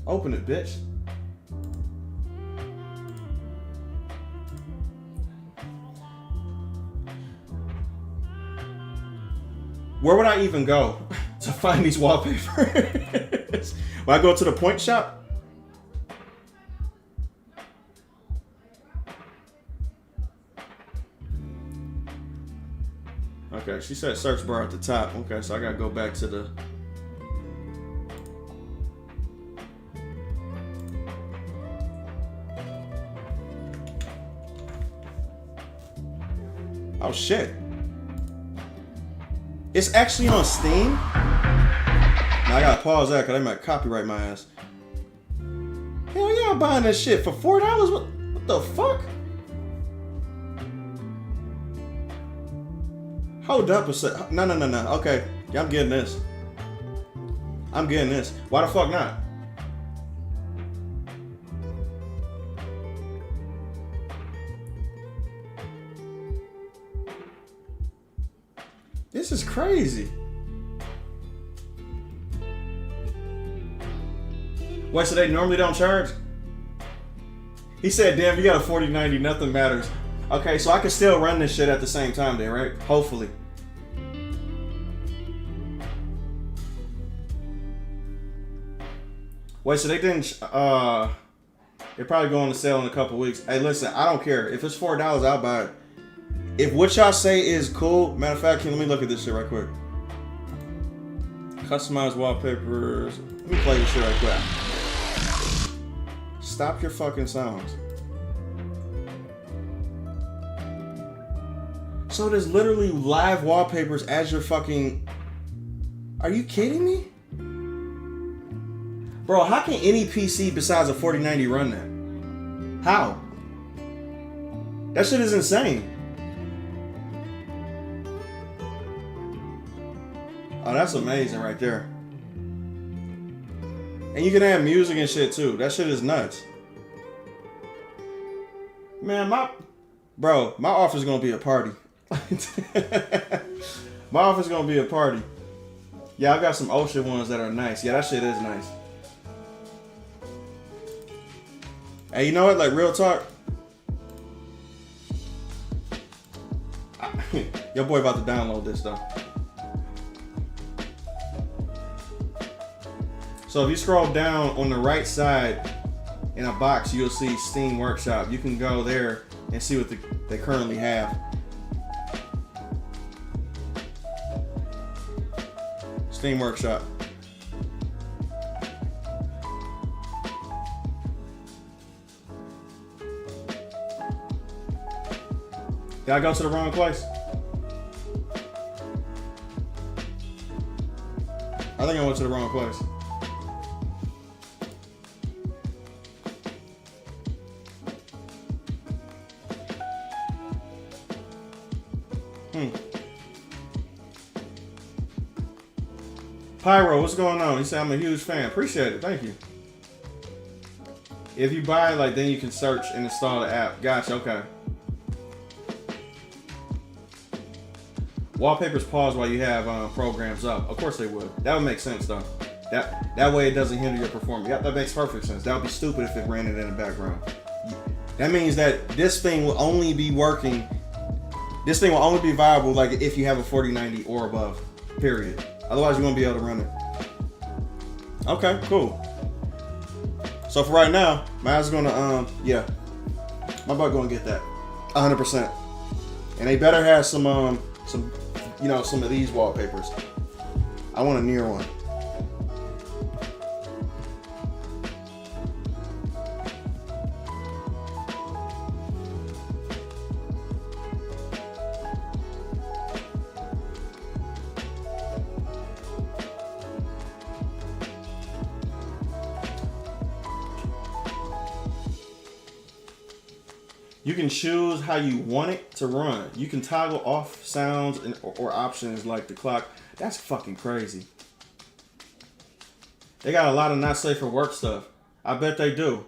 open it, bitch. Where would I even go to find these wallpapers? When I go to the point shop? Okay, she said search bar at the top. Okay, so I gotta go back to the... Oh shit. It's actually on Steam. Now I gotta pause that because they might copyright my ass. Hell yeah, I'm buying this shit for $4. What the fuck? Hold up a sec. No. Okay, yeah, I'm getting this. I'm getting this. Why the fuck not? This is crazy. Wait, so they normally don't charge? He said, damn, you got a 4090, nothing matters. Okay, so I can still run this shit at the same time then, right? Hopefully. Wait, so they didn't, they're probably going to sale in a couple weeks. Hey, listen, I don't care. If it's $4, I'll buy it. If what y'all say is cool, matter of fact, let me look at this shit right quick. Customized wallpapers. Let me play this shit right quick. Stop your fucking sounds. So there's literally live wallpapers as your fucking... Are you kidding me? Bro, how can any PC besides a 4090 run that? How? That shit is insane. Oh, that's amazing right there. And you can add music and shit too. That shit is nuts. Man, my office is gonna be a party. My office is gonna be a party. Yeah, I've got some ocean ones that are nice. Yeah, that shit is nice. Hey, you know what? Like, real talk. Your boy about to download this though. So if you scroll down on the right side in a box, you'll see Steam Workshop. You can go there and see what they currently have. Steam Workshop. Did I go to the wrong place? I think I went to the wrong place. Pyro, what's going on? He said, I'm a huge fan. Appreciate it. Thank you. If you buy it, like, then you can search and install the app. Gotcha. Okay. Wallpapers pause while you have programs up. Of course they would. That would make sense, though. That way it doesn't hinder your performance. Yeah, that makes perfect sense. That would be stupid if it ran it in the background. That means that this thing will only be working. This thing will only be viable like if you have a 4090 or above. Period. Otherwise, you won't be able to run it. Okay, cool. So for right now, my ass is gonna yeah, my butt gonna get that 100%. And they better have some you know, some of these wallpapers. I want a Nier one. You can choose how you want it to run. You can toggle off sounds or options like the clock. That's fucking crazy. They got a lot of not safe for work stuff. I bet they do.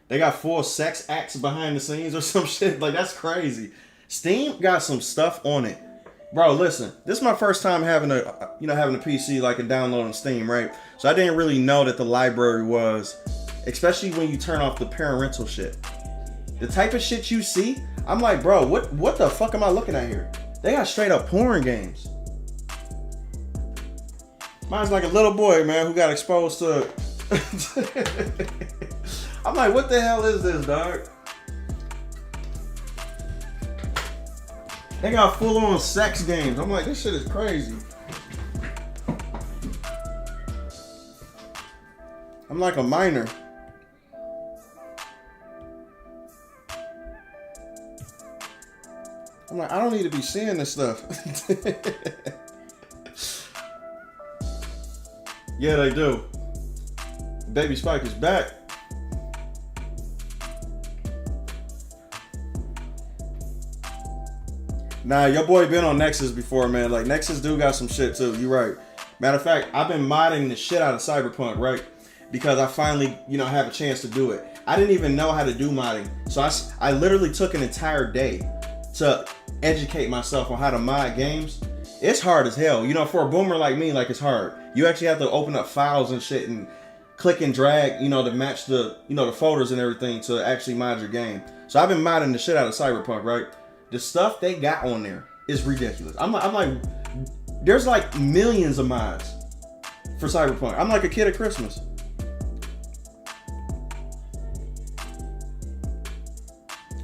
They got full sex acts behind the scenes or some shit. Like, that's crazy. Steam got some stuff on it. Bro, listen. This is my first time having a PC like and downloading Steam, right? So I didn't really know that the library was, especially when you turn off the parental shit. The type of shit you see, I'm like, bro, what the fuck am I looking at here? They got straight up porn games. Mine's like a little boy, man, who got exposed to. I'm like, what the hell is this, dog? They got full-on sex games. I'm like, this shit is crazy. I'm like a minor. I'm like, I don't need to be seeing this stuff. Yeah, they do. Baby Spike is back. Nah, your boy been on Nexus before, man. Like, Nexus do got some shit too. You right. Matter of fact, I've been modding the shit out of Cyberpunk, right? Because I finally, have a chance to do it. I didn't even know how to do modding. So I literally took an entire day to educate myself on how to mod games. It's hard as hell. For a boomer like me, like, it's hard. You actually have to open up files and shit and click and drag, to match the, the folders and everything to actually mod your game. So I've been modding the shit out of Cyberpunk, right? The stuff they got on there is ridiculous. I'm like, there's like millions of mods for Cyberpunk. I'm like a kid at Christmas.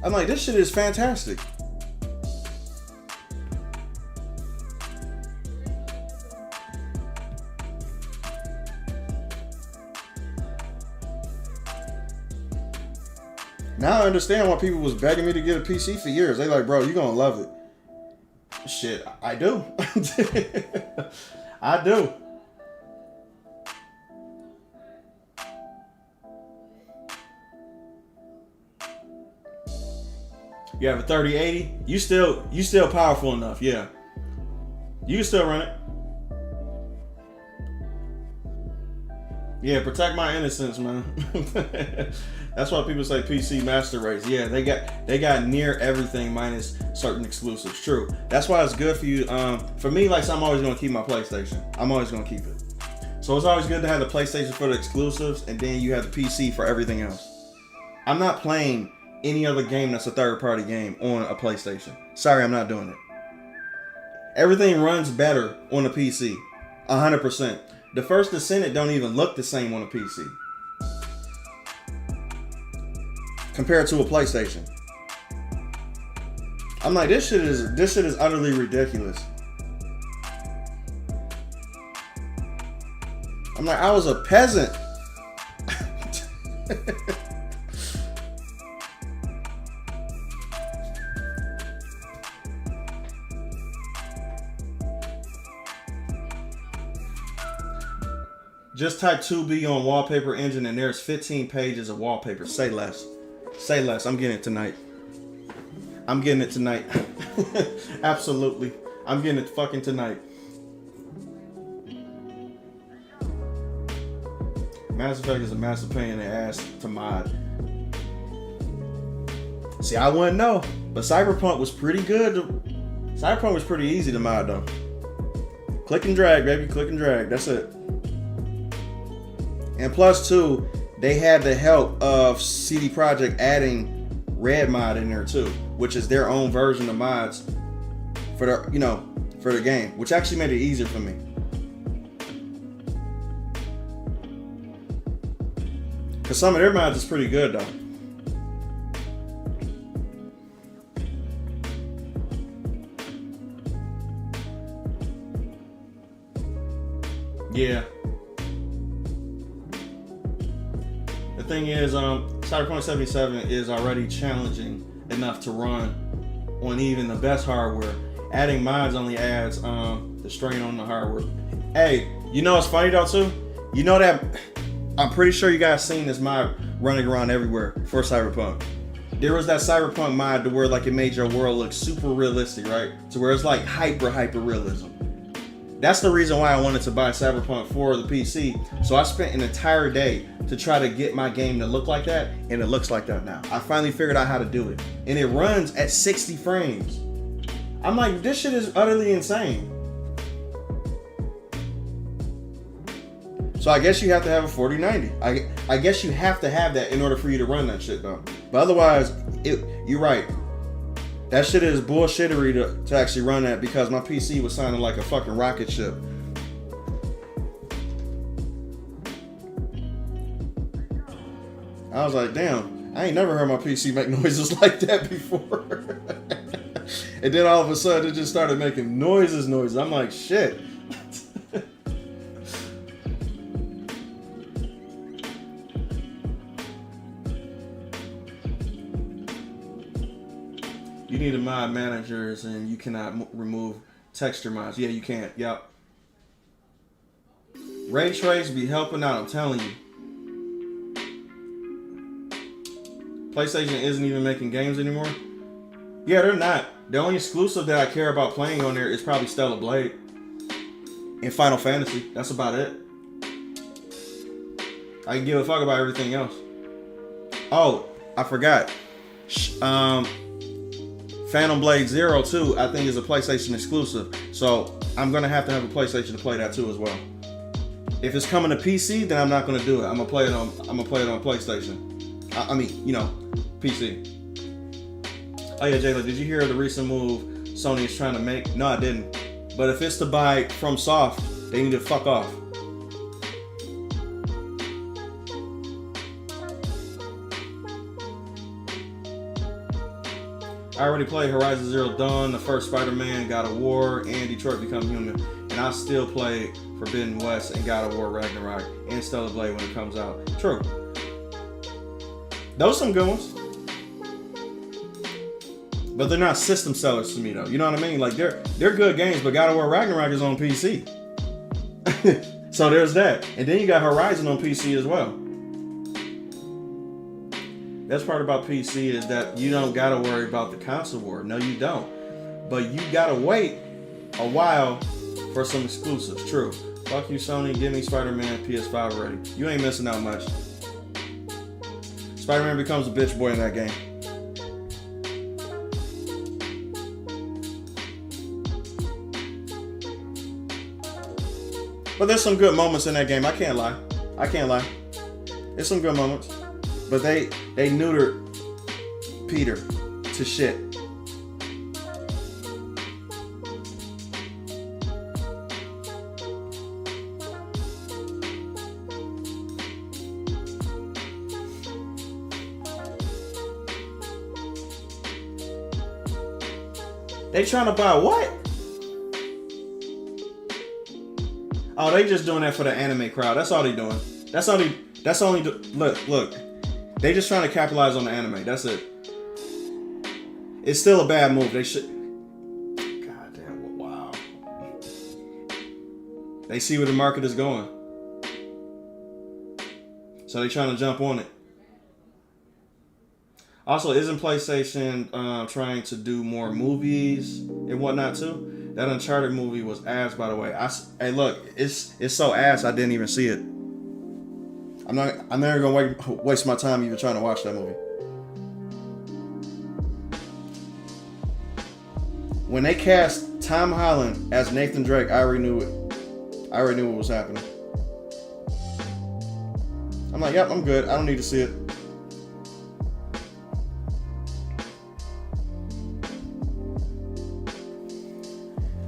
I'm like, this shit is fantastic. Now I understand why people was begging me to get a PC for years. They like, bro, you gonna love it. Shit, I do. I do. You have a 3080. You still powerful enough, yeah. You can still run it. Yeah, protect my innocence, man. That's why people say PC master race. Yeah, they got near everything minus certain exclusives. True. That's why it's good for you. For me, like, so I'm always gonna keep my PlayStation. I'm always gonna keep it. So it's always good to have the PlayStation for the exclusives, and then you have the PC for everything else. I'm not playing any other game that's a third-party game on a PlayStation. Sorry, I'm not doing it. Everything runs better on a PC, 100%. The First Descendant don't even look the same on a PC compared to a PlayStation. I'm like, this shit is utterly ridiculous. I'm like, I was a peasant. Just type 2B on wallpaper engine and there's 15 pages of wallpaper. Say less. Say less. I'm getting it tonight. I'm getting it tonight. Absolutely. I'm getting it fucking tonight. Mass Effect is a massive pain in the ass to mod. See, I wouldn't know, but Cyberpunk was pretty good. Cyberpunk was pretty easy to mod though. Click and drag, baby. Click and drag. That's it. And plus two, they had the help of CD Projekt adding Red Mod in there too, which is their own version of mods for the, for the game, which actually made it easier for me. Cause some of their mods is pretty good though. Yeah. The thing is, Cyberpunk 77 is already challenging enough to run on even the best hardware. Adding mods only adds the strain on the hardware. Hey, what's funny though too? You know that I'm pretty sure you guys seen this mod running around everywhere for Cyberpunk. there was that cyberpunk mod to where like it made your world look super realistic, right? To where it's like hyper realism. That's the reason why I wanted to buy Cyberpunk for the PC. So I spent an entire day to try to get my game to look like that, and it looks like that now. I finally figured out how to do it. And it runs at 60 frames. I'm like, this shit is utterly insane. So I guess you have to have a 4090. I guess you have to have that in order for you to run that shit though. But otherwise, you're right. That shit is bullshittery to actually run that, because my PC was sounding like a fucking rocket ship. I was like, damn, I ain't never heard my PC make noises like that before. And then all of a sudden it just started making noises. I'm like, shit. You need to mod managers and you cannot remove texture mods. Yeah, you can't. Yep. Ray Trace be helping out, I'm telling you. PlayStation isn't even making games anymore. Yeah, they're not. The only exclusive that I care about playing on there is probably Stellar Blade and Final Fantasy. That's about it. I can give a fuck about everything else. Oh, I forgot. Phantom Blade Zero 2, I think, is a PlayStation exclusive. So I'm gonna have a PlayStation to play that too as well. If it's coming to PC, then I'm not gonna do it. I'm gonna play it on PlayStation. I mean, you know, PC. Oh yeah, Jayla, did you hear the recent move Sony is trying to make? No, I didn't. But if it's to buy from Soft, they need to fuck off. I already played Horizon Zero Dawn, the first Spider-Man, God of War, and Detroit Become Human. And I still play Forbidden West and God of War Ragnarok and Stellar Blade when it comes out. True. Those are some good ones. But they're not system sellers to me though. You know what I mean? Like they're good games, but God of War Ragnarok is on PC. So there's that. And then you got Horizon on PC as well. Best part about PC is that you don't gotta worry about the console war. No, you don't. But you gotta wait a while for some exclusives. True. Fuck you, Sony. Give me Spider-Man PS5 ready. You ain't missing out much. Spider-Man becomes a bitch boy in that game. But there's some good moments in that game. I can't lie. There's some good moments. But they neutered Peter to shit. They trying to buy what? Oh, they just doing that for the anime crowd. That's all they doing. Look. They just trying to capitalize on the anime. That's it. It's still a bad move. They should. God damn. Wow. They see where the market is going. So they trying to jump on it. Also, isn't PlayStation trying to do more movies and whatnot too? That Uncharted movie was ass, by the way. Hey, look, it's so ass I didn't even see it. I'm never gonna waste my time even trying to watch that movie. When they cast Tom Holland as Nathan Drake, I already knew it. I already knew what was happening. I'm like, yep, I'm good. I don't need to see it.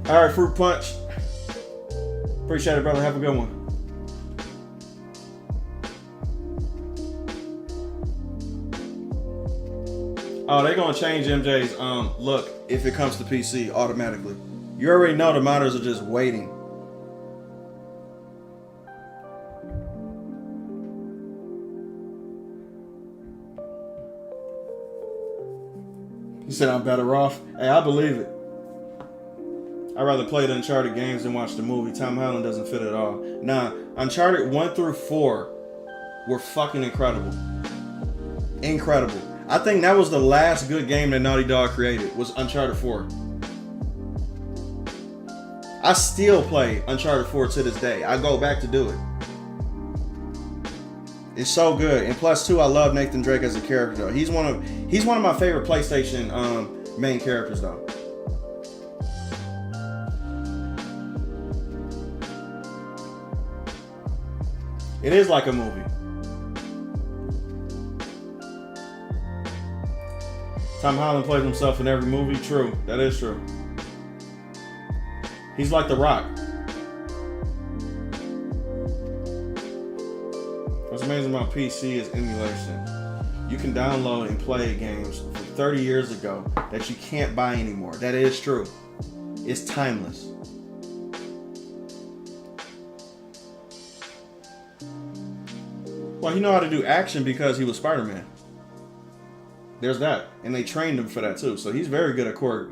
All right, Fruit Punch. Appreciate it, brother. Have a good one. Oh, they're gonna change MJ's look if it comes to PC automatically. You already know the modders are just waiting. He said I'm better off. Hey, I believe it. I'd rather play the Uncharted games than watch the movie. Tom Holland doesn't fit at all. Nah, Uncharted 1 through 4 were fucking incredible. Incredible. I think that was the last good game that Naughty Dog created, was Uncharted 4. I still play Uncharted 4 to this day. I go back to do it. It's so good. And plus, too, I love Nathan Drake as a character, though. He's one of my favorite PlayStation main characters, though. It is like a movie. Tom Holland plays himself in every movie. True. That is true. He's like The Rock. What's amazing about PC is emulation. You can download and play games from 30 years ago that you can't buy anymore. That is true. It's timeless. Well, he know how to do action because he was Spider-Man. There's that. And they trained him for that too. So he's very good at what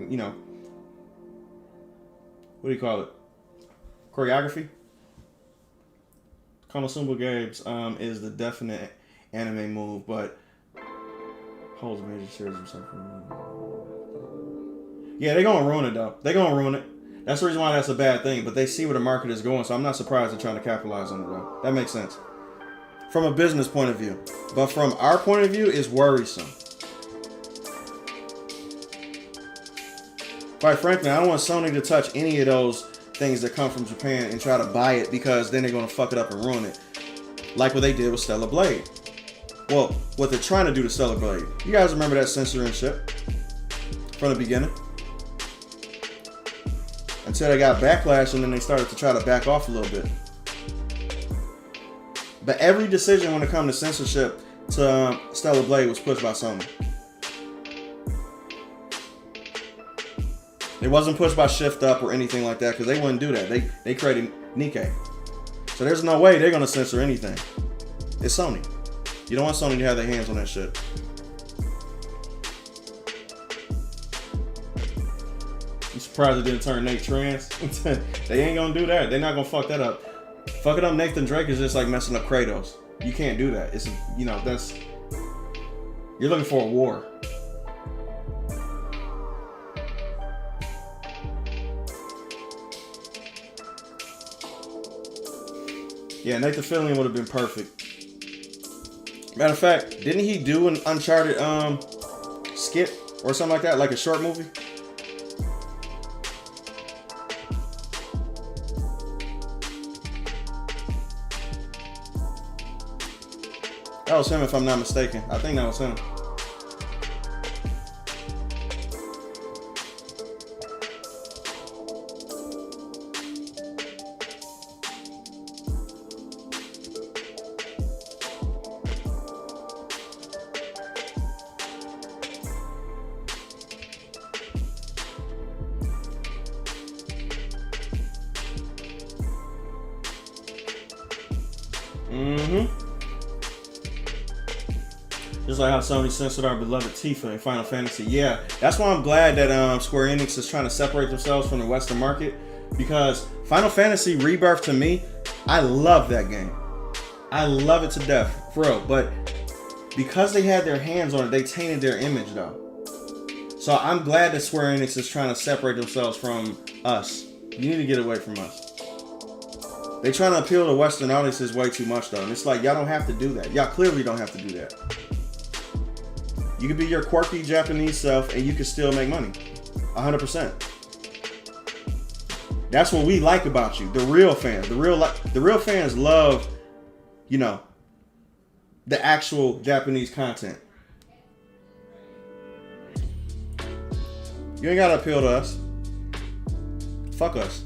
do you call it? Choreography? Konosuba Games is the definite anime move, but holds major series himself. Yeah, they're gonna ruin it though. They're gonna ruin it. That's the reason why that's a bad thing, but they see where the market is going, so I'm not surprised they're trying to capitalize on it though. That makes sense. From a business point of view. But from our point of view, it's worrisome. Quite frankly, I don't want Sony to touch any of those things that come from Japan and try to buy it, because then they're going to fuck it up and ruin it. Like what they did with Stellar Blade. Well, what they're trying to do to Stellar Blade. You guys remember that censorship from the beginning? Until they got backlash, and then they started to try to back off a little bit. But every decision when it comes to censorship to Stellar Blade was pushed by Sony. It wasn't pushed by Shift Up or anything like that, because they wouldn't do that. They created Nikkei. So there's no way they're going to censor anything. It's Sony. You don't want Sony to have their hands on that shit. You surprised it didn't turn Nate trans? They ain't going to do that. They're not going to fuck that up. Fucking up Nathan Drake is just like messing up Kratos. You can't do that. It's, that's... You're looking for a war. Yeah, Nathan Fillion would have been perfect. Matter of fact, didn't he do an Uncharted skit or something like that? Like a short movie? That was him, if I'm not mistaken. I think that was him. Just like how Sony censored our beloved Tifa in Final Fantasy. Yeah, that's why I'm glad that Square Enix is trying to separate themselves from the Western market, because Final Fantasy Rebirth, to me, I love that game. I love it to death, for real. But because they had their hands on it, they tainted their image, though. So I'm glad that Square Enix is trying to separate themselves from us. You need to get away from us. They trying to appeal to Western audiences way too much, though. And it's like, y'all don't have to do that. Y'all clearly don't have to do that. You can be your quirky Japanese self and you can still make money. 100%. That's what we like about you. The real fans. The real fans love, the actual Japanese content. You ain't gotta appeal to us. Fuck us.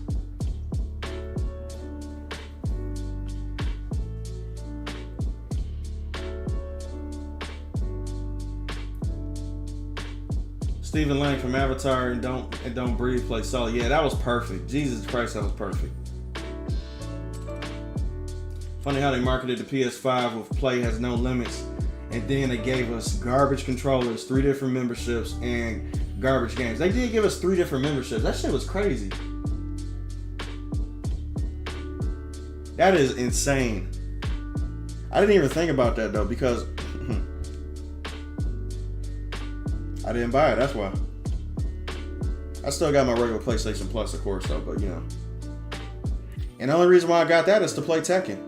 Stephen Lang from Avatar and Don't Breathe play Sully. Yeah, that was perfect. Jesus Christ, that was perfect. Funny how they marketed the PS5 with play has no limits, and then they gave us garbage controllers, 3 different memberships, and garbage games. They did give us 3 different memberships. That shit was crazy. That is insane. I didn't even think about that though, because I didn't buy it, that's why. I still got my regular PlayStation Plus, of course, though, but you know. And the only reason why I got that is to play Tekken.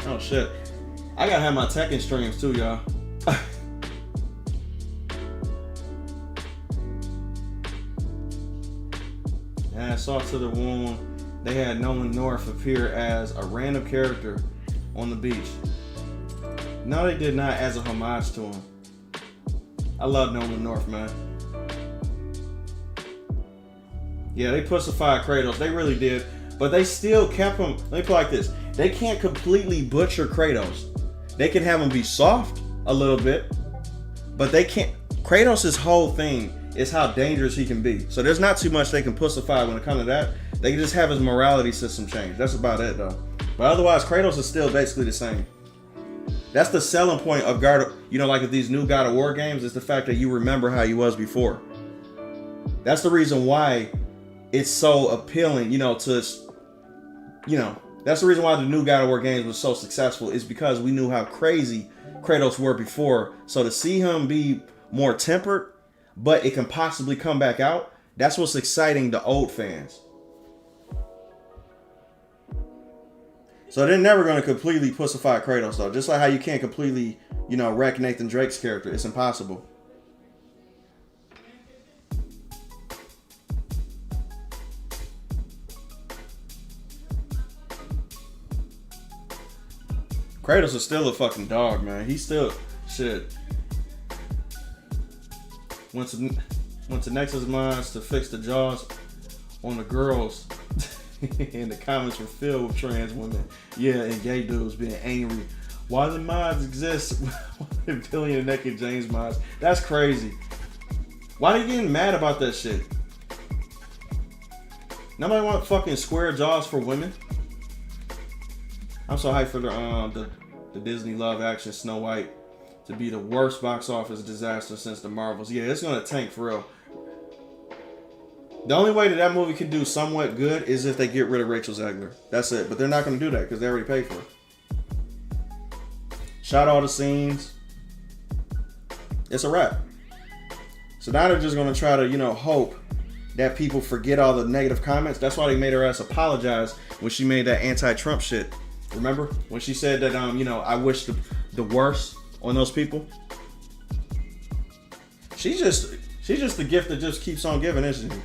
Oh shit. I gotta have my Tekken streams too, y'all. And Salt to the Wound, they had Nolan North appear as a random character on the beach. No, they did not, as a homage to him. I love Nolan North, man. Yeah, they pussified Kratos. They really did. But they still kept him. Let me put it like this. They can't completely butcher Kratos. They can have him be soft a little bit. But they can't. Kratos' whole thing is how dangerous he can be. So there's not too much they can pussify when it comes to that. They can just have his morality system change. That's about it, though. But otherwise, Kratos is still basically the same. That's the selling point of God. You know, like with these new God of War games, is the fact that you remember how he was before. That's the reason why it's so appealing, you know, to, you know, that's the reason why the new God of War games was so successful, is because we knew how crazy Kratos were before. So to see him be more tempered, but it can possibly come back out, that's what's exciting to old fans. So they're never going to completely pussify Kratos, though. Just like how you can't completely, you know, wreck Nathan Drake's character. It's impossible. Kratos is still a fucking dog, man. He's still shit. Went to Nexus Minds to fix the jaws on the girls. And the comments were filled with trans women. Yeah, and gay dudes being angry. Why the mods exist? Why billion naked James mods? That's crazy. Why are you getting mad about that shit? Nobody want fucking square jaws for women. I'm so hyped for the Disney live action Snow White to be the worst box office disaster since the Marvels. Yeah, it's gonna tank for real. The only way that movie can do somewhat good is if they get rid of Rachel Zegler. That's it. But they're not gonna do that because they already paid for it. Shot all the scenes. It's a wrap. So now they're just gonna try to, you know, hope that people forget all the negative comments. That's why they made her ass apologize when she made that anti-Trump shit. Remember when she said that, you know, I wish the worst on those people. She's just the gift that just keeps on giving, isn't she?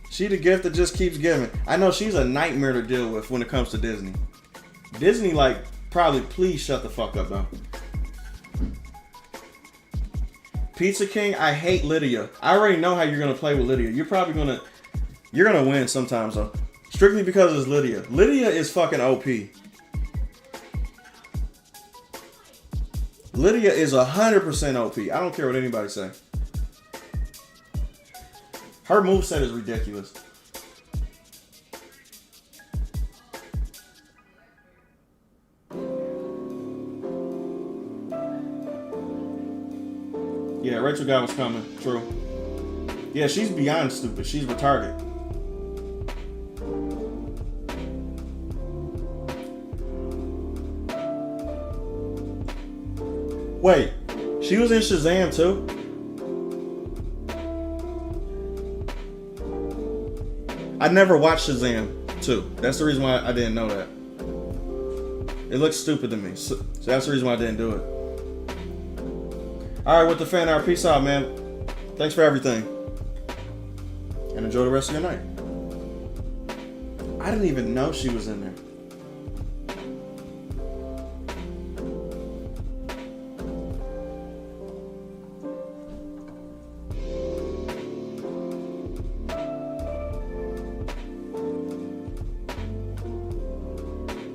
She the gift that just keeps giving. I know she's a nightmare to deal with when it comes to Disney. Disney, like, probably please shut the fuck up, though. Pizza King, I hate Lydia. I already know how you're gonna play with Lydia. You're gonna win sometimes, though. Strictly because it's Lydia. Lydia is fucking OP. Lydia is 100% OP. I don't care what anybody say. Her moveset is ridiculous. Yeah, Rachel God was coming. True. Yeah, she's beyond stupid. She's retarded. Wait, she was in Shazam too? I never watched Shazam 2. That's the reason why I didn't know that. It looks stupid to me. So that's the reason why I didn't do it. Alright, with the fan art, peace out, man. Thanks for everything. And enjoy the rest of your night. I didn't even know she was in there.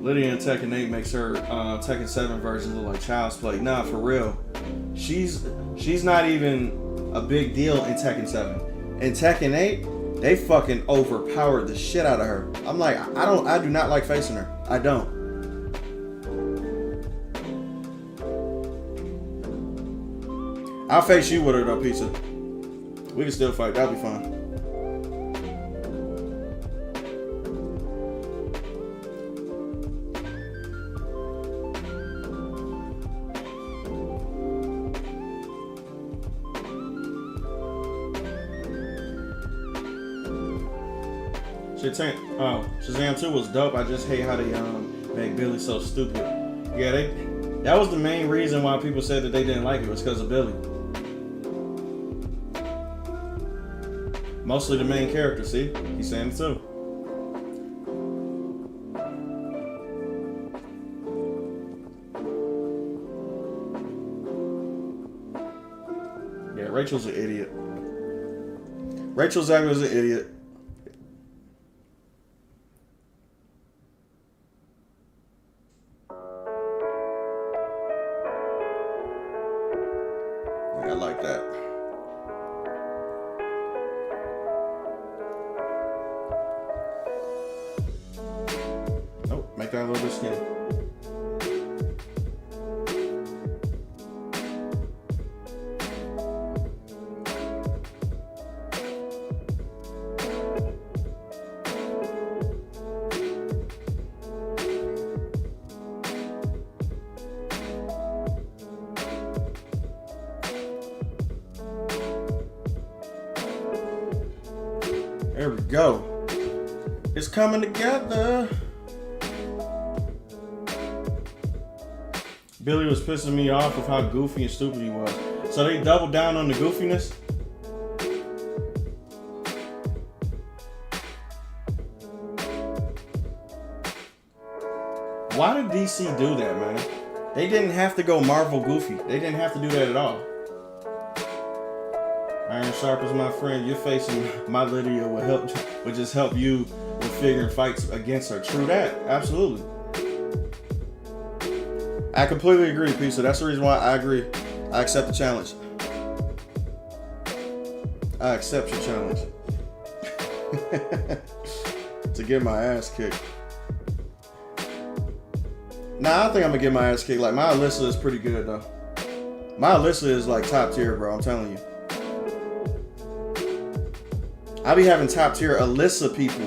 Lydia in Tekken 8 makes her Tekken 7 version look like child's play. Nah, for real. She's not even a big deal in Tekken 7. In Tekken 8, they fucking overpowered the shit out of her. I'm like, I do not like facing her. I don't. I'll face you with her though, Pizza. We can still fight. That'll be fine. Shazam 2 was dope. I just hate how they make Billy so stupid. Yeah, that was the main reason why people said that they didn't like it, was because of Billy. Mostly the main character, see? He's saying it too. Yeah, Rachel's an idiot. Rachel Zegler's an idiot. I like that. Oh, make that a little bit skinny. There we go. It's coming together. Billy was pissing me off with how goofy and stupid he was. So they doubled down on the goofiness. Why did DC do that, man? They didn't have to go Marvel goofy. They didn't have to do that at all. Iron sharp is my friend. You're facing my Lydia would just help you with figuring fights against her. True that. Absolutely. I completely agree, Pizza. That's the reason why I agree. I accept the challenge. I accept your challenge. To get my ass kicked. Nah, I think I'm gonna get my ass kicked. Like, my Alyssa is pretty good though. My Alyssa is like top tier, bro. I'm telling you. I be having top tier Alyssa people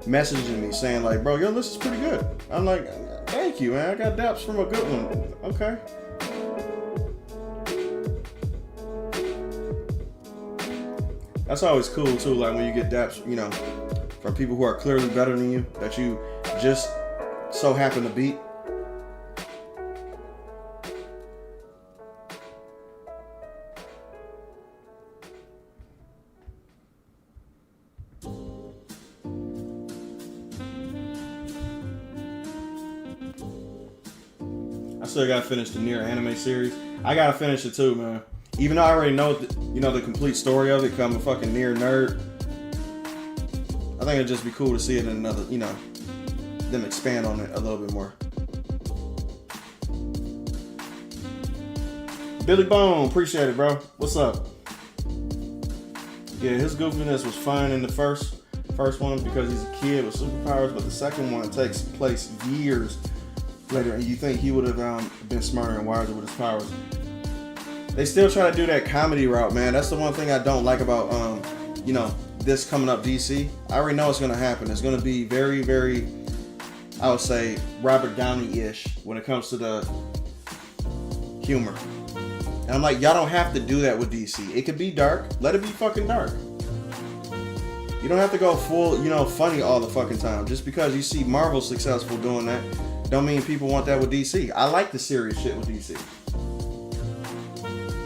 messaging me saying like, bro, your Alyssa's pretty good. I'm like, thank you, man. I got daps from a good one. Okay. That's always cool too. Like when you get daps, you know, from people who are clearly better than you that you just so happen to beat. I still gotta finish the Nier anime series. I gotta finish it too, man. Even though I already know, the complete story of it, 'cause I'm a fucking Nier nerd. I think it'd just be cool to see it in another, them expand on it a little bit more. Billy Bone, appreciate it, bro. What's up? Yeah, his goofiness was fine in the first one because he's a kid with superpowers, but the second one takes place years later, and you think he would have been smarter and wiser with his powers. They still try to do that comedy route, man. That's the one thing I don't like about, this coming up DC. I already know it's going to happen. It's going to be very, very, I would say, Robert Downey-ish when it comes to the humor. And I'm like, y'all don't have to do that with DC. It could be dark. Let it be fucking dark. You don't have to go full, funny all the fucking time. Just because you see Marvel successful doing that, don't mean people want that with DC. I like the serious shit with DC.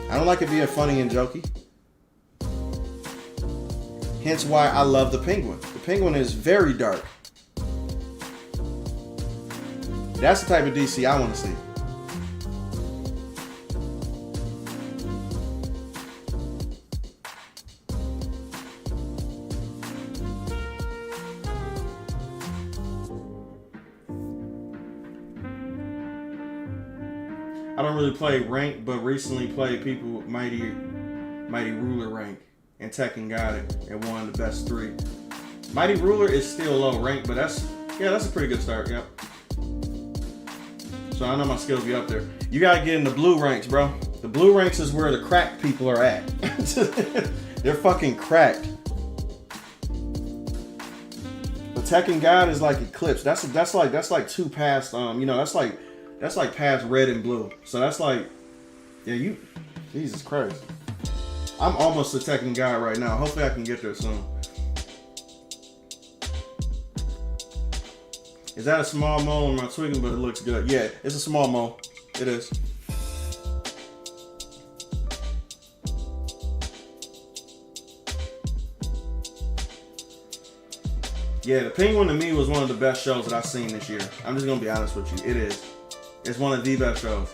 I don't like it being funny and jokey. Hence why I love the Penguin. The Penguin is very dark. That's the type of DC I want to see. I don't really play rank, but recently played people Mighty Ruler rank, and Tekken got it and won the best 3. Mighty Ruler is still low rank, but that's a pretty good start. Yep. So I know my skills be up there. You gotta get in the blue ranks, bro. The blue ranks is where the crack people are at. They're fucking cracked. The Tekken God is like Eclipse. That's like two past that's like past red and blue. So that's like, yeah, Jesus Christ. I'm almost a Tekken guy right now. Hopefully I can get there soon. Is that a small mole? I'm not tweaking, but it looks good. Yeah, it's a small mole. It is. Yeah, The Penguin to me was one of the best shows that I've seen this year. I'm just gonna be honest with you. It is. It's one of the best shows.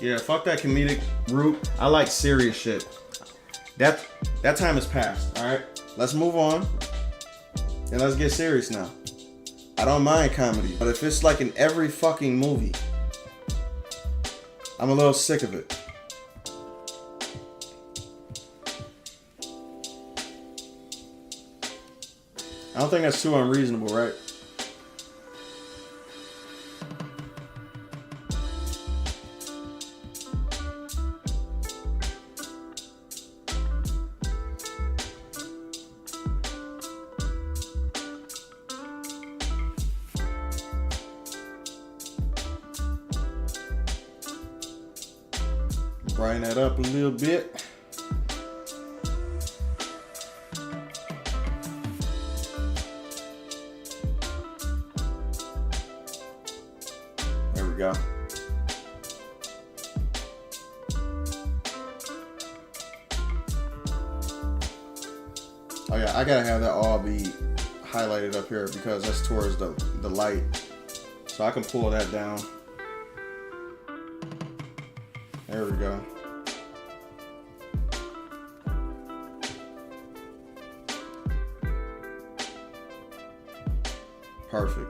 Yeah, fuck that comedic route. I like serious shit. That time is past, alright? Let's move on. And let's get serious now. I don't mind comedy, but if it's like in every fucking movie, I'm a little sick of it. I don't think that's too unreasonable, right? Brighten that up a little bit. There we go. Oh yeah, I gotta have that all be highlighted up here because that's towards the light. So I can pull that down. There we go. Perfect.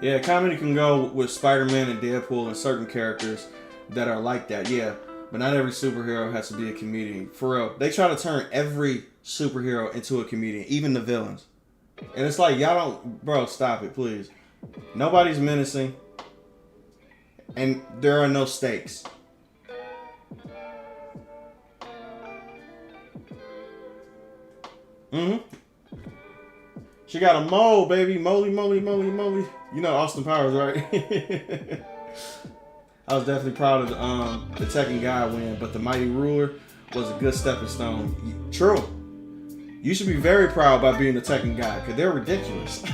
Yeah, comedy can go with Spider-Man and Deadpool and certain characters that are like that, yeah. But not every superhero has to be a comedian. For real. They try to turn every superhero into a comedian, even the villains. And it's like, y'all don't... Bro, stop it, please. Nobody's menacing. And there are no stakes. She got a mole, baby. Moly, moly, moly, moly. You know Austin Powers, right? I was definitely proud of the Tekken guy win, but the Mighty Ruler was a good stepping stone. True. You should be very proud by being the Tekken guy, because they're ridiculous.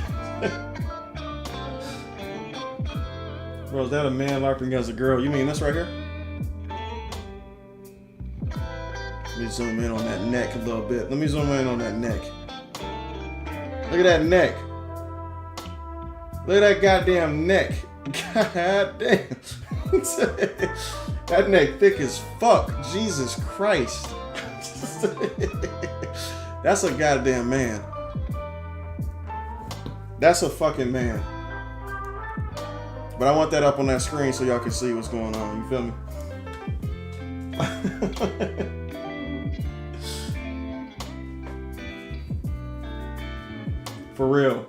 Bro, is that a man LARPing as a girl? You mean this right here? Let me zoom in on that neck a little bit. Let me zoom in on that neck. Look at that neck. Look at that goddamn neck. God damn. That neck thick as fuck. Jesus Christ. That's a goddamn man. That's a fucking man. But I want that up on that screen so y'all can see what's going on. You feel me? For real.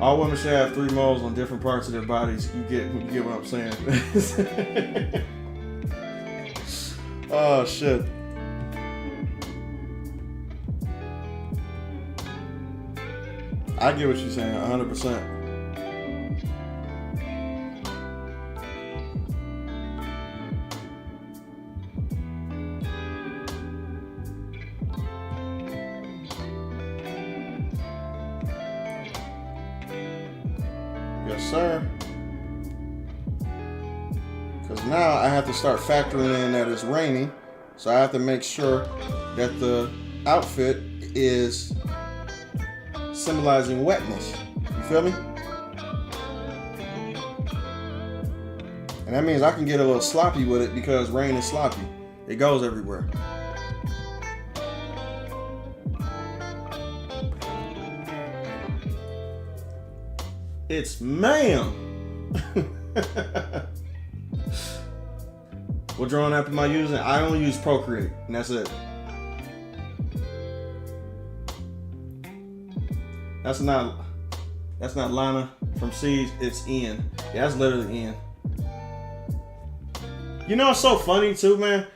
All women should have 3 moles on different parts of their bodies. You get what I'm saying. Oh shit. I get what you're saying, 100%. Yes, sir. Because now I have to start factoring in that it's raining. So I have to make sure that the outfit is symbolizing wetness. You feel me? And that means I can get a little sloppy with it because rain is sloppy. It goes everywhere. It's ma'am. What drawing app am I using? I only use Procreate, and that's it. That's not Lana from Siege. It's Ian. Yeah, that's literally Ian. You know, it's so funny too, man.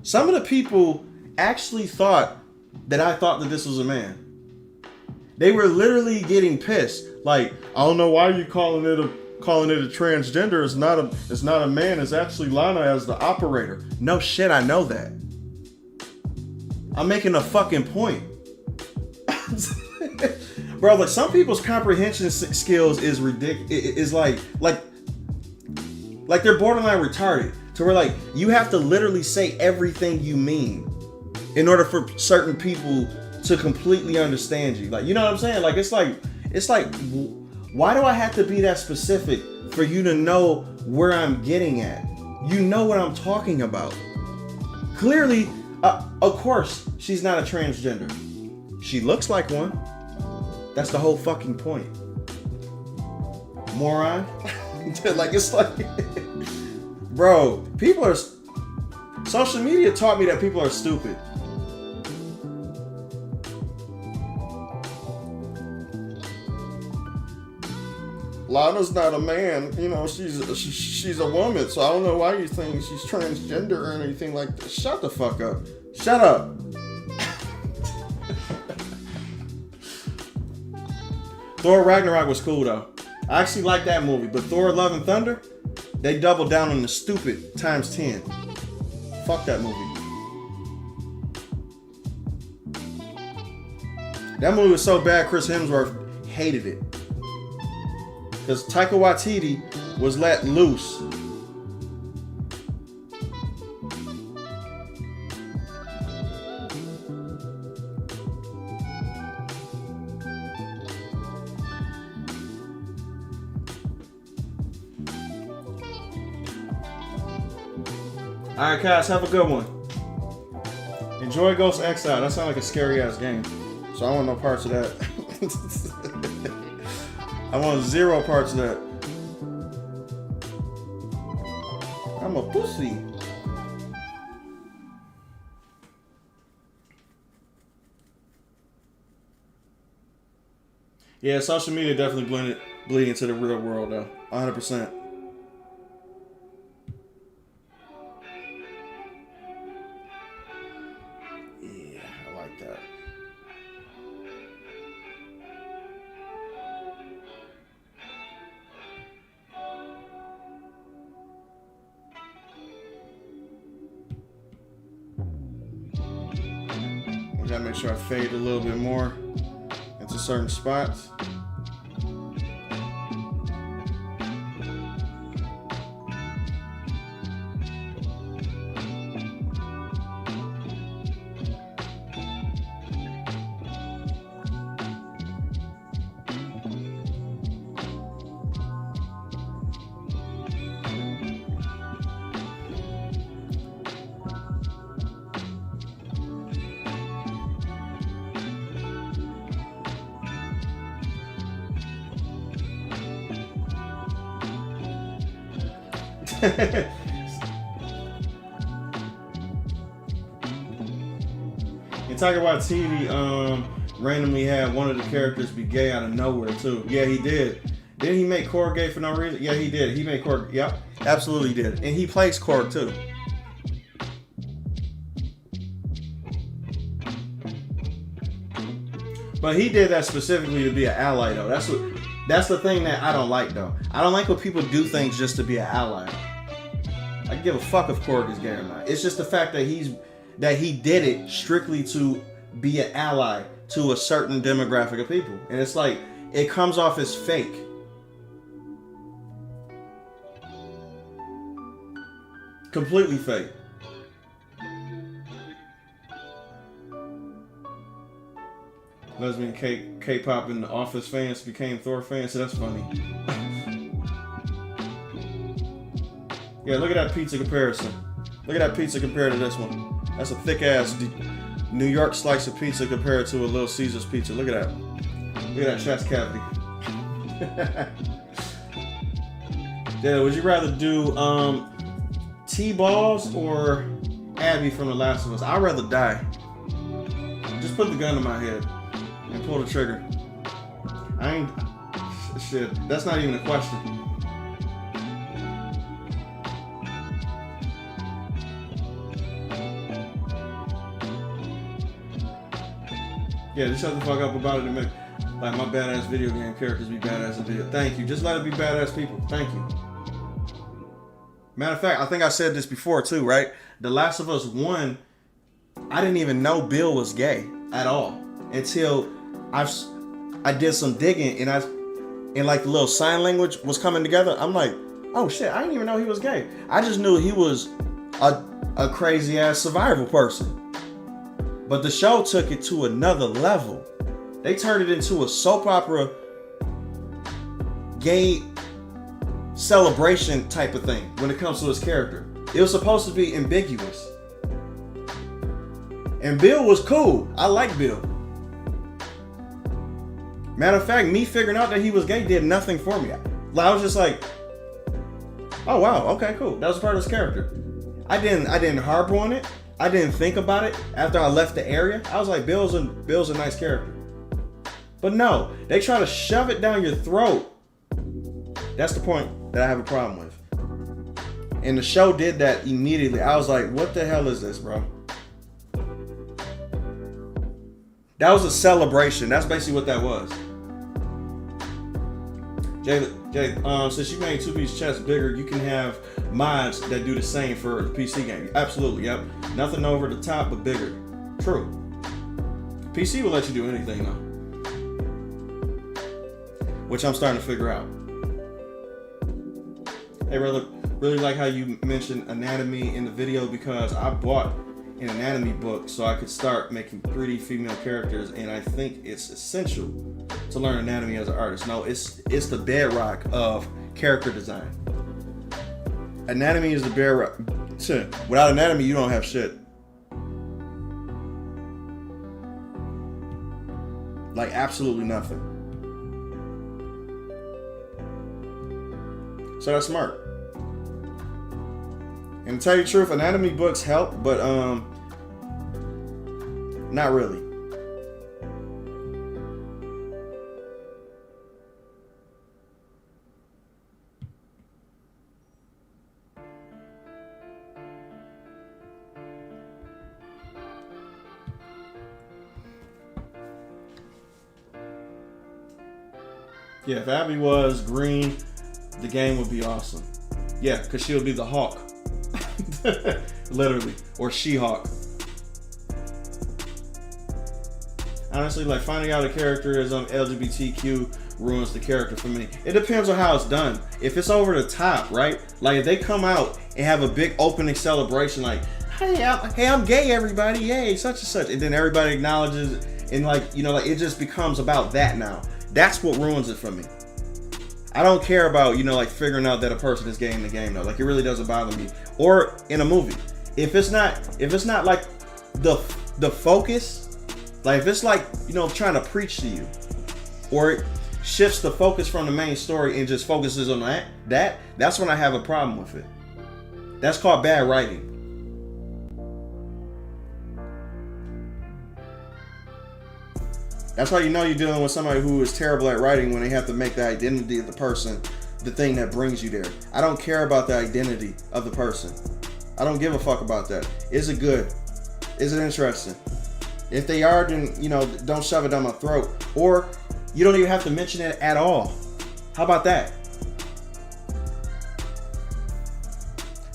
Some of the people actually thought that I thought that this was a man. They were literally getting pissed. Like, I don't know why you calling it a transgender. It's not a man. It's actually Lana as the operator. No shit, I know that. I'm making a fucking point. Bro, like some people's comprehension skills is ridiculous. Is like they're borderline retarded. To where like you have to literally say everything you mean in order for certain people to completely understand you. Like, you know what I'm saying? Like it's like why do I have to be that specific for you to know where I'm getting at? You know what I'm talking about. Clearly, of course, she's not a transgender. She looks like one. That's the whole fucking point. Moron. Like, it's like, bro, social media taught me that people are stupid. Lana's not a man, you know, she's a woman, so I don't know why you think she's transgender or anything like that. Shut the fuck up. Shut up. Thor Ragnarok was cool though. I actually like that movie, but Thor Love and Thunder, they doubled down on the stupid times 10. Fuck that movie. That movie was so bad, Chris Hemsworth hated it. Because Taika Waititi was let loose. Alright, guys, have a good one. Enjoy Ghost Exile. That sounds like a scary ass game. So I want no parts of that. I want 0 parts of that. I'm a pussy. Yeah, social media definitely bleeding into the real world though. 100%. Yeah, I like that. I gotta make sure I fade a little bit more into certain spots. And talking about TV, randomly had one of the characters be gay out of nowhere too. Yeah, he did. Didn't he make Korg gay for no reason? Yeah, he did. He made Korg. Yep, absolutely did. And he plays Korg too. But he did that specifically to be an ally though. That's the thing that I don't like though. I don't like when people do things just to be an ally. I give a fuck if Korg is gay or not. It's just the fact that he did it strictly to be an ally to a certain demographic of people. And it's like, it comes off as fake. Completely fake. Lesbian K-pop and the Office fans became Thor fans, so that's funny. Yeah, look at that pizza comparison. Look at that pizza compared to this one. That's a thick ass New York slice of pizza compared to a Little Caesars pizza. Look at that. Look at that chest cavity. Yeah, would you rather do 2Balls or Abby from The Last of Us? I'd rather die. Just put the gun in my head and pull the trigger. I ain't shit. That's not even a question. Yeah, just shut the fuck up about it and make like my badass video game characters be badass in video. Thank you. Just let it be badass people. Thank you. Matter of fact, I think I said this before too, right? The Last of Us 1, I didn't even know Bill was gay at all until I did some digging and like the little sign language was coming together. I'm like, oh shit, I didn't even know he was gay. I just knew he was a crazy ass survival person. But the show took it to another level. They turned it into a soap opera gay celebration type of thing when it comes to his character. It was supposed to be ambiguous. And Bill was cool. I like Bill. Matter of fact, me figuring out that he was gay did nothing for me. I was just like, oh wow, okay, cool. That was part of his character. I didn't harbor on it. I didn't think about it after I left the area. I was like, Bill's a nice character. But no, they try to shove it down your throat. That's the point that I have a problem with. And the show did that immediately. I was like, what the hell is this, bro? That was a celebration. That's basically what that was. Jay, since you made 2B's chest bigger, you can have mods that do the same for the PC game. Absolutely, yep. Nothing over the top, but bigger. True. PC will let you do anything though. Which I'm starting to figure out. Hey, really like how you mentioned anatomy in the video because I bought an anatomy book so I could start making 3D female characters, and I think it's essential to learn anatomy as an artist. No, it's the bedrock of character design. Anatomy is the bedrock. Without anatomy, you don't have shit. Like absolutely nothing. So that's smart. And to tell you the truth, anatomy books help, but not really. Yeah, if Abby was green, the game would be awesome. Yeah, because she'll be the Hawk. Literally. Or She-Hawk. Honestly, like finding out a character is LGBTQ ruins the character for me. It depends on how it's done. If it's over the top, right? Like if they come out and have a big opening celebration like, hey, I'm gay, everybody, yay, such and such. And then everybody acknowledges and like, you know, like it just becomes about that now. That's what ruins it for me. I don't care about, you know, like figuring out that a person is gay in the game though. Like it really doesn't bother me. Or in a movie. If it's not like the focus, like if it's like, you know, trying to preach to you, or it shifts the focus from the main story and just focuses on that's when I have a problem with it. That's called bad writing. That's how you know you're dealing with somebody who is terrible at writing, when they have to make the identity of the person the thing that brings you there. I don't care about the identity of the person. I don't give a fuck about that. Is it good? Is it interesting? If they are, then, you know, don't shove it down my throat. Or you don't even have to mention it at all. How about that?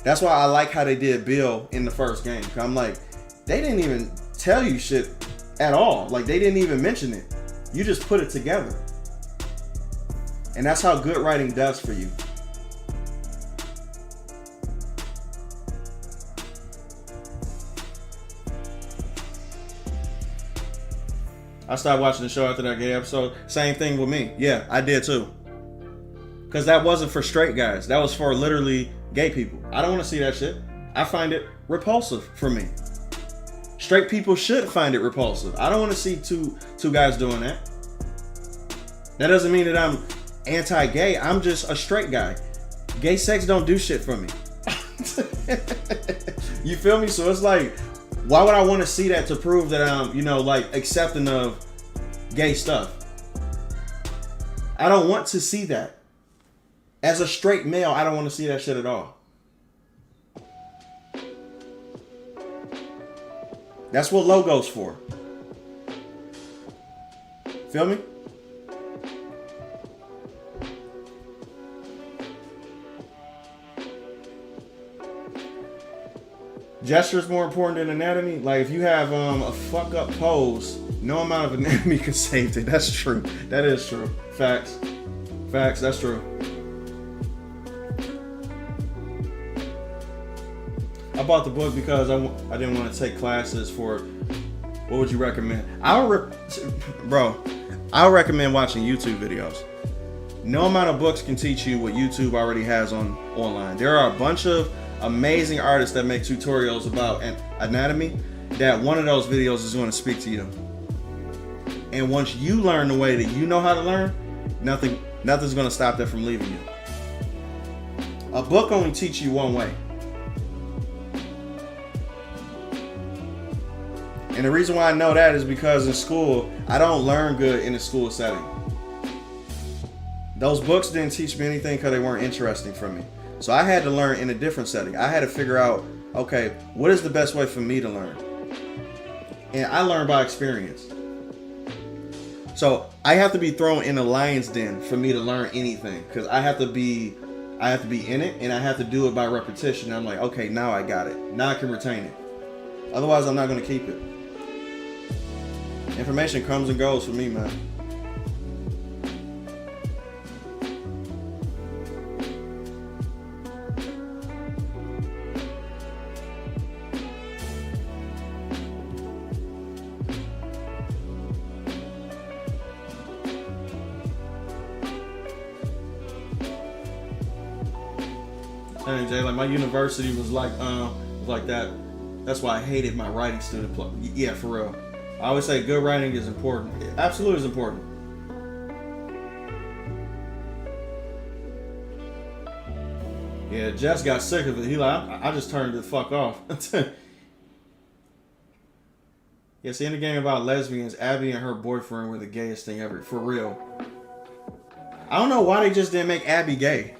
That's why I like how they did Bill in the first game. I'm like, they didn't even tell you shit at all. Like they didn't even mention it. You just put it together. And that's how good writing does for you. I started watching the show after that gay episode. Same thing with me. Yeah, I did too. Because that wasn't for straight guys. That was for literally gay people. I don't want to see that shit. I find it repulsive for me. Straight people should find it repulsive. I don't want to see two guys doing that. That doesn't mean that I'm anti-gay. I'm just a straight guy. Gay sex don't do shit for me. You feel me? So it's like, why would I want to see that to prove that I'm, you know, like accepting of gay stuff? I don't want to see that. As a straight male, I don't want to see that shit at all. That's what logo's for. Feel me? Gesture is more important than anatomy. Like, if you have a fuck up pose, no amount of anatomy can save it. That's true. That is true. Facts. Facts. That's true. I bought the book because I didn't want to take classes for. What would you recommend? I would recommend watching YouTube videos. No amount of books can teach you what YouTube already has online. There are a bunch of amazing artists that make tutorials about anatomy. That one of those videos is going to speak to you. And once you learn the way that you know how to learn, nothing's going to stop that from leaving you. A book only teaches you one way. And the reason why I know that is because in school, I don't learn good in a school setting. Those books didn't teach me anything because they weren't interesting for me. So I had to learn in a different setting. I had to figure out, okay, what is the best way for me to learn? And I learned by experience. So I have to be thrown in a lion's den for me to learn anything, because I have to be in it, and I have to do it by repetition. I'm like, okay, now I got it. Now I can retain it. Otherwise, I'm not going to keep it. Information comes and goes for me, man. Hey Jay, like my university was like that. That's why I hated my writing student club. Yeah, for real. I always say good writing is important. It absolutely is important. Yeah, Jess got sick of it. He like, I just turned the fuck off. Yeah, see, in the game about lesbians, Abby and her boyfriend were the gayest thing ever. For real. I don't know why they just didn't make Abby gay.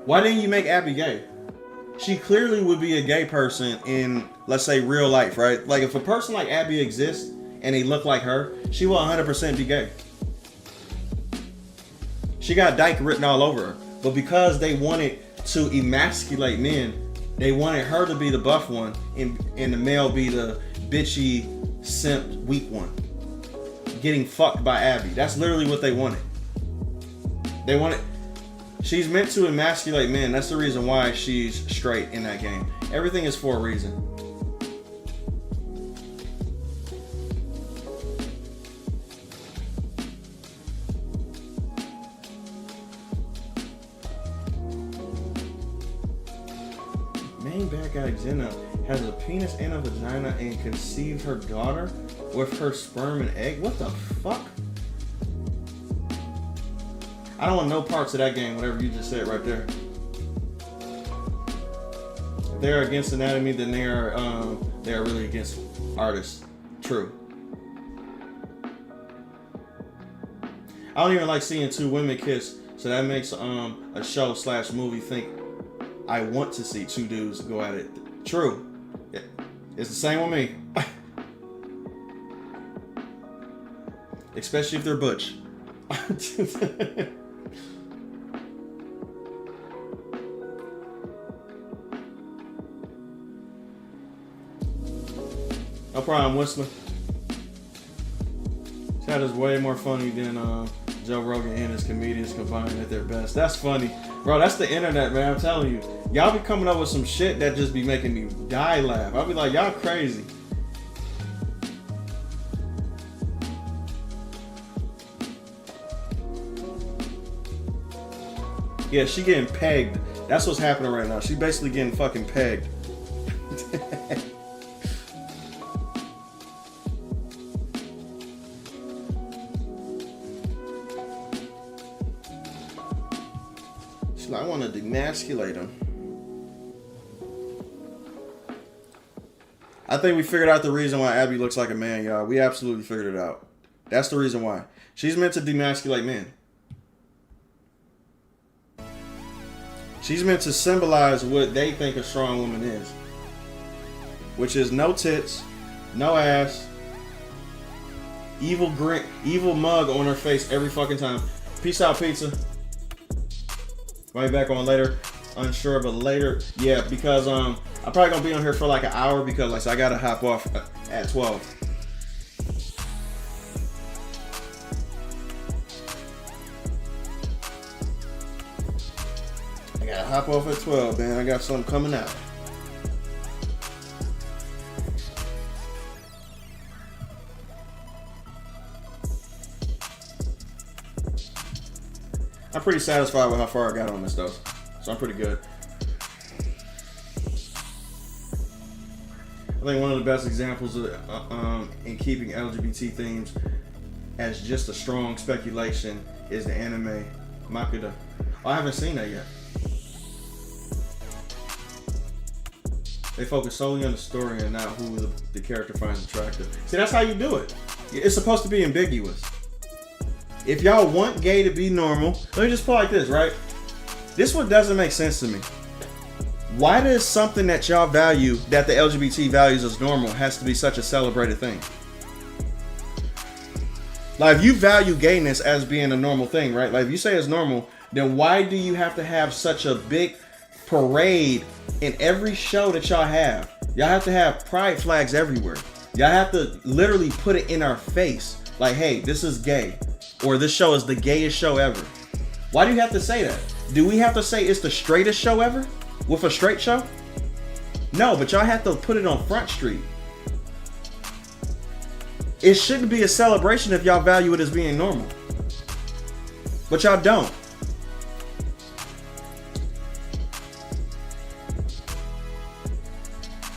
Why didn't you make Abby gay? She clearly would be a gay person in, let's say, real life, right? Like, if a person like Abby exists and they look like her, she will 100% be gay. She got dyke written all over her. But because they wanted to emasculate men, they wanted her to be the buff one and the male be the bitchy, simp, weak one. Getting fucked by Abby. That's literally what they wanted. They wanted... She's meant to emasculate men. That's the reason why she's straight in that game. Everything is for a reason. Main bad guy Jenna has a penis and a vagina and conceived her daughter with her sperm and egg. What the fuck? I don't want no parts of that game, whatever you just said right there. If they're against anatomy, then they are really against artists. True. I don't even like seeing two women kiss, so that makes a show / movie think I want to see two dudes go at it. True. It's the same with me. Especially if they're butch. No problem, Whistler. That is way more funny than Joe Rogan and his comedians combined at their best. That's funny. Bro, that's the internet, man. I'm telling you. Y'all be coming up with some shit that just be making me die laugh. I'll be like, y'all crazy. Yeah, she getting pegged. That's what's happening right now. She basically getting fucking pegged. I want to demasculate him. I think we figured out the reason why Abby looks like a man, y'all. We absolutely figured it out. That's the reason why. She's meant to demasculate men. She's meant to symbolize what they think a strong woman is. Which is no tits, no ass, evil grin, evil mug on her face every fucking time. Peace out, pizza. Might be back on later. Unsure, but later. Yeah, because I'm probably gonna be on here for like an hour because like I gotta hop off at 12. I gotta hop off at 12, man. I got something coming out. I'm pretty satisfied with how far I got on this though, so I'm pretty good. I think one of the best examples of in keeping LGBT themes as just a strong speculation is the anime Makuda. Oh, I haven't seen that yet. They focus solely on the story and not who the character finds attractive. See, that's how you do it. It's supposed to be ambiguous. If y'all want gay to be normal, let me just put it like this, right? This one doesn't make sense to me. Why does something that y'all value, that the LGBT values as normal, has to be such a celebrated thing? Like, if you value gayness as being a normal thing, right? Like, if you say it's normal, then why do you have to have such a big parade in every show that y'all have? Y'all have to have pride flags everywhere. Y'all have to literally put it in our face. Like, hey, this is gay. Or this show is the gayest show ever. Why do you have to say that? Do we have to say it's the straightest show ever? With a straight show? No, but y'all have to put it on Front Street. It shouldn't be a celebration if y'all value it as being normal. But y'all don't.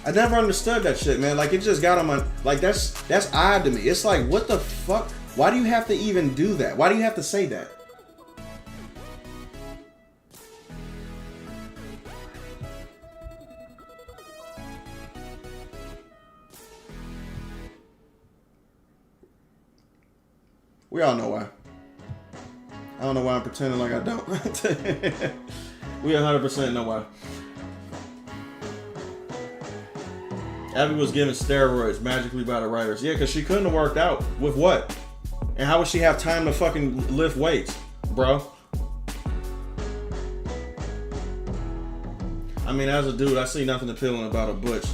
I never understood that shit, man. Like, it just got on my... Like, that's odd to me. It's like, what the fuck? Why do you have to even do that? Why do you have to say that? We all know why. I don't know why I'm pretending like I don't. We 100% know why. Abby was given steroids magically by the writers. Yeah, because she couldn't have worked out. With what? And how would she have time to fucking lift weights, bro? I mean, as a dude, I see nothing appealing about a butch.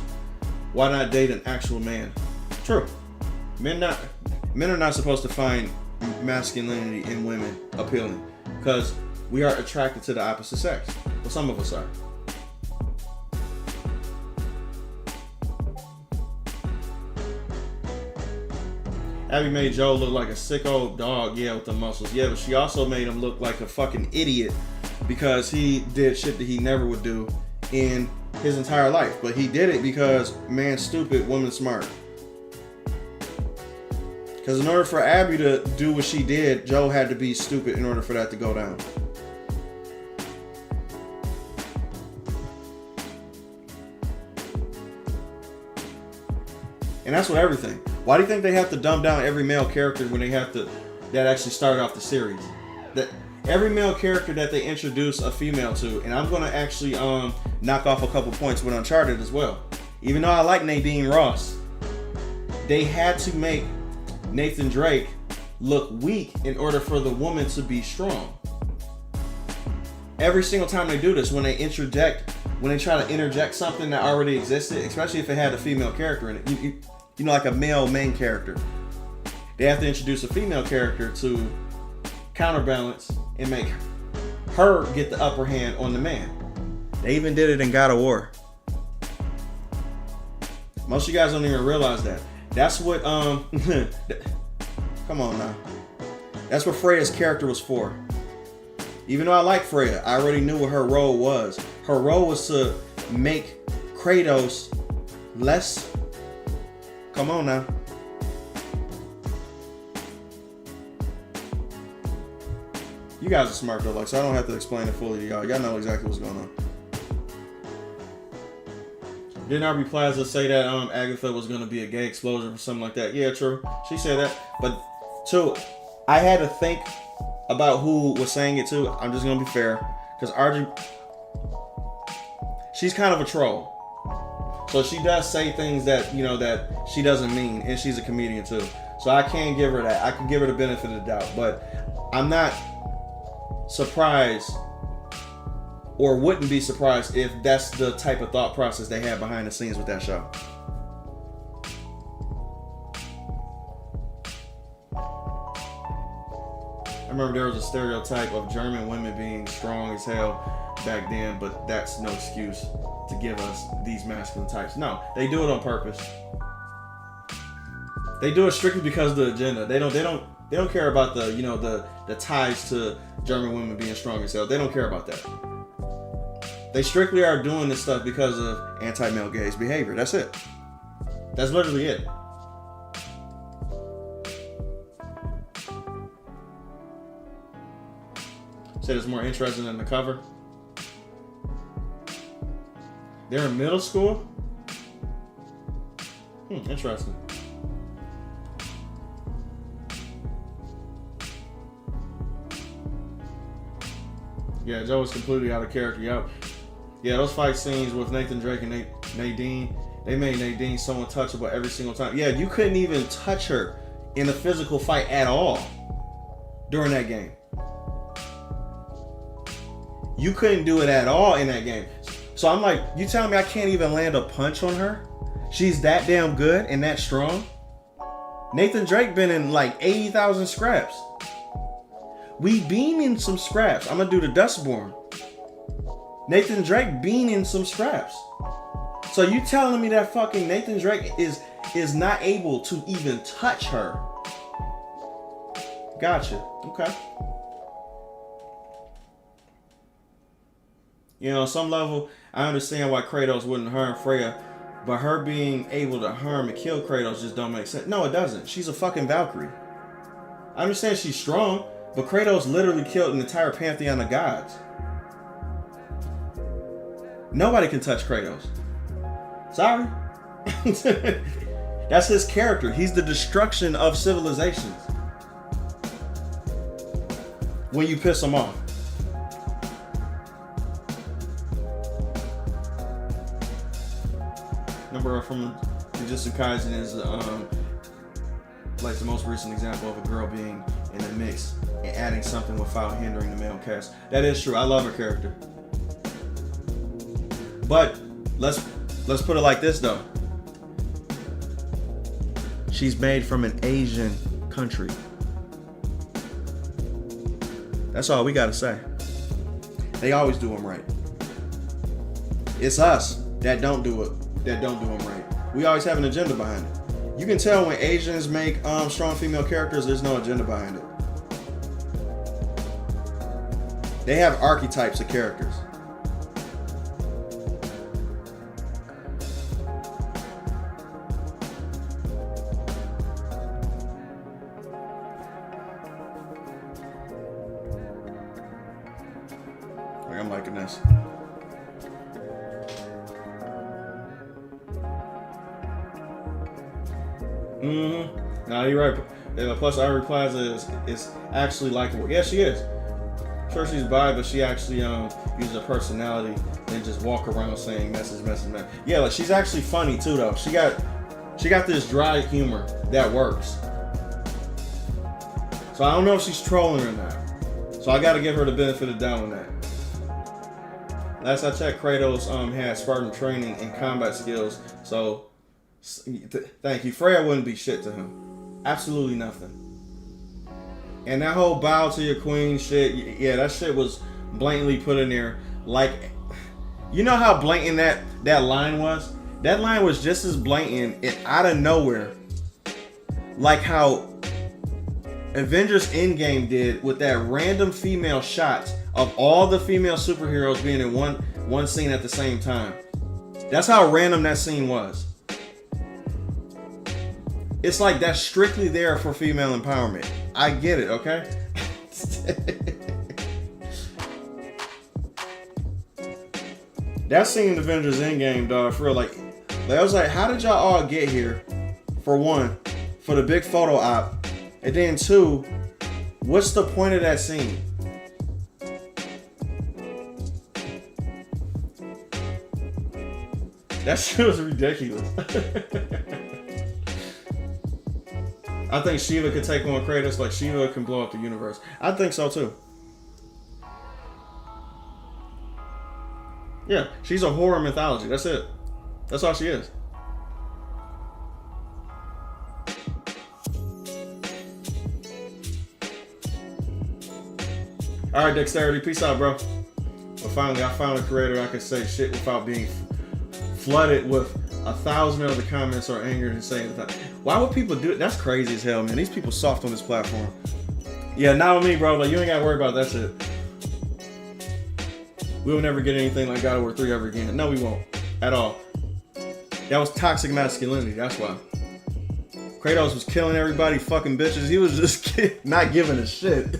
Why not date an actual man? True. Men are not supposed to find masculinity in women appealing because we are attracted to the opposite sex. Well, some of us are. Abby made Joe look like a sick old dog, yeah, with the muscles. Yeah, but she also made him look like a fucking idiot because he did shit that he never would do in his entire life. But he did it because man's stupid, woman's smart. Because in order for Abby to do what she did, Joe had to be stupid in order for that to go down. And that's with everything. Why do you think they have to dumb down every male character when they have to, that actually started off the series? That every male character that they introduce a female to, and I'm going to actually knock off a couple points with Uncharted as well. Even though I like Nadine Ross, they had to make Nathan Drake look weak in order for the woman to be strong. Every single time they do this, when they try to interject something that already existed, especially if it had a female character in it, you know, like a male main character, they have to introduce a female character to counterbalance and make her get the upper hand on the man. They even did it in God of War. Most of you guys don't even realize that. That's what come on now. That's what Freya's character was for. Even though I like Freya, I already knew what her role was. Her role was to make Kratos less... Come on now. You guys are smart though, like, so I don't have to explain it fully to y'all. Y'all know exactly what's going on. Didn't Aubrey Plaza say that Agatha was going to be a gay explosion or something like that? Yeah, true. She said that. But Two, I had to think about who was saying it too. I'm just gonna be fair, because RG, she's kind of a troll. So she does say things that, you know, that she doesn't mean, and she's a comedian too. So I can't give her that. I can give her the benefit of the doubt, but I'm not surprised, or wouldn't be surprised if that's the type of thought process they had behind the scenes with that show. I remember there was a stereotype of German women being strong as hell back then, but that's no excuse to give us these masculine types. No, they do it on purpose. They do it strictly because of the agenda. They don't care about the, you know, the ties to German women being strong as hell. They don't care about that. They strictly are doing this stuff because of anti-male gaze behavior. That's it. That's literally it. Said it's more interesting than the cover. They're in middle school? Interesting. Yeah, Joe was completely out of character. Yep. Yeah, those fight scenes with Nathan Drake and Nadine, they made Nadine so untouchable every single time. Yeah, you couldn't even touch her in a physical fight at all during that game. You couldn't do it at all in that game. So I'm like, you telling me I can't even land a punch on her? She's that damn good and that strong? Nathan Drake been in like 80,000 scraps. We been in some scraps. I'm gonna do the Dustborn. Nathan Drake been in some scraps. So you telling me that fucking Nathan Drake is not able to even touch her? Gotcha. Okay. You know, on some level, I understand why Kratos wouldn't harm Freya, but her being able to harm and kill Kratos just don't make sense. No, it doesn't. She's a fucking Valkyrie. I understand she's strong, but Kratos literally killed an entire pantheon of gods. Nobody can touch Kratos. Sorry. That's his character. He's the destruction of civilizations. When you piss him off. Number from Jujutsu Kaisen is like the most recent example of a girl being in the mix and adding something without hindering the male cast. That is true. I love her character. But let's put it like this though. She's made from an Asian country. That's all we gotta say. They always do them right. It's us that don't do it. That don't do them right. We always have an agenda behind it. You can tell when Asians make strong female characters, there's no agenda behind it. They have archetypes of characters. Like, I'm liking this. No, you're right. Plus, Ivory Plaza is actually likable. Yeah, she is. Sure, she's bi, but she actually uses her personality and just walk around saying message. Yeah, like she's actually funny too, though. She got this dry humor that works. So I don't know if she's trolling or not. So I got to give her the benefit of the doubt on that. Last I checked, Kratos had Spartan training and combat skills. So thank you. Freya wouldn't be shit to him. Absolutely nothing. And that whole bow to your queen shit, yeah, that shit was blatantly put in there. Like, you know how blatant that line was? That line was just as blatant and out of nowhere. Like how Avengers Endgame did with that random female shots of all the female superheroes being in one scene at the same time. That's how random that scene was. It's like that's strictly there for female empowerment. I get it, okay? That scene in Avengers Endgame, dog, for real, like I was like, how did y'all all get here? For one, for the big photo op, And then two, what's the point of that scene? That shit was ridiculous. I think Shiva could take on Kratos like Shiva can blow up the universe. I think so too. Yeah, she's a horror mythology. That's it. That's all she is. All right, Dexterity. Peace out, bro. Well, finally, I found a creator I could say shit without being flooded with 1,000 other comments or anger and saying that. Why would people do it? That's crazy as hell, man. These people soft on this platform. Yeah, not with me, bro. Like, you ain't gotta worry about that shit. We will never get anything like God of War 3 ever again. No, we won't. At all. That was toxic masculinity. That's why. Kratos was killing everybody, fucking bitches. He was just not giving a shit.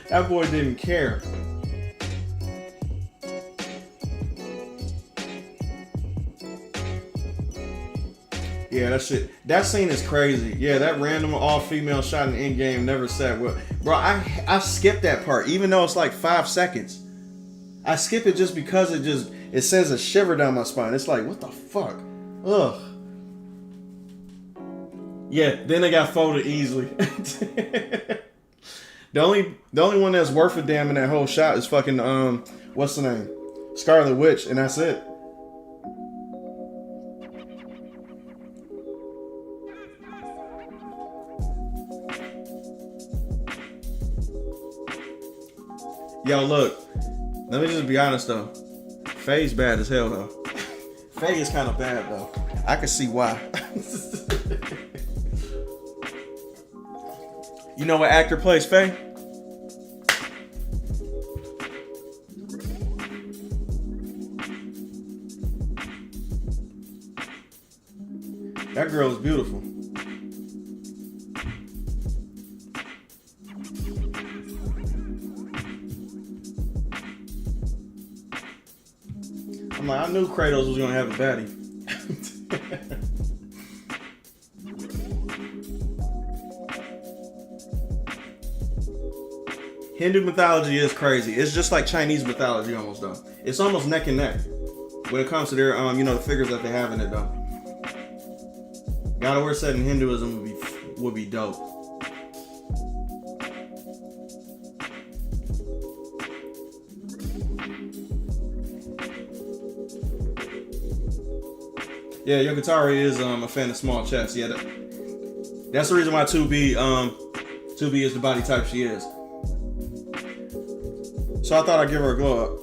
That boy didn't care. Yeah, that shit. That scene is crazy. Yeah, that random all-female shot in the end game never said what. Bro, I skipped that part, even though it's like 5 seconds. I skip it just because it sends a shiver down my spine. It's like, what the fuck? Ugh. Yeah, then they got folded easily. The only one that's worth a damn in that whole shot is fucking what's the name? Scarlet Witch, and that's it. Yo, look. Let me just be honest though. Faye's bad as hell though. Faye is kind of bad though. I can see why. You know what actor plays Faye? That girl is beautiful. I'm like, I knew Kratos was gonna have a baddie. Hindu mythology is crazy. It's just like Chinese mythology almost though. It's almost neck and neck when it comes to their the figures that they have in it though. God of War set in Hinduism would be dope. Yeah, Yokotari is a fan of small chests. Yeah, that's the reason why 2B is the body type she is. So I thought I'd give her a glow up.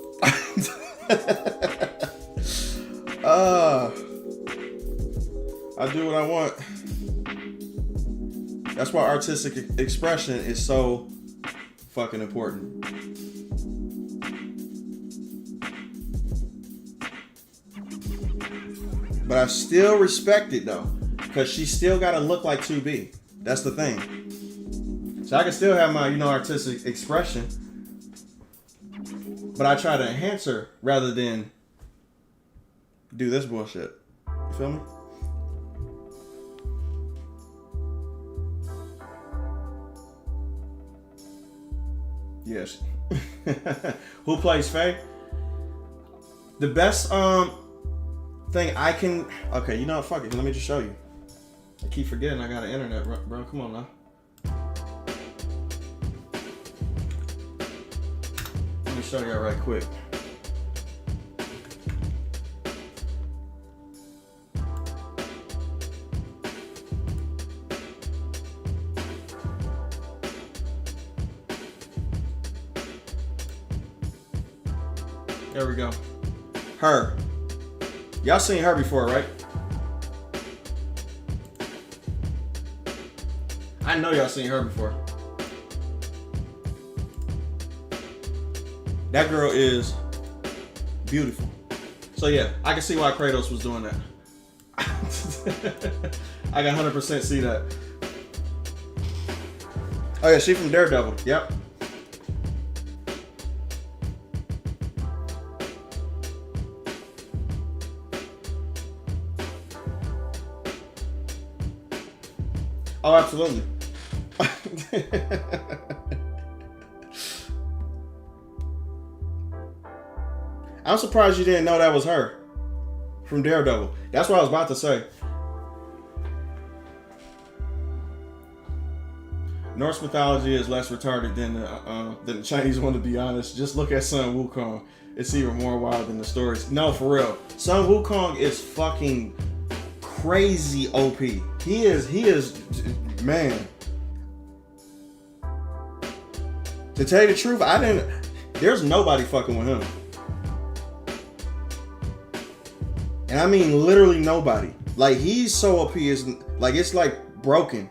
I do what I want. That's why artistic expression is so fucking important. But I still respect it though, because she still gotta look like 2B. That's the thing. So I can still have my, artistic expression, but I try to enhance her rather than do this bullshit. You feel me? Yes. Who plays Faye? The best thing I can. Okay, you know what? Fuck it. Let me just show you. I keep forgetting I got an internet, bro. Come on now. Let me show you right quick. There we go. Her. Y'all seen her before, right? I know y'all seen her before. That girl is beautiful. So yeah, I can see why Kratos was doing that. I can 100% see that. Oh yeah, she from Daredevil. Yep. Oh, absolutely. I'm surprised you didn't know that was her from Daredevil. That's what I was about to say. Norse mythology is less retarded than the Chinese one, to be honest. Just look at Sun Wukong. It's even more wild than the stories. No, for real. Sun Wukong is fucking crazy OP. He is, man. To tell you the truth, there's nobody fucking with him. And I mean literally nobody. Like, he's so OP, it's like broken.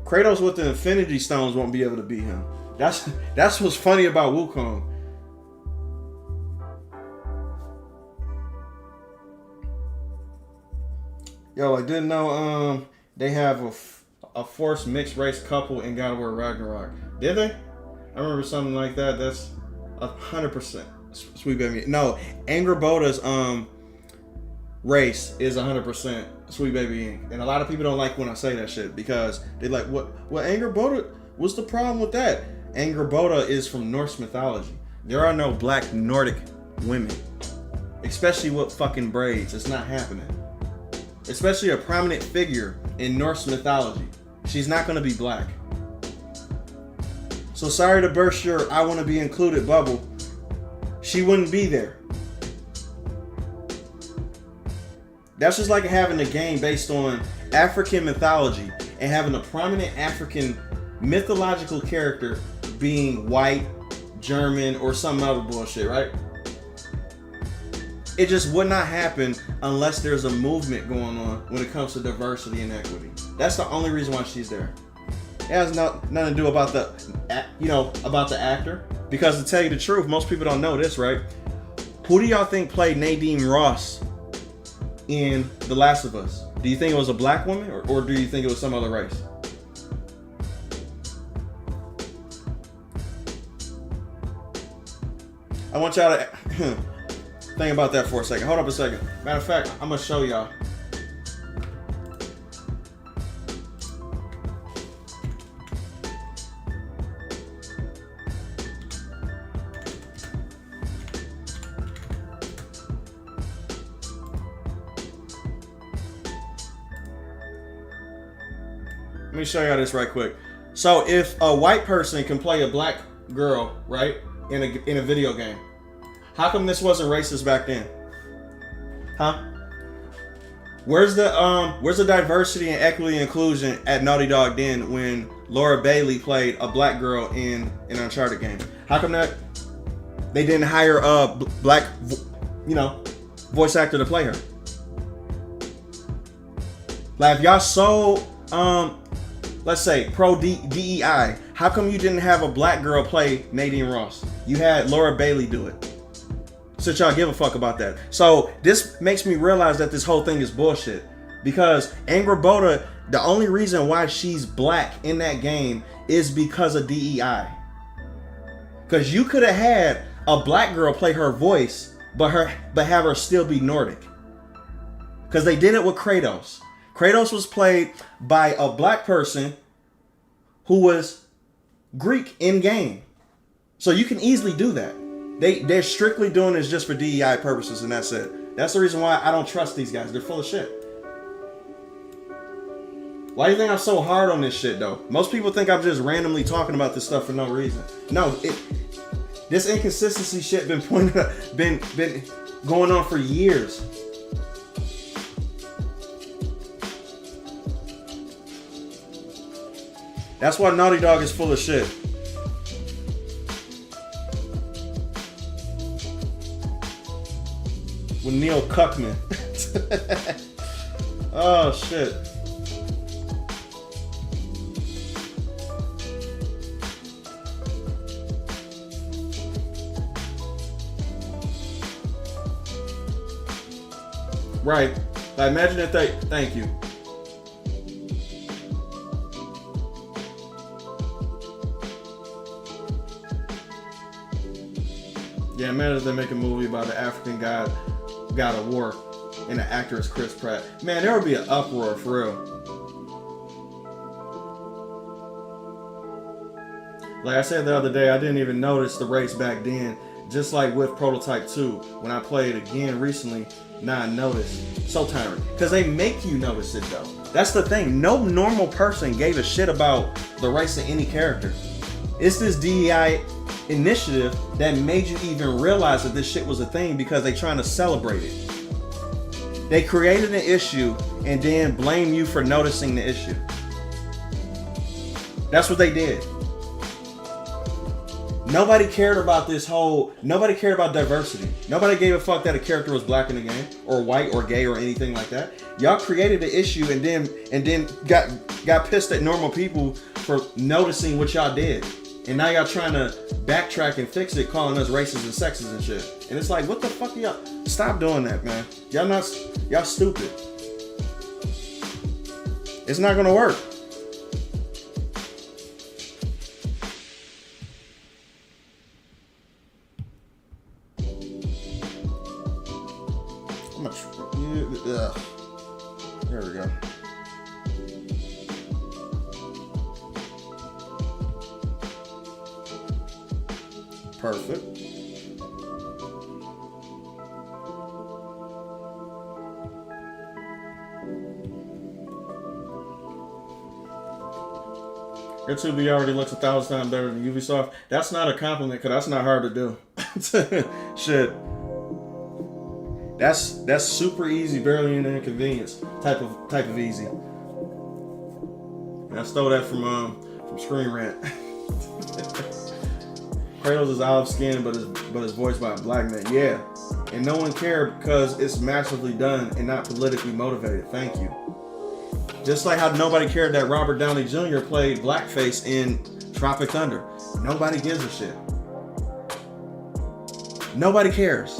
Kratos with the Infinity Stones won't be able to beat him. That's what's funny about Wukong. Yo, I didn't know they have a forced mixed race couple in God of War Ragnarok. Did they? I remember something like that. That's 100% Sweet Baby. No, Angerboda's race is 100% Sweet Baby Inc. And a lot of people don't like when I say that shit because they're like, what Angerboda? What's the problem with that? Angerboda is from Norse mythology. There are no black Nordic women, especially with fucking braids. It's not happening. Especially a prominent figure in Norse mythology. She's not gonna be black. So sorry to burst your I want to be included bubble. She wouldn't be there. That's just like having a game based on African mythology and having a prominent African mythological character being white, German, or some other bullshit, right? It just would not happen unless there's a movement going on when it comes to diversity and equity. That's the only reason why she's there. It has nothing to do about about the actor. Because to tell you the truth, most people don't know this, right? Who do y'all think played Nadine Ross in The Last of Us? Do you think it was a black woman or do you think it was some other race? I want y'all to think about that for a second. Hold up a second. Matter of fact, I'm gonna show y'all. Let me show y'all this right quick. So if a white person can play a black girl, right, in a video game, how come this wasn't racist back then? Huh? Where's the diversity and equity and inclusion at Naughty Dog then when Laura Bailey played a black girl in an Uncharted game? How come that they didn't hire a black, voice actor to play her? Like, if y'all so let's say pro DEI, how come you didn't have a black girl play Nadine Ross? You had Laura Bailey do it. So y'all give a fuck about that. So this makes me realize that this whole thing is bullshit. Because Angerboda, the only reason why she's black in that game is because of DEI. Because you could have had a black girl play her voice, but have her still be Nordic. Because they did it with Kratos. Kratos was played by a black person who was Greek in game. So you can easily do that. They're strictly doing this just for DEI purposes, and that's it. That's the reason why I don't trust these guys. They're full of shit. Why do you think I'm so hard on this shit, though? Most people think I'm just randomly talking about this stuff for no reason. No, this inconsistency shit been going on for years. That's why Naughty Dog is full of shit. With Neil Cuckman. Oh, shit. Right. I imagine that thank you. Yeah, imagine if they make a movie about the African god of war. And the actor is Chris Pratt. Man, there would be an uproar for real. Like I said the other day, I didn't even notice the race back then. Just like with Prototype 2, when I played again recently, now I noticed. So tiring. Because they make you notice it though. That's the thing. No normal person gave a shit about the race of any character. It's this DEI initiative that made you even realize that this shit was a thing because they trying to celebrate it. They created an issue and then blame you for noticing the issue. That's what they did. Nobody cared about nobody cared about diversity. Nobody gave a fuck that a character was black in the game, or white, or gay, or anything like that. Y'all created the issue and then got pissed at normal people for noticing what y'all did. And now y'all trying to backtrack and fix it, calling us racist and sexist and shit. And it's like, what the fuck are y'all? Stop doing that, man. Y'all stupid. It's not gonna work. There we go. Perfect. Your 2B already looks 1,000 times better than Ubisoft. That's not a compliment, because that's not hard to do. Shit. That's super easy, barely an inconvenience type of easy. And I stole that from Screen Rant. Kratos is olive skinned, but it's voiced by a black man. Yeah, and no one cared because it's massively done and not politically motivated. Thank you. Just like how nobody cared that Robert Downey Jr. played blackface in Tropic Thunder. Nobody gives a shit. Nobody cares.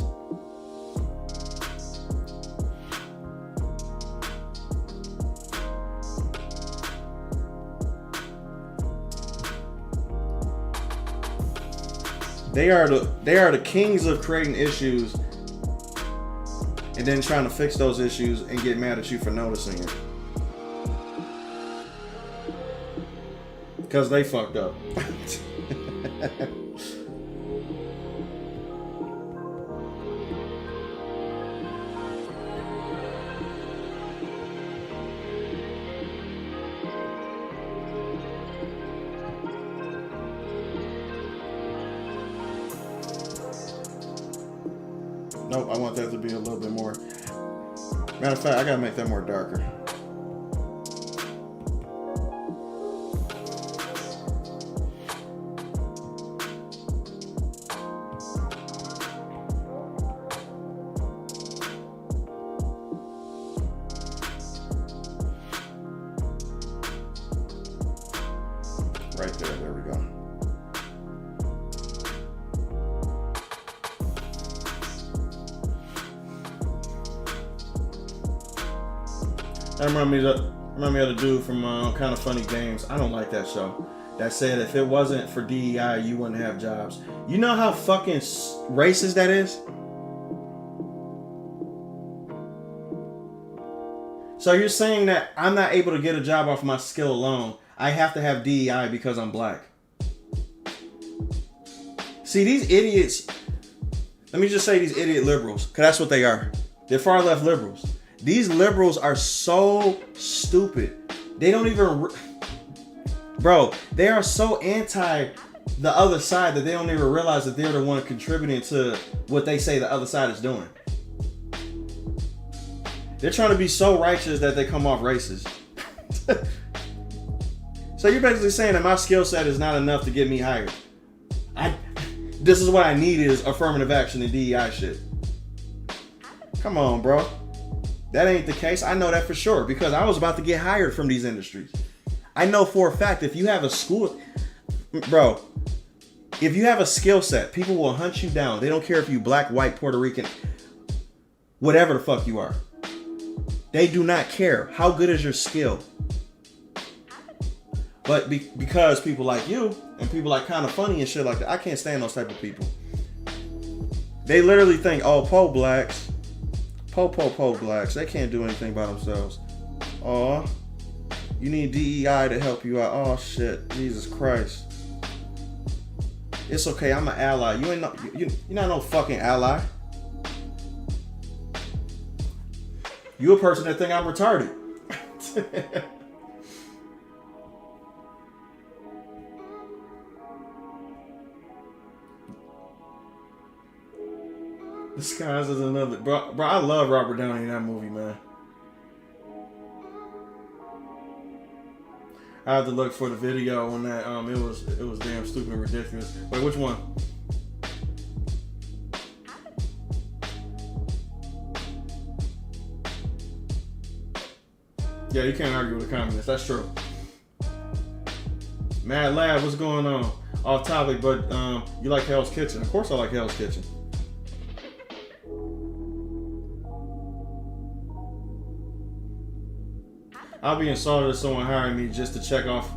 They are the kings of creating issues and then trying to fix those issues and get mad at you for noticing it. Because they fucked up. Nope, I want that to be a little bit more. Matter of fact, I gotta make that more darker. Right there we go. That remind me of the dude from Kind of Funny Games. I don't like that show. That said, if it wasn't for DEI, you wouldn't have jobs. You know how fucking racist that is? So you're saying that I'm not able to get a job off my skill alone. I have to have DEI because I'm black. See, these idiots, let me just say these idiot liberals, because that's what they are. They're far left liberals. These liberals are so stupid. They don't even... Bro, they are so anti the other side that they don't even realize that they're the one contributing to what they say the other side is doing. They're trying to be so righteous that they come off racist. So you're basically saying that my skill set is not enough to get me hired. This is what I need is affirmative action and DEI shit. Come on, bro. That ain't the case. I know that for sure because I was about to get hired from these industries. I know for a fact if you have a school, bro, if you have a skill set, people will hunt you down. They don't care if you black, white, Puerto Rican, whatever the fuck you are. They do not care. How good is your skill? But because people like you and people like Kind of Funny and shit like that, I can't stand those type of people. They literally think, oh, po Po blacks. They can't do anything by themselves. Aw. You need DEI to help you out. Oh shit. Jesus Christ. It's okay, I'm an ally. You're not no fucking ally. You a person that think I'm retarded. Disguise is another bro. I love Robert Downey in that movie, man. I have to look for the video on that. It was damn stupid and ridiculous. Wait, which one? Yeah, you can't argue with a communist. That's true. Mad Lab, what's going on? Off topic, but you like Hell's Kitchen? Of course, I like Hell's Kitchen. I'll be insulted if someone hiring me just to check off,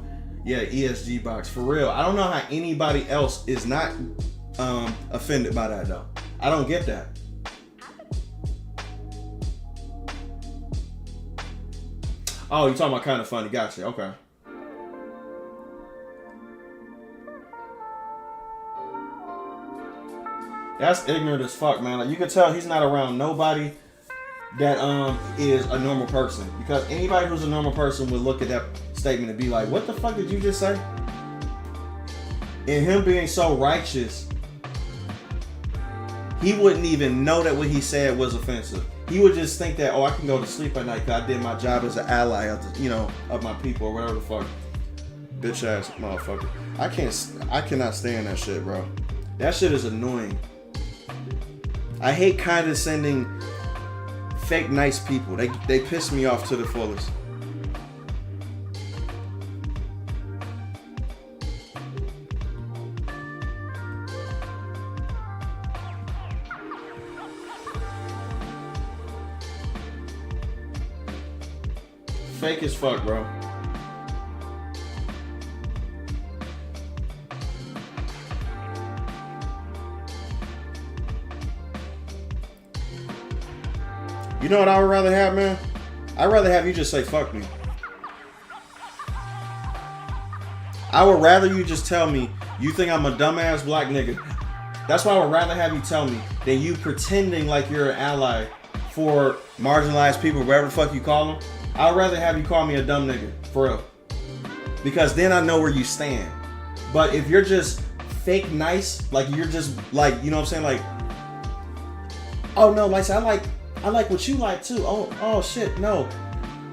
ESG box. For real. I don't know how anybody else is not offended by that, though. I don't get that. Oh, you're talking about kind of funny. Gotcha. Okay. That's ignorant as fuck, man. Like, you can tell he's not around nobody that is a normal person, because anybody who's a normal person would look at that statement and be like, what the fuck did you just say? And him being so righteous, he wouldn't even know that what he said was offensive. He would just think that, oh, I can go to sleep at night because I did my job as an ally of the, of my people or whatever the fuck. Bitch ass motherfucker. I cannot stand that shit, bro. That shit is annoying. I hate condescending fake nice people. They piss me off to the fullest. Fake as fuck, bro. You know what I would rather have, man? I'd rather have you just say fuck me. I would rather you just tell me you think I'm a dumbass black nigga. That's why I would rather have you tell me than you pretending like you're an ally for marginalized people, whatever the fuck you call them. I'd rather have you call me a dumb nigga, for real. Because then I know where you stand. But if you're just fake nice, like you're just like, you know what I'm saying? Like, oh no, like I like what you like too. Oh shit, no.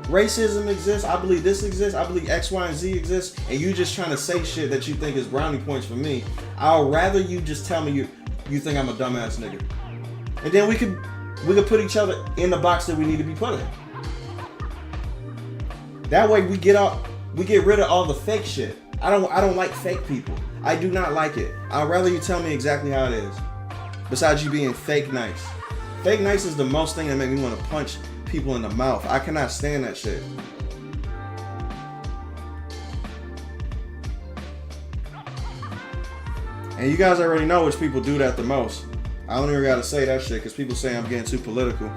Racism exists. I believe this exists. I believe X, Y, and Z exists. And you just trying to say shit that you think is brownie points for me. I'd rather you just tell me you think I'm a dumbass nigga. And then we could put each other in the box that we need to be put in. That way we get rid of all the fake shit. I don't like fake people. I do not like it. I'd rather you tell me exactly how it is. Besides you being fake nice. Fake nice is the most thing that make me want to punch people in the mouth. I cannot stand that shit. And you guys already know which people do that the most. I don't even gotta say that shit because people say I'm getting too political.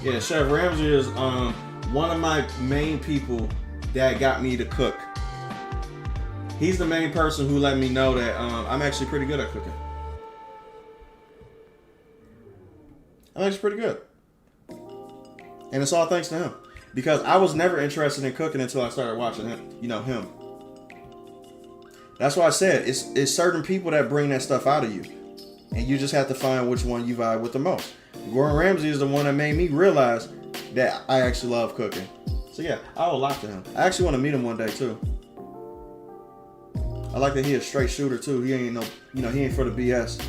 Yeah, Chef Ramsay is one of my main people that got me to cook. He's the main person who let me know that I'm actually pretty good at cooking. I'm actually pretty good. And it's all thanks to him. Because I was never interested in cooking until I started watching him. That's why I said it's certain people that bring that stuff out of you. And you just have to find which one you vibe with the most. Gordon Ramsay is the one that made me realize that I actually love cooking. So yeah, I owe a lot to him. I actually want to meet him one day too. I like that he a straight shooter too. He ain't he ain't for the BS.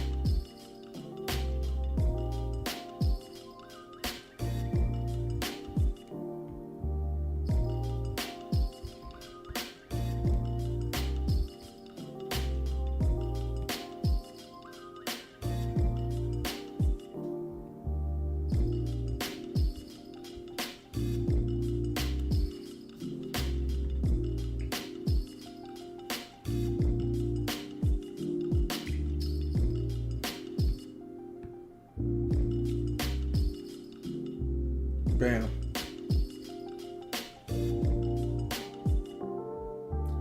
Bam.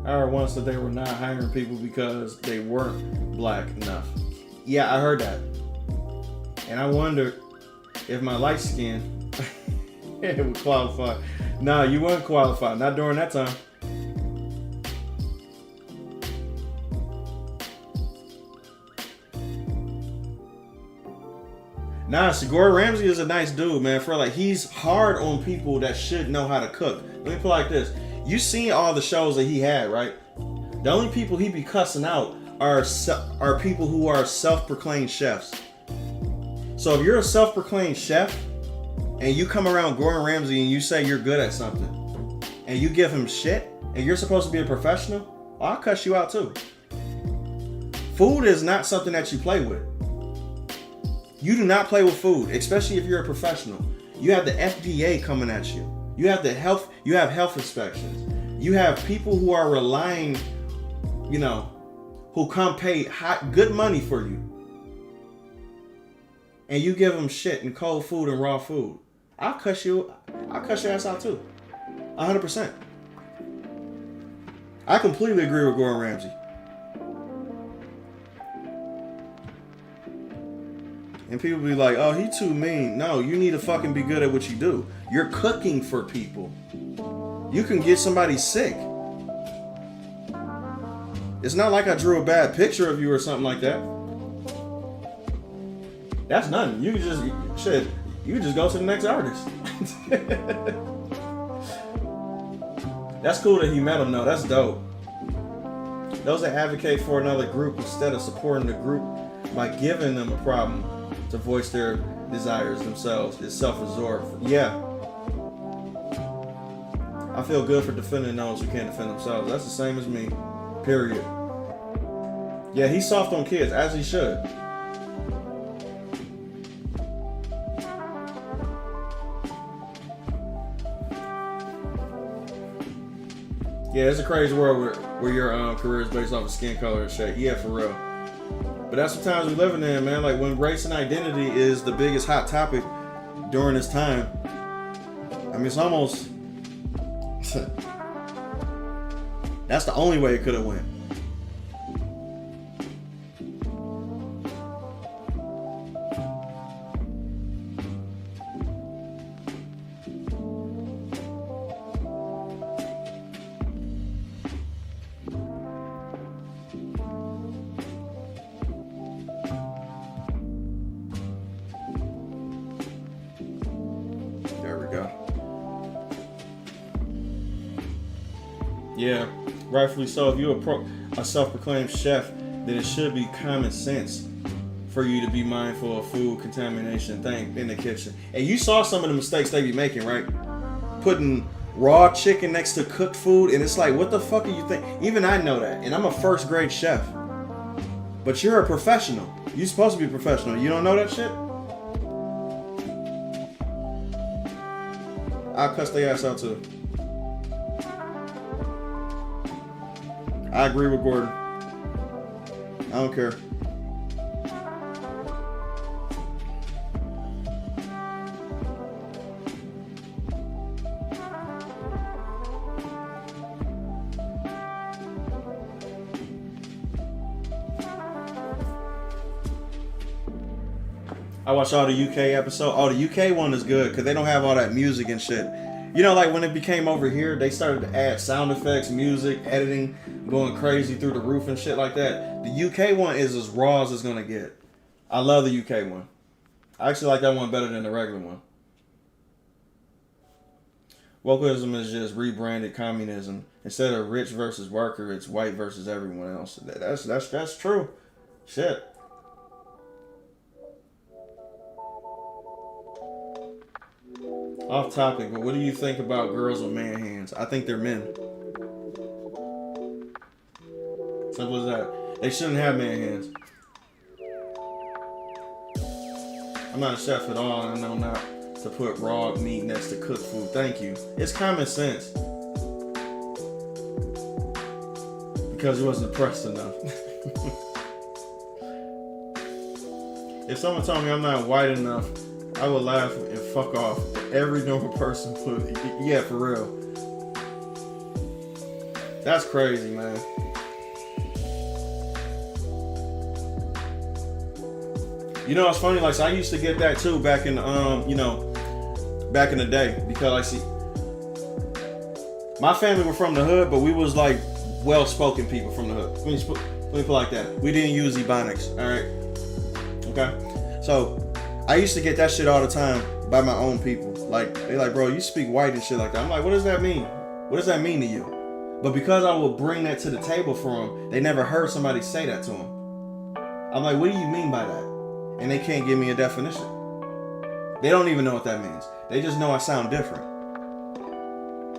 I heard once that they were not hiring people because they weren't black enough. Yeah, I heard that. And I wondered if my light skin it would qualify. Nah, you wouldn't qualify. Not during that time. Nah, so Gordon Ramsay is a nice dude, man. For like, he's hard on people that should know how to cook. Let me put it like this. You seen all the shows that he had, right? The only people he be cussing out are people who are self-proclaimed chefs. So if you're a self-proclaimed chef and you come around Gordon Ramsay and you say you're good at something and you give him shit and you're supposed to be a professional, I'll cuss you out too. Food is not something that you play with. You do not play with food, especially if you're a professional. You have the FDA coming at you. You have health inspections. You have people who are relying, who come pay good money for you. And you give them shit and cold food and raw food. I'll cuss your ass out too. 100%. I completely agree with Gordon Ramsay. And people be like, oh, he too mean. No, you need to fucking be good at what you do. You're cooking for people. You can get somebody sick. It's not like I drew a bad picture of you or something like that. That's nothing. You can just go to the next artist. That's cool that he met him though. That's dope. Those that advocate for another group instead of supporting the group by giving them a problem to voice their desires themselves is self-absorbed. Yeah. I feel good for defending those who can't defend themselves. That's the same as me. Period. Yeah, he's soft on kids, as he should. Yeah, it's a crazy world where your career is based off of skin color and shit. Yeah, for real. But that's the times we living in, man. Like when race and identity is the biggest hot topic during this time. I mean, it's almost that's the only way it could have went. Yeah, rightfully so. If you're a self-proclaimed chef, then it should be common sense for you to be mindful of food contamination thing in the kitchen. And you saw some of the mistakes they be making, right? Putting raw chicken next to cooked food, and it's like, what the fuck are you think? Even I know that, and I'm a first grade chef. But you're a professional. You're supposed to be a professional. You don't know that shit? I'll cuss their ass out too. I agree with Gordon. I don't care. I watched all the UK episode. Oh, the UK one is good because they don't have all that music and shit. You know, like when it became over here, they started to add sound effects, music, editing, going crazy through the roof and shit like that. The UK one is as raw as it's gonna get. I love the UK one. I actually like that one better than the regular one. Wokeism is just rebranded communism. Instead of rich versus worker, it's white versus everyone else. That's true. Shit. Off topic, but what do you think about girls with man hands? I think they're men. Simple as that. They shouldn't have man hands. I'm not a chef at all, and I know not to put raw meat next to cooked food. Thank you. It's common sense. Because it wasn't pressed enough. If someone told me I'm not white enough, I would laugh and fuck off. Every normal person would. Yeah, for real. That's crazy, man. You know, it's funny. Like, so I used to get that too back in, back in the day, because I see my family were from the hood, but we was like well-spoken people from the hood. Let me put it like that. We didn't use Ebonics. All right. Okay. So I used to get that shit all the time by my own people. Like, they like, bro, you speak white and shit like that. I'm like, what does that mean? What does that mean to you? But because I would bring that to the table for them, they never heard somebody say that to them. I'm like, what do you mean by that? And they can't give me a definition. They don't even know what that means. They just know I sound different.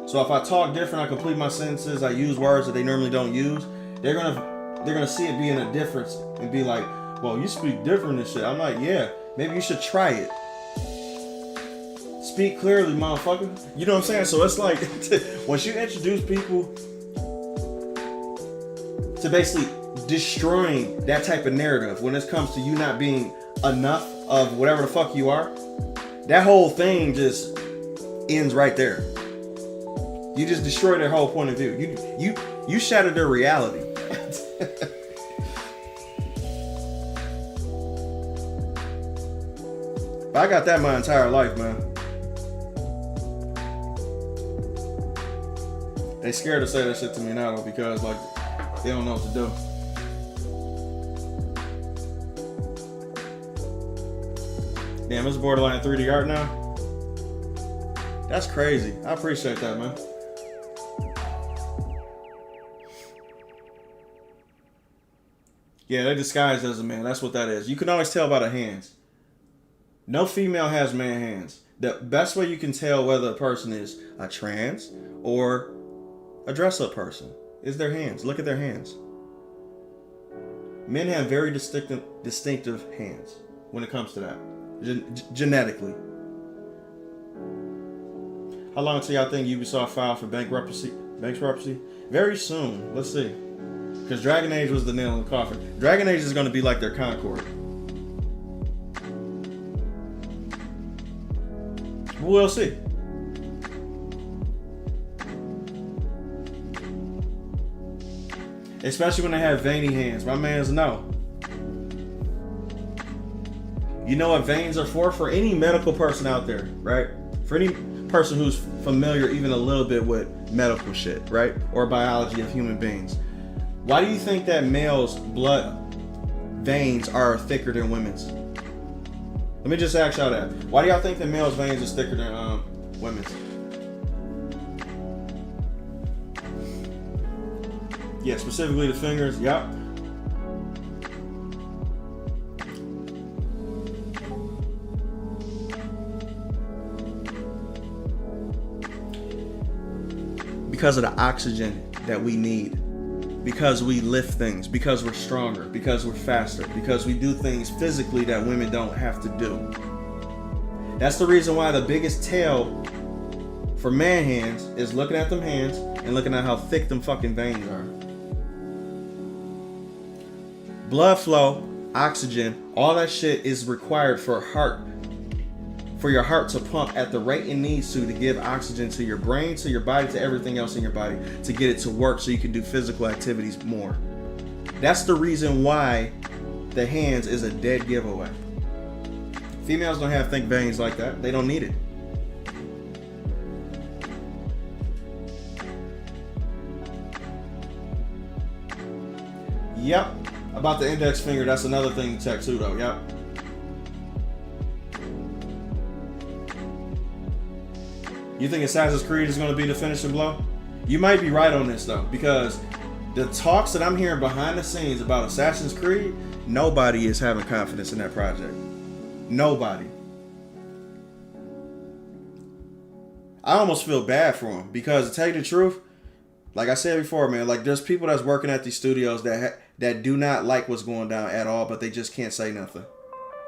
So if I talk different, I complete my sentences, I use words that they normally don't use, they're gonna see it being a difference and be like, well, you speak different and shit. I'm like, yeah, maybe you should try it. Speak clearly, motherfucker. You know what I'm saying? So it's like, once you introduce people to basically destroying that type of narrative, when it comes to you not being enough of whatever the fuck you are, that whole thing just ends right there. You just destroy their whole point of view. You shattered their reality. But I got that my entire life, man. They scared to say that shit to me now though, because like they don't know what to do. Damn, it's borderline 3D art now. That's crazy. I appreciate that, man. Yeah, they disguised as a man. That's what that is. You can always tell by the hands. No female has man hands. The best way you can tell whether a person is a trans or a dress-up person is their hands. Look at their hands. Men have very distinctive hands when it comes to that. Genetically. How long until y'all think Ubisoft filed for bankruptcy? Very soon. Let's see. Because Dragon Age was the nail in the coffin. Dragon Age is going to be like their Concord. We'll see. Especially when they have veiny hands. My mans know. You know what veins are for? For any medical person out there, right? For any person who's familiar even a little bit with medical shit, right? Or biology of human beings. Why do you think that males' blood veins are thicker than women's? Let me just ask y'all that. Why do y'all think that males' veins is thicker than women's? Yeah, specifically the fingers. Yup. Because of the oxygen that we need. Because we lift things, because we're stronger, because we're faster, because we do things physically that women don't have to do. That's the reason why the biggest tell for man hands is looking at them hands and looking at how thick them fucking veins are. Blood flow, oxygen, all that shit is required for your heart to pump at the rate it needs to give oxygen to your brain, to your body, to everything else in your body, to get it to work so you can do physical activities more. That's the reason why the hands is a dead giveaway. Females don't have thick veins like that. They don't need it. Yep. About the index finger, that's another thing to check too though. Yep. You think Assassin's Creed is going to be the finishing blow? You might be right on this though, because the talks that I'm hearing behind the scenes about Assassin's Creed, nobody is having confidence in that project. Nobody. I almost feel bad for them because, to tell you the truth, like I said before, man, like there's people that's working at these studios that do not like what's going down at all, but they just can't say nothing.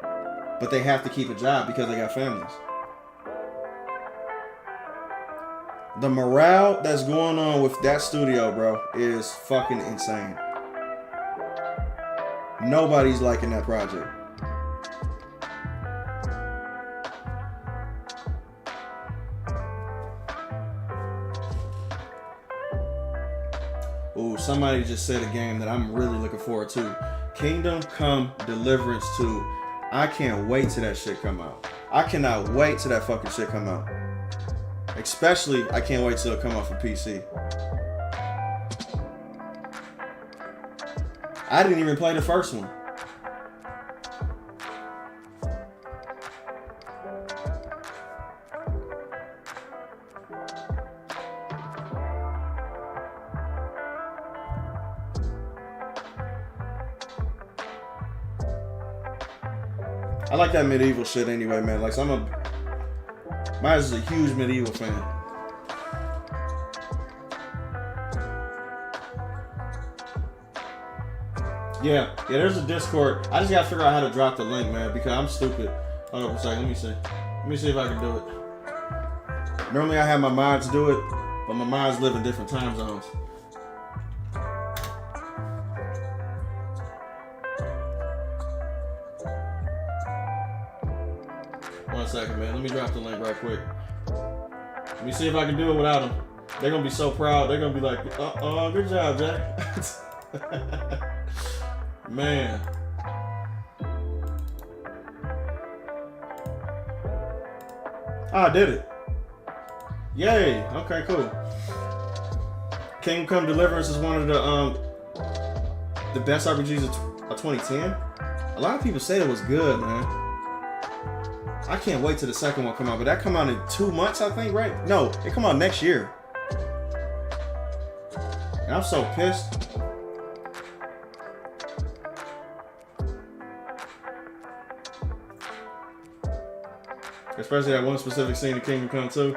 But they have to keep a job because they got families. The morale that's going on with that studio, bro, is fucking insane. Nobody's liking that project. Ooh, somebody just said a game that I'm really looking forward to. Kingdom Come Deliverance 2. I can't wait till that shit come out. I cannot wait till that fucking shit come out. Especially, I can't wait till it come out for PC. I didn't even play the first one. I like that medieval shit anyway, man. Like, mine is a huge medieval fan. Yeah, there's a Discord. I just gotta figure out how to drop the link, man, because I'm stupid. Hold on a second, let me see. Let me see if I can do it. Normally I have my mods do it, but my mods live in different time zones. One second, man. Let me drop the link right quick. Let me see if I can do it without them. They're gonna be so proud. They're gonna be like, good job, Jack. Man. I did it. Yay. Okay, cool. Kingdom Come Deliverance is one of the best RPGs of 2010. A lot of people say it was good, man. I can't wait till the second one come out, but that come out in 2 months, I think, right? No, it come out next year. And I'm so pissed. Especially that one specific scene in Kingdom Come 2.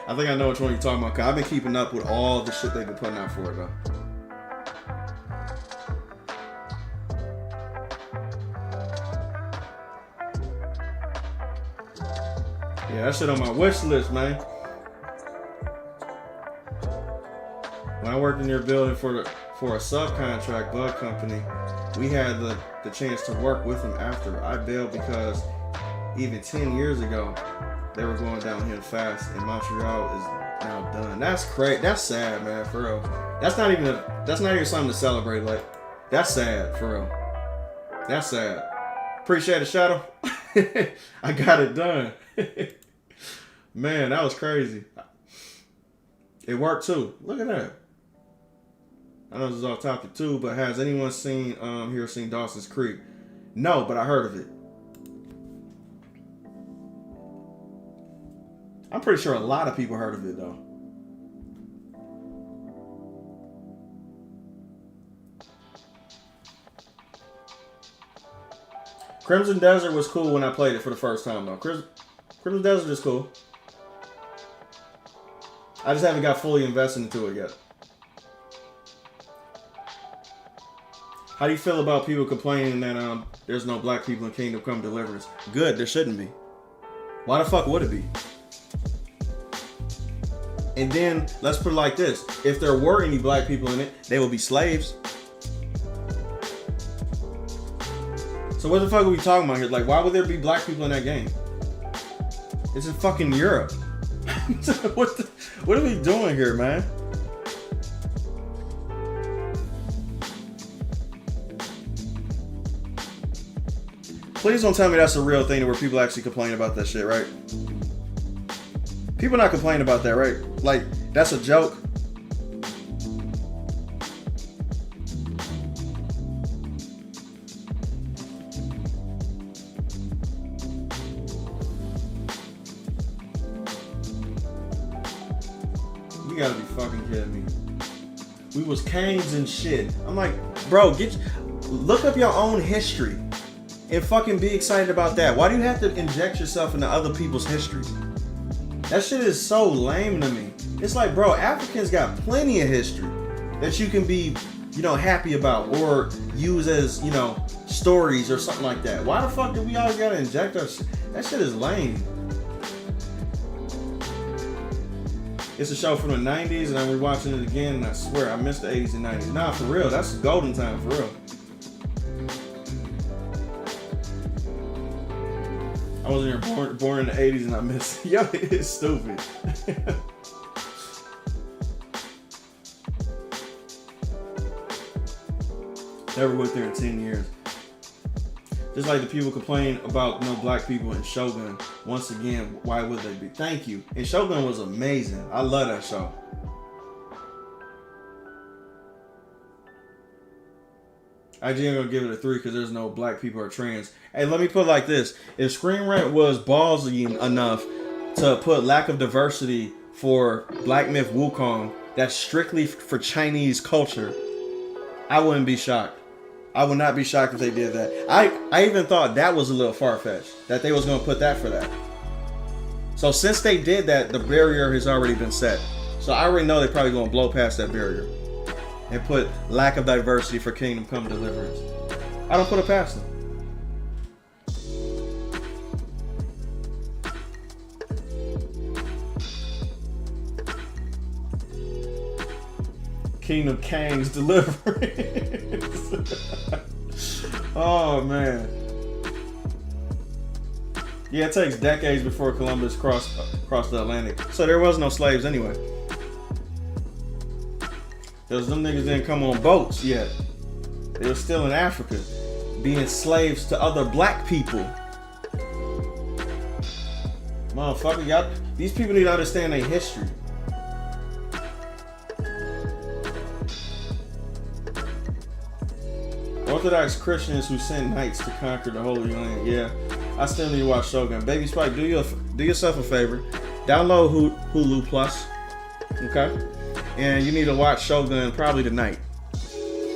I think I know which one you're talking about, because I've been keeping up with all the shit they've been putting out for it, though. Yeah, that shit on my wish list, man. When I worked in their building for a subcontract bug company, we had the chance to work with them after I bailed, because even 10 years ago, they were going downhill fast, and Montreal is now done. That's crazy. That's sad, man, for real. That's not even something to celebrate. Like, that's sad, for real. That's sad. Appreciate it, Shadow. I got it done. Man, that was crazy. It worked too. Look at that. I know this is off topic too, but has anyone seen Dawson's Creek? No, but I heard of it. I'm pretty sure a lot of people heard of it though. Crimson Desert was cool when I played it for the first time though. Crimson Desert is cool. I just haven't got fully invested into it yet. How do you feel about people complaining that there's no black people in Kingdom Come Deliverance? Good, there shouldn't be. Why the fuck would it be? And then, let's put it like this. If there were any black people in it, they would be slaves. So what the fuck are we talking about here? Like, why would there be black people in that game? It's in fucking Europe. What are we doing here, man? Please don't tell me that's a real thing where people actually complain about that shit, right? People not complaining about that, right? Like, that's a joke. You gotta be fucking kidding me. We was kings and shit. I'm like, bro, look up your own history and fucking be excited about that. Why do you have to inject yourself into other people's histories? That shit is so lame to me. It's like, bro, Africans got plenty of history that you can be, happy about or use as, stories or something like that. Why the fuck do we always gotta inject our shit? That shit is lame. It's a show from the 90s and I'm rewatching it again and I swear I missed the 80s and 90s. Nah, for real, that's golden time, for real. I wasn't even born in the 80s and I missed it. Yo, it's stupid. Never went there in 10 years. Just like the people complain about no black people in Shogun. Once again, why would they be? Thank you. And Shogun was amazing. I love that show. I just ain't gonna give it a 3 because there's no black people or trans. Hey, let me put it like this. If Screen Rant was ballsy enough to put lack of diversity for Black Myth Wukong, that's strictly for Chinese culture, I wouldn't be shocked. I would not be shocked if they did that. I even thought that was a little far-fetched, that they was going to put that for that. So since they did that, the barrier has already been set. So I already know they're probably going to blow past that barrier and put lack of diversity for Kingdom Come Deliverance. I don't put it past them. Kingdom Kang's Deliverance. Oh man. Yeah, it takes decades before Columbus crossed the Atlantic. So there was no slaves anyway. Because them niggas didn't come on boats yet. They were still in Africa, being slaves to other black people. Motherfucker, y'all, these people need to understand their history. Orthodox Christians who send knights to conquer the Holy Land. Yeah, I still need to watch Shogun. Baby Spike, do yourself a favor. Download Hulu Plus. Okay? And you need to watch Shogun probably tonight.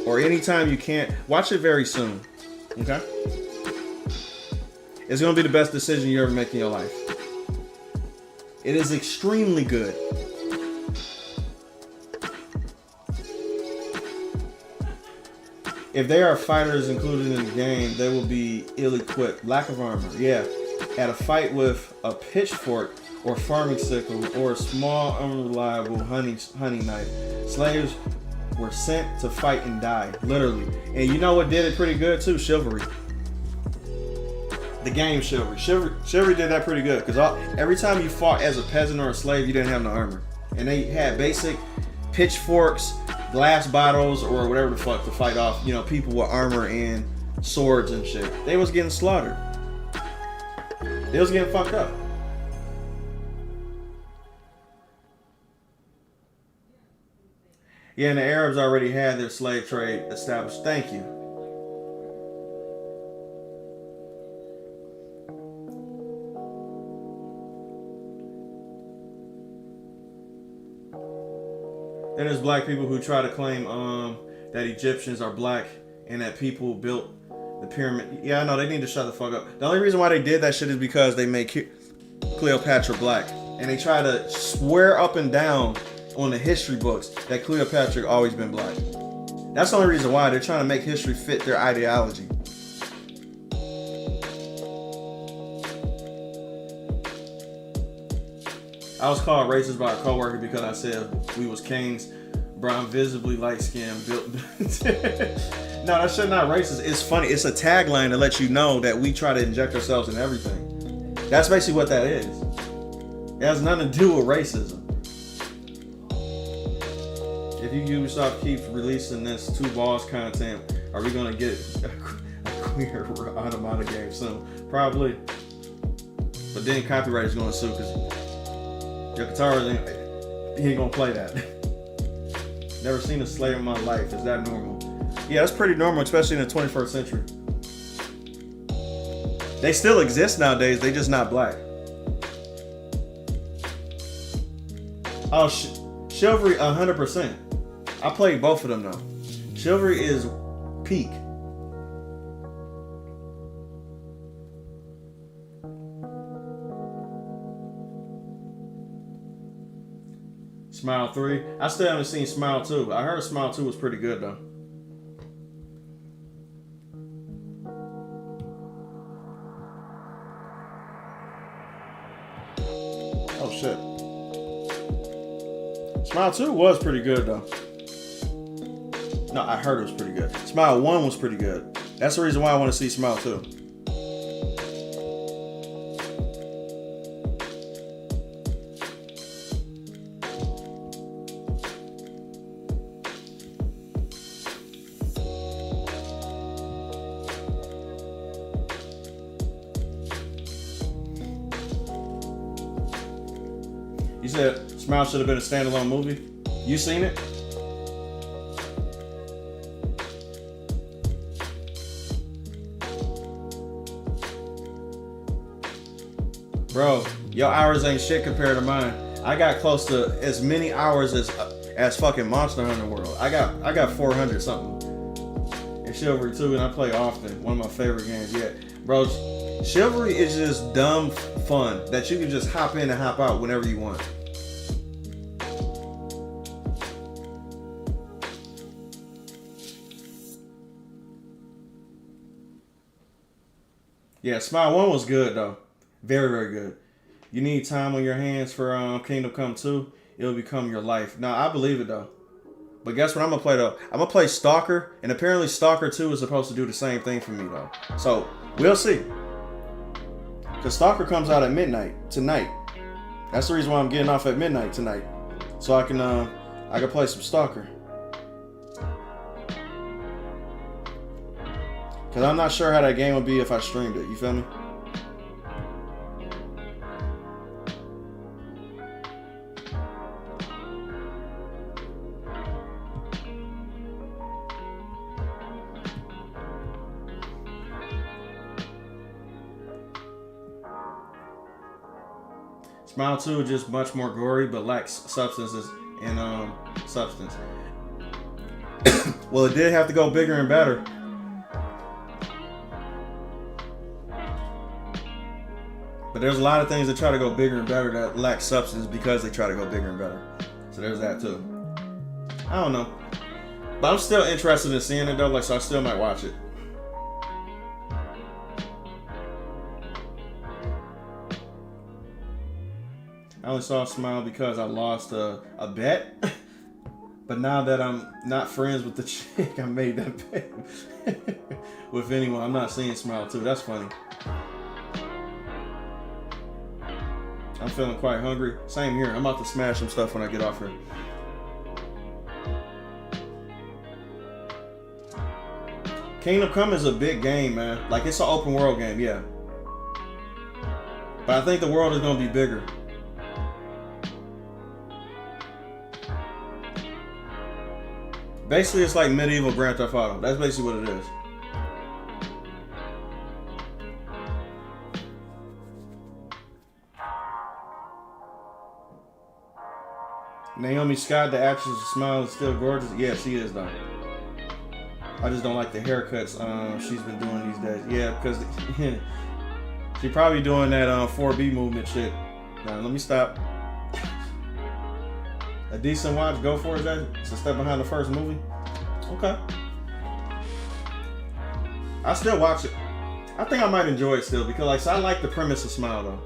Or anytime you can't. Watch it very soon. Okay? It's going to be the best decision you ever make in your life. It is extremely good. If there are fighters included in the game, they will be ill-equipped. Lack of armor. Yeah. At a fight with a pitchfork or farming sickle or a small, unreliable hunting knife, slaves were sent to fight and die. Literally. And you know what did it pretty good too? Chivalry. The game Chivalry. Chivalry did that pretty good. Because every time you fought as a peasant or a slave, you didn't have no armor. And they had basic pitchforks, glass bottles, or whatever the fuck to fight off, people with armor and swords and shit. They was getting slaughtered. They was getting fucked up. Yeah, and the Arabs already had their slave trade established. Thank you. Then there's black people who try to claim that Egyptians are black and that people built the pyramid. Yeah, I know, they need to shut the fuck up. The only reason why they did that shit is because they made Cleopatra black. And they try to swear up and down on the history books that Cleopatra always been black. That's the only reason why. They're trying to make history fit their ideology. I was called racist by a coworker because I said we was kings, brown, visibly light-skinned, built. No, that shit not racist. It's funny. It's a tagline to let you know that we try to inject ourselves in everything. That's basically what that is. It has nothing to do with racism. If Ubisoft keeps releasing this 2Balls content, are we gonna get a Nier Automata game soon? Probably. But then copyright is gonna sue because your guitarist he ain't gonna play that. Never seen a slave in my life. Is that normal? Yeah, that's pretty normal, especially in the 21st century. They still exist nowadays. They just not black. Oh, Chivalry 100%. I played both of them though. Chivalry is peak. Smile 3. I still haven't seen Smile 2. I heard Smile 2 was pretty good though. Oh shit. Smile 2 was pretty good though. No, I heard it was pretty good. Smile 1 was pretty good. That's the reason why I want to see Smile 2. You said Smile should have been a standalone movie. You seen it? Bro, your hours ain't shit compared to mine. I got close to as many hours as fucking Monster Hunter World. I got 400 something. And Chivalry 2, and I play often. One of my favorite games yet. Bro, Chivalry is just dumb fun that you can just hop in and hop out whenever you want. Yeah, Smile 1 was good though. Very, very good. You need time on your hands for Kingdom Come 2. It'll become your life. Now, I believe it though. But guess what I'm going to play though? I'm going to play Stalker. And apparently Stalker 2 is supposed to do the same thing for me though. So, we'll see. Because Stalker comes out at midnight tonight. That's the reason why I'm getting off at midnight tonight. So I can play some Stalker. Because I'm not sure how that game would be if I streamed it. You feel me? Smile 2 is just much more gory, but lacks substances and substance. Well, it did have to go bigger and better. But there's a lot of things that try to go bigger and better that lack substance because they try to go bigger and better. So there's that too. I don't know. But I'm still interested in seeing it though, like, so I still might watch it. I only saw Smile because I lost a bet. But now that I'm not friends with the chick, I made that bet with anyone. I'm not seeing Smile 2. That's funny. I'm feeling quite hungry. Same here. I'm about to smash some stuff when I get off here. Kingdom Come is a big game, man. Like, it's an open world game, yeah. But I think the world is going to be bigger. Basically, it's like medieval Grand Theft Auto. That's basically what it is. Naomi Scott, the actress of Smile, is still gorgeous. Yeah, she is though. I just don't like the haircuts she's been doing these days. Yeah, because she probably doing that 4B movement shit. Now, let me stop. A decent watch, go for it, Jay. It's a step behind the first movie. Okay. I still watch it. I think I might enjoy it still because, like, so I like the premise of Smile though.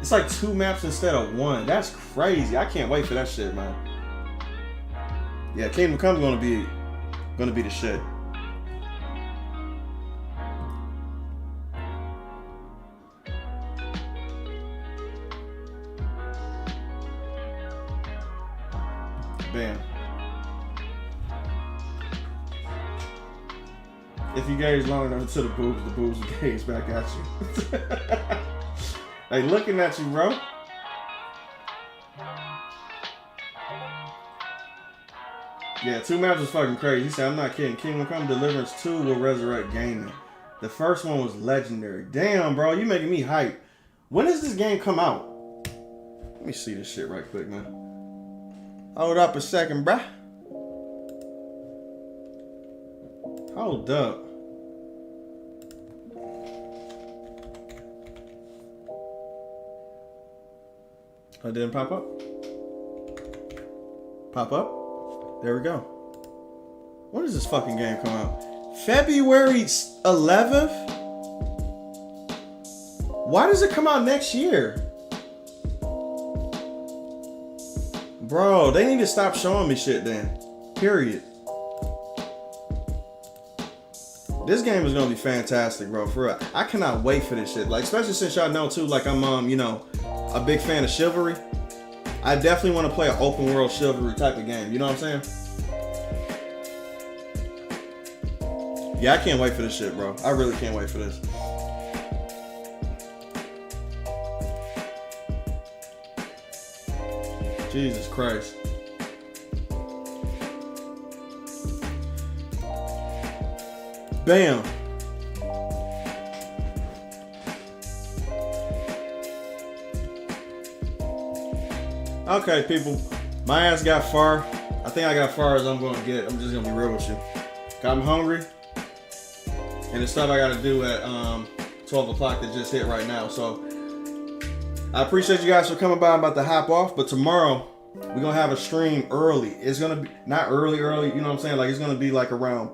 It's like 2 maps instead of 1. That's crazy. I can't wait for that shit, man. Yeah, Kingdom Come gonna be the shit. Bam. If you gaze long enough into the boobs will gaze back at you. They looking at you, bro. Yeah, 2 maps is fucking crazy. He said, I'm not kidding. Kingdom Come Deliverance 2 will resurrect gaming. The first one was legendary. Damn, bro, you making me hype. When does this game come out? Let me see this shit right quick, man. Hold up a second, bruh. Hold up. Oh, it didn't pop up? Pop up? There we go. When does this fucking game come out? February 11th? Why does it come out next year? Bro, they need to stop showing me shit then. Period. This game is gonna be fantastic, bro. For real. I cannot wait for this shit. Like, especially since y'all know too, like, I'm you know, a big fan of Chivalry. I definitely want to play an open world Chivalry type of game. You know what I'm saying? Yeah, I can't wait for this shit, bro. I really can't wait for this. Jesus Christ. Bam. Okay, people. My ass got far. I think I got far as I'm going to get. I'm just going to be real with you. I'm hungry. And the stuff I got to do at 12 o'clock that just hit right now. So, I appreciate you guys for coming by. I'm about to hop off. But tomorrow, we're going to have a stream early. It's going to be, not early, you know what I'm saying? Like, it's going to be like around,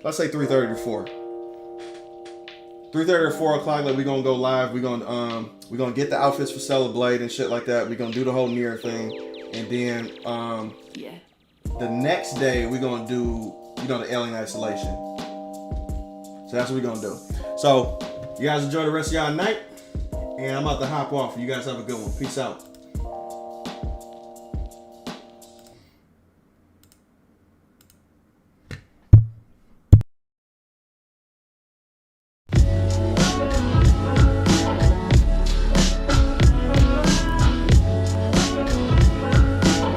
let's say 3:30 to 4. 3:30 or 4 o'clock, like, we're going to go live. We're gonna get the outfits for Celebrate and shit like that. We're going to do the whole Nier thing. And then, the next day, we're going to do, the Alien Isolation. So that's what we're going to do. So, you guys enjoy the rest of y'all night. And I'm about to hop off. You guys have a good one. Peace out.